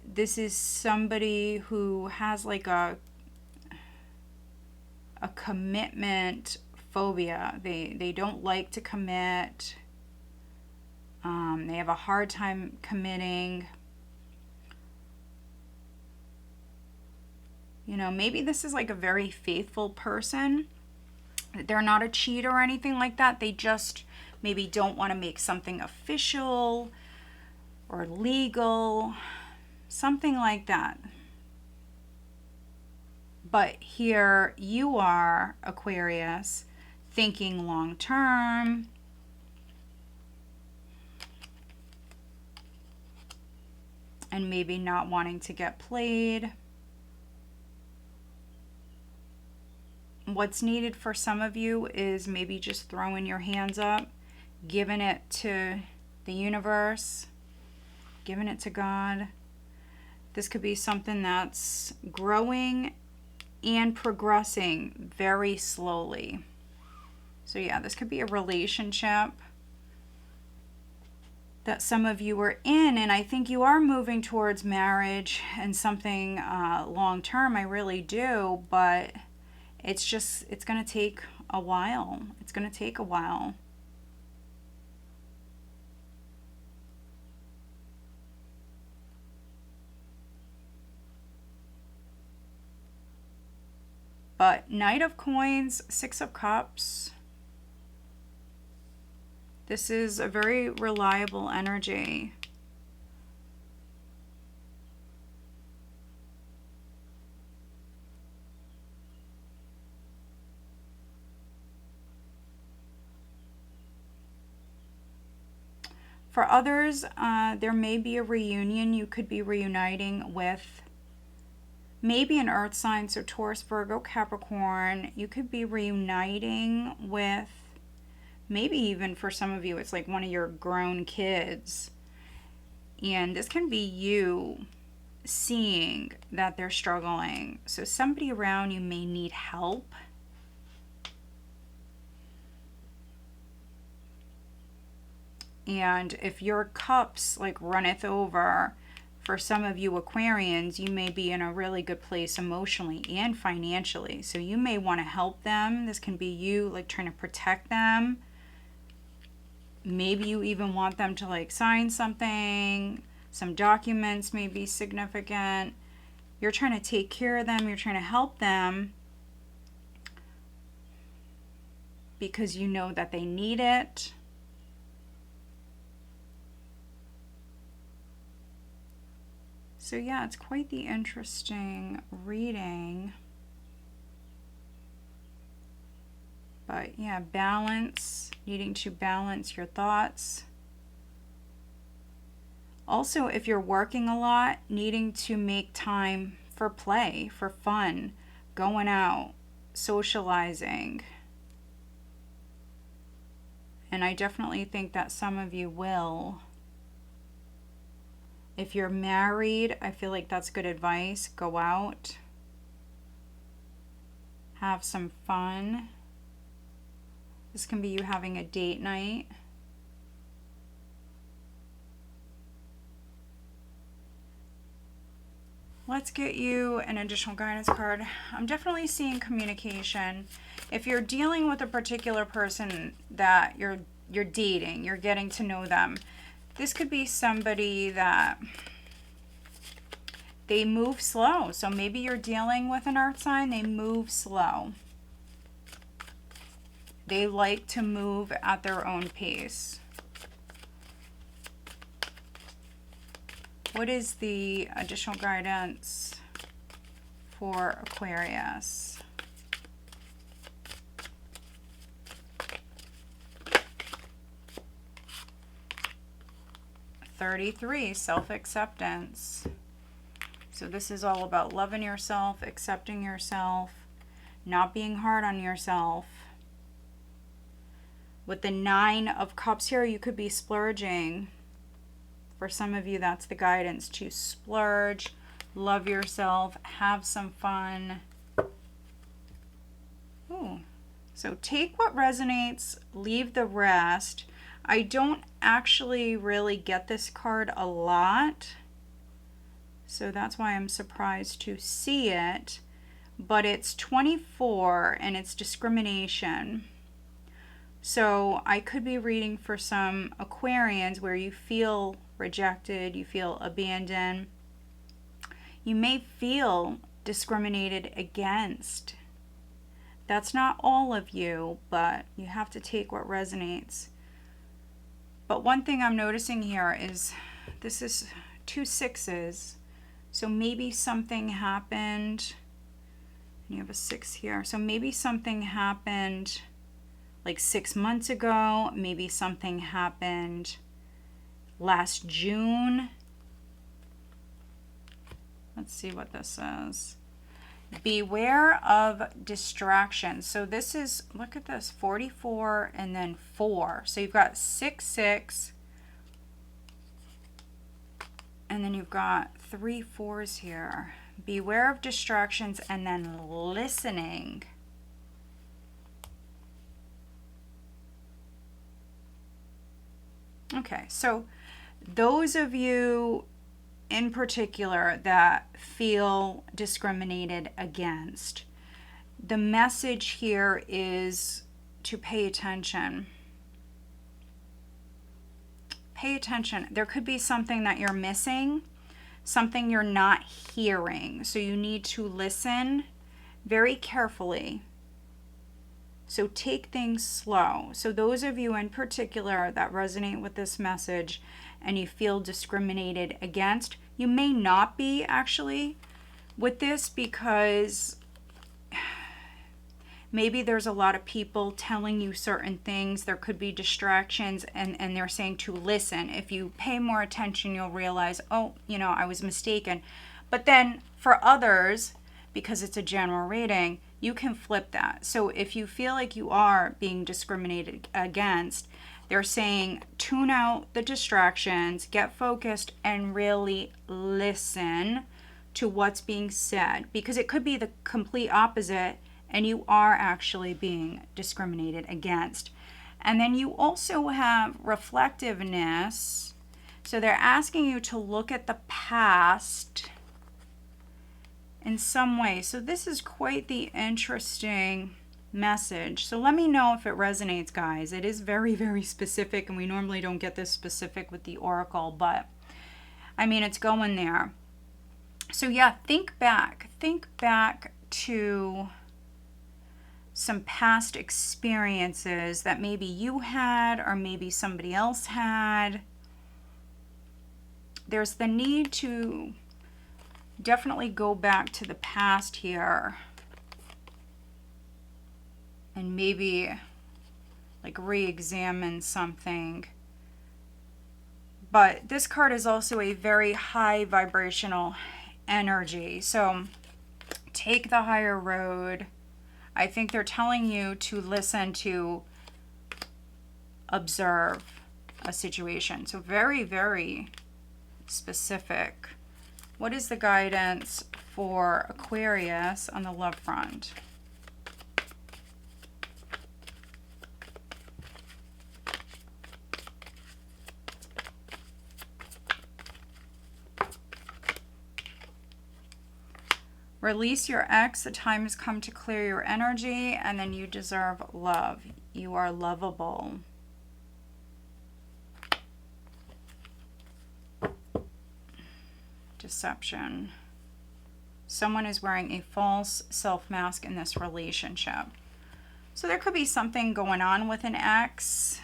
this is somebody who has like a commitment phobia. They don't like to commit. They have a hard time committing. You know, maybe this is like a very faithful person. They're not a cheat or anything like that. They just maybe don't want to make something official or legal, something like that. But here you are, Aquarius, thinking long term. And maybe not wanting to get played. What's needed for some of you is maybe just throwing your hands up, giving it to the universe, giving it to God. This could be something that's growing and progressing very slowly. So yeah, this could be a relationship that some of you are in, and I think you are moving towards marriage and something long term. I really do, but it's going to take a while. It's going to take a while. But Knight of Coins, Six of Cups. This is a very reliable energy. For others, there may be a reunion. You could be reuniting with maybe an earth sign, so Taurus, Virgo, Capricorn. You could be reuniting with, maybe even for some of you, it's like one of your grown kids. And this can be you seeing that they're struggling. So somebody around you may need help. And if your cups like runneth over, for some of you Aquarians, you may be in a really good place emotionally and financially. So you may want to help them. This can be you like trying to protect them. Maybe you even want them to like sign something. Some documents may be significant. You're trying to take care of them. You're trying to help them because you know that they need it. So yeah, it's quite the interesting reading. But yeah, balance, needing to balance your thoughts. Also, if you're working a lot, needing to make time for play, for fun, going out, socializing. And I definitely think that some of you will. If you're married, I feel like that's good advice. Go out. Have some fun. This can be you having a date night. Let's get you an additional guidance card. I'm definitely seeing communication. If you're dealing with a particular person that you're dating, you're getting to know them, this could be somebody that they move slow. So maybe you're dealing with an earth sign, they move slow. They like to move at their own pace. What is the additional guidance for Aquarius? $33, self-acceptance. So this is all about loving yourself, accepting yourself, not being hard on yourself. With the 9 of Cups here, you could be splurging. For some of you, that's the guidance, to splurge, love yourself, have some fun. Ooh. So take what resonates, leave the rest. I don't actually really get this card a lot, so that's why I'm surprised to see it. But it's 24 and it's discrimination. So I could be reading for some Aquarians where you feel rejected, you feel abandoned. You may feel discriminated against. That's not all of you, but you have to take what resonates. But one thing I'm noticing here is this is 2 6s. So maybe something happened. You have a 6 here. So maybe something happened like 6 months ago. Maybe something happened last June. Let's see what this says. Beware of distractions. So this is, look at this, 44 and then 4. So you've got 6, 6. And then you've got 3 4s here. Beware of distractions and then listening. Okay, so those of you in particular that feel discriminated against, the message here is to pay attention. Pay attention. There could be something that you're missing, something you're not hearing. So you need to listen very carefully. So take things slow. So those of you in particular that resonate with this message and you feel discriminated against, you may not be actually with this because maybe there's a lot of people telling you certain things. There could be distractions and they're saying to listen. If you pay more attention, you'll realize, oh, you know, I was mistaken. But then for others, because it's a general reading, you can flip that. So if you feel like you are being discriminated against, they're saying tune out the distractions, get focused, and really listen to what's being said. Because it could be the complete opposite and you are actually being discriminated against. And then you also have reflectiveness. So they're asking you to look at the past in some way. So this is quite the interesting message. So let me know if it resonates, guys. It is very, very specific, and we normally don't get this specific with the oracle, but I mean, it's going there. So yeah, think back to some past experiences that maybe you had or maybe somebody else had. There's the need to definitely go back to the past here and maybe like re-examine something But this card is also a very high vibrational energy. So take the higher road. I think they're telling you to listen, to observe a situation. So very, very specific. What is the guidance for Aquarius on the love front? Release your ex. The time has come to clear your energy, and then you deserve love. You are lovable. Deception. Someone is wearing a false self-mask in this relationship. So there could be something going on with an ex.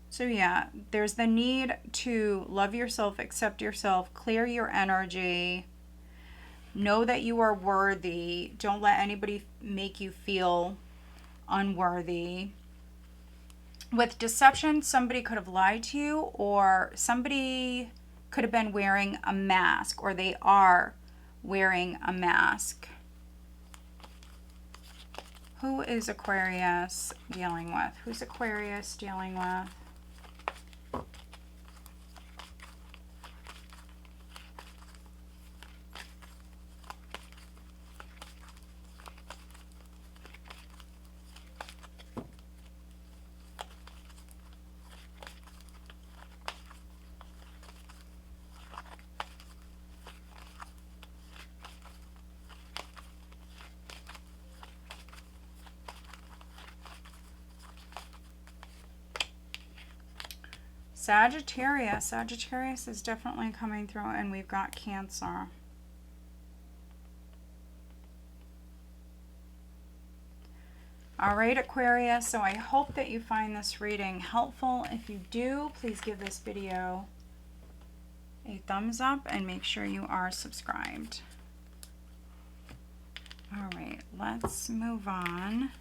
So yeah, there's the need to love yourself, accept yourself, clear your energy, know that you are worthy. Don't let anybody make you feel unworthy. With deception, somebody could have lied to you, or somebody could have been wearing a mask, or they are wearing a mask. Who is Aquarius dealing with? Who's Aquarius dealing with? Sagittarius. Sagittarius is definitely coming through, and we've got Cancer. All right, Aquarius, so I hope that you find this reading helpful. If you do, please give this video a thumbs up and make sure you are subscribed. All right, let's move on.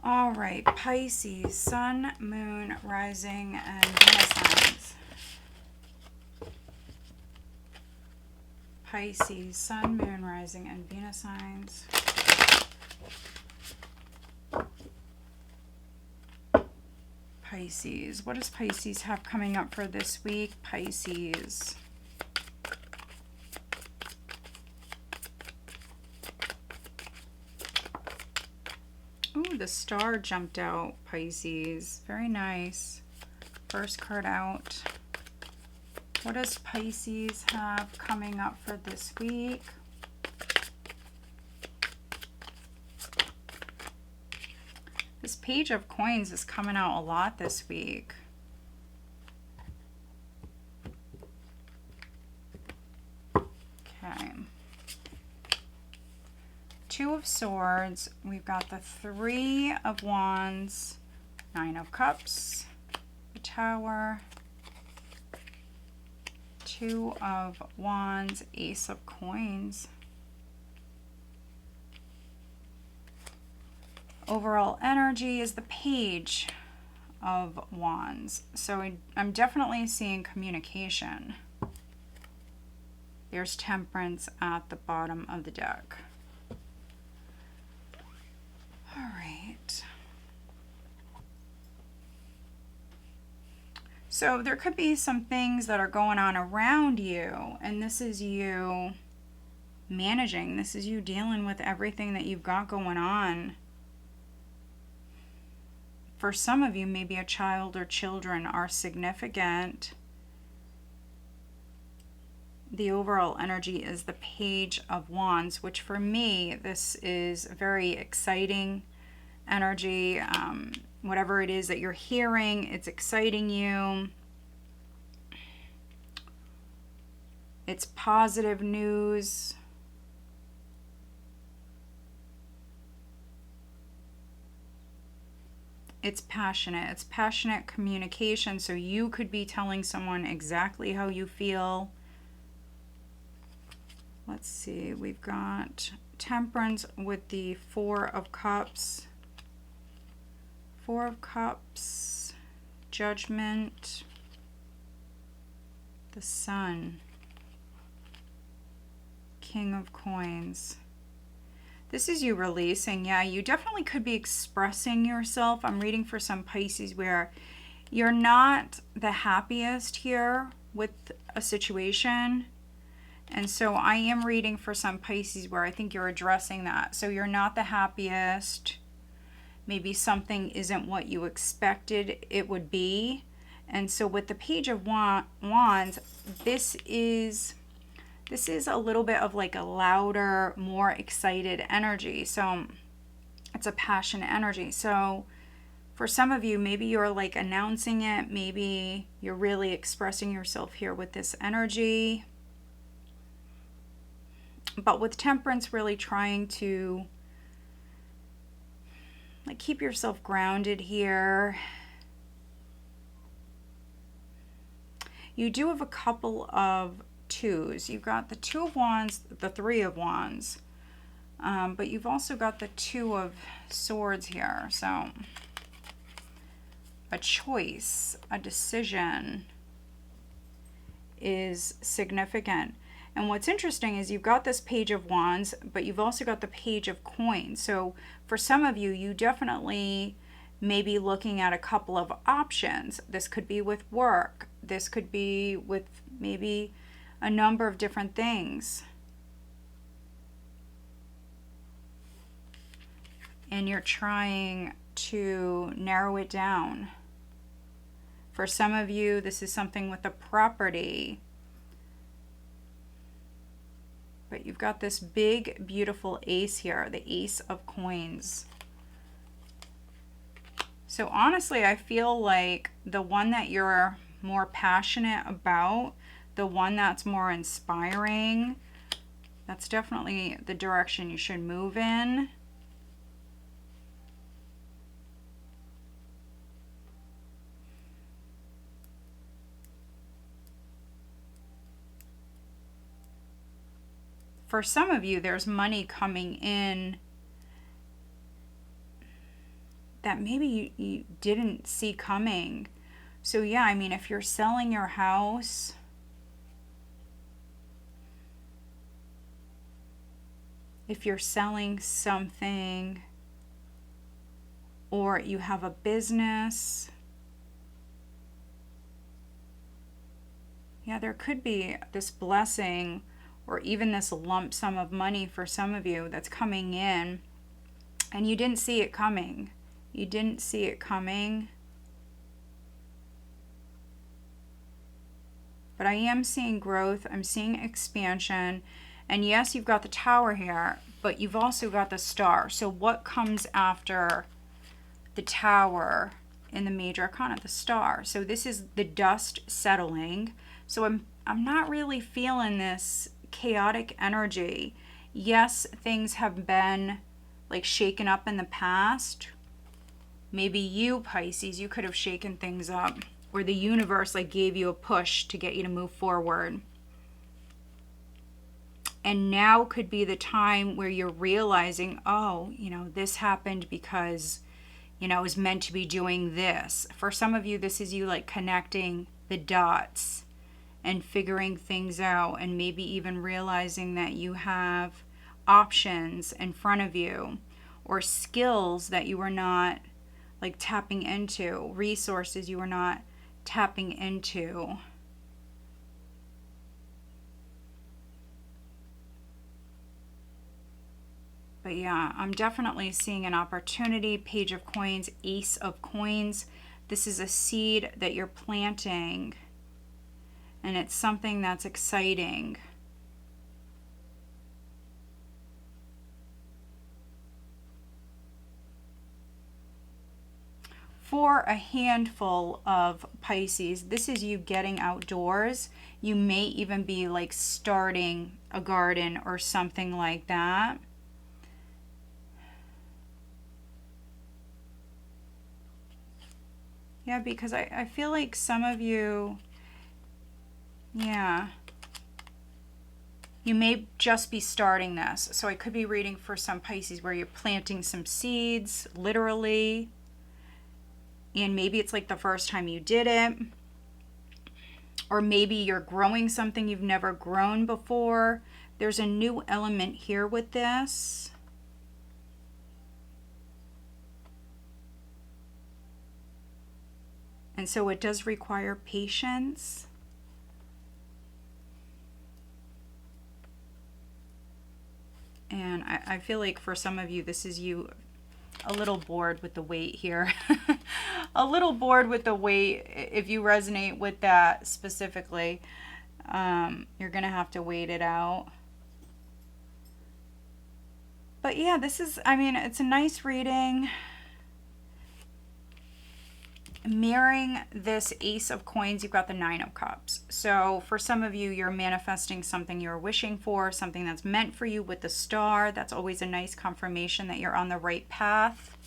All right, Pisces, Sun, Moon, Rising, and Venus signs. Pisces, Sun, Moon, Rising, and Venus signs. Pisces, what does Pisces have coming up for this week? Pisces. Ooh, the star jumped out, Pisces. Very nice. First card out. What does Pisces have coming up for this week? This Page of Coins is coming out a lot this week. Okay. Two of Swords. We've got the Three of Wands, Nine of Cups, the Tower, Two of Wands, Ace of Coins. Overall energy is the Page of Wands. So I'm definitely seeing communication. There's Temperance at the bottom of the deck. All right. So there could be some things that are going on around you, and this is you managing. This is you dealing with everything that you've got going on. For some of you, maybe a child or children are significant. The overall energy is the Page of Wands, which for me, this is very exciting energy. whatever it is that you're hearing, it's exciting you. It's positive news. It's passionate. It's passionate communication. So you could be telling someone exactly how you feel. Let's see. We've got Temperance with the Four of Cups. Four of Cups. Judgment. The Sun. King of Coins. This is you releasing. Yeah, you definitely could be expressing yourself. I'm reading for some Pisces where you're not the happiest here with a situation. And so I am reading for some Pisces where I think you're addressing that. So you're not the happiest. Maybe something isn't what you expected it would be. And so with the Page of Wands, this is a little bit of like a louder, more excited energy. So it's a passionate energy. So for some of you, maybe you're like announcing it. Maybe you're really expressing yourself here with this energy. But with Temperance, really trying to like keep yourself grounded here. You do have a couple of twos. You've got the Two of Wands, the Three of Wands, but you've also got the Two of Swords here. So a choice, a decision is significant. And what's interesting is you've got this Page of Wands, but you've also got the Page of Coins. So for some of you, you definitely may be looking at a couple of options. This could be with work. This could be with maybe a number of different things. And you're trying to narrow it down. For some of you, this is something with a property. But you've got this big, beautiful ace here, the Ace of Coins. So honestly, I feel like the one that you're more passionate about, the one that's more inspiring, that's definitely the direction you should move in. For some of you, there's money coming in that maybe you didn't see coming. So yeah, I mean, if you're selling your house, if you're selling something, or you have a business, yeah, there could be this blessing or even this lump sum of money for some of you that's coming in and you didn't see it coming. You didn't see it coming. But I am seeing growth. I'm seeing expansion. And yes, you've got the Tower here, but you've also got the Star. So what comes after the Tower in the Major Arcana? The Star. So this is the dust settling. So I'm not really feeling this chaotic energy. Yes, things have been like shaken up in the past. Maybe you, Pisces, you could have shaken things up, or the universe like gave you a push to get you to move forward. And now could be the time where you're realizing, oh, you know, this happened because, you know, I was meant to be doing this. For some of you, this is you like connecting the dots and figuring things out, and maybe even realizing that you have options in front of you, or skills that you were not like tapping into, resources you were not tapping into. But yeah, I'm definitely seeing an opportunity. Page of Coins, Ace of Coins. This is a seed that you're planting, and it's something that's exciting. for a handful of Pisces, this is you getting outdoors. You may even be like starting a garden or something like that. Yeah, because I feel like some of you, yeah, you may just be starting this. So I could be reading for some Pisces where you're planting some seeds, literally. And maybe it's like the first time you did it. Or maybe you're growing something you've never grown before. There's a new element here with this. And so it does require patience. And I feel like for some of you, this is you a little bored with the weight here. A little bored with the weight. If you resonate with that specifically, you're going to have to wait it out. But yeah, this is, I mean, it's a nice reading. Mirroring this Ace of Coins, you've got the Nine of Cups. So for some of you, you're manifesting something you're wishing for, something that's meant for you with the Star. That's always a nice confirmation that you're on the right path.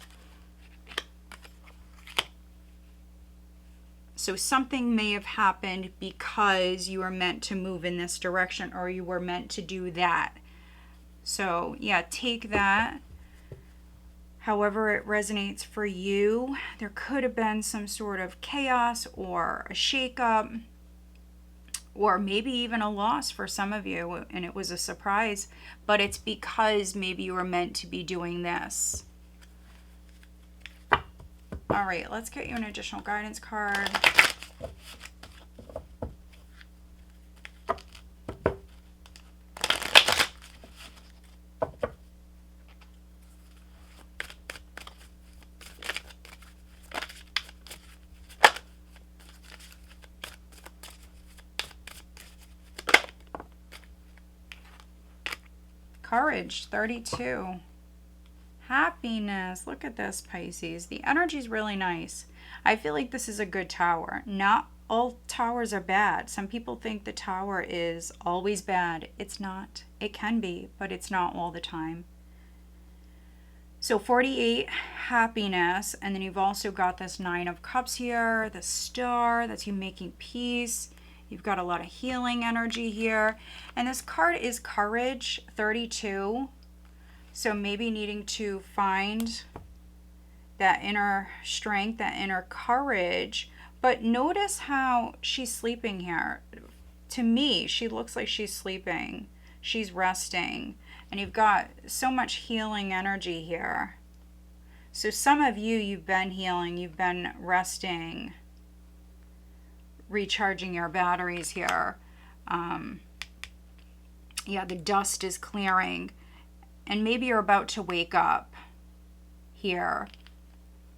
So something may have happened because you were meant to move in this direction, or you were meant to do that. So yeah, take that however it resonates for you. There could have been some sort of chaos or a shakeup, or maybe even a loss for some of you, and it was a surprise, but it's because maybe you were meant to be doing this. All right, let's get you an additional guidance card. Courage, 32. Happiness. Look at this, Pisces. The energy is really nice. I feel like this is a good tower. Not all towers are bad. Some people think the tower is always bad. It's not. It can be, but it's not all the time. So 48, happiness. And then you've also got this Nine of Cups here, the Star. That's you making peace. You've got a lot of healing energy here. And this card is Courage, 32. So maybe needing to find that inner strength, that inner courage. But notice how she's sleeping here. To me, she looks like she's sleeping. She's resting. And you've got so much healing energy here. So some of you, you've been healing. You've been resting, recharging your batteries here. Yeah, the dust is clearing. And maybe you're about to wake up here,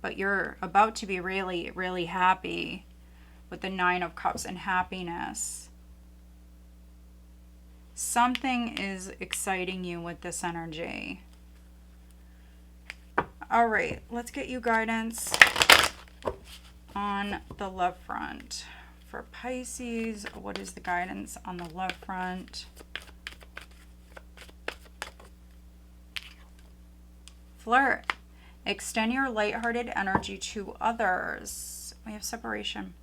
but you're about to be really, really happy with the Nine of Cups and happiness. Something is exciting you with this energy. All right, let's get you guidance on the love front. For Pisces, what is the guidance on the love front? Flirt. Extend your lighthearted energy to others. We have separation.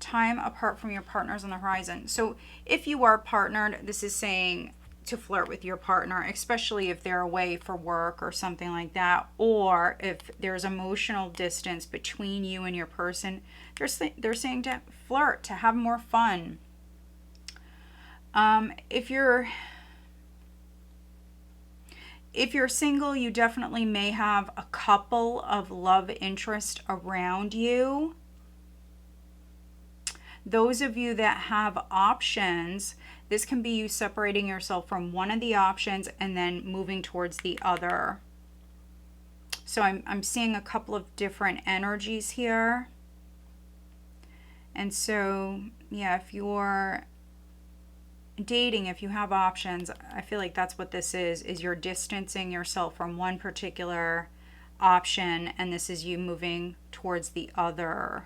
Time apart from your partners on the horizon. So if you are partnered, this is saying to flirt with your partner, especially if they're away for work or something like that, or if there's emotional distance between you and your person. They're saying to flirt, to have more fun. If you're single, you definitely may have a couple of love interest around you. Those of you that have options, this can be you separating yourself from one of the options and then moving towards the other. So I'm seeing a couple of different energies here. And so, yeah, if you're dating, if you have options, I feel like that's what this is you're distancing yourself from one particular option, and this is you moving towards the other.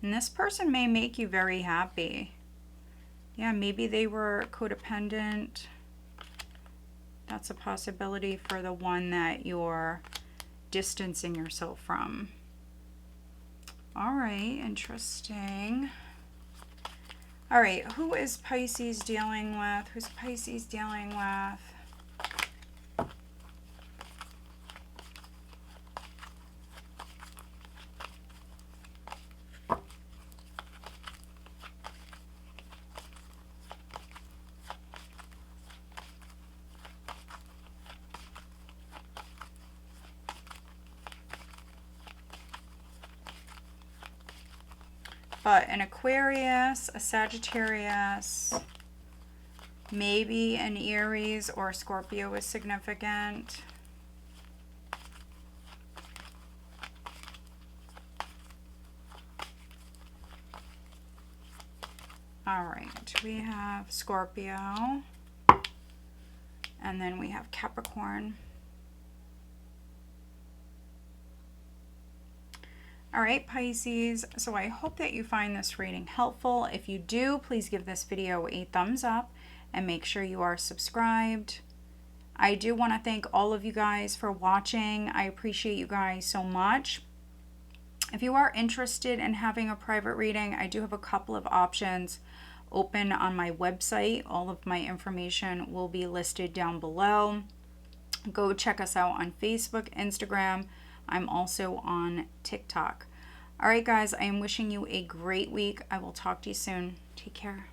And this person may make you very happy. Yeah, maybe they were codependent. That's a possibility for the one that you're distancing yourself from. All right, interesting. All right, who is Pisces dealing with? Who's Pisces dealing with? But an Aquarius, a Sagittarius, maybe an Aries or Scorpio is significant. All right, we have Scorpio, and then we have Capricorn. All right, Pisces, so I hope that you find this reading helpful. If you do, please give this video a thumbs up and make sure you are subscribed. I do want to thank all of you guys for watching. I appreciate you guys so much. If you are interested in having a private reading, I do have a couple of options open on my website. All of my information will be listed down below. Go check us out on Facebook, Instagram. I'm also on TikTok. All right, guys, I am wishing you a great week. I will talk to you soon. Take care.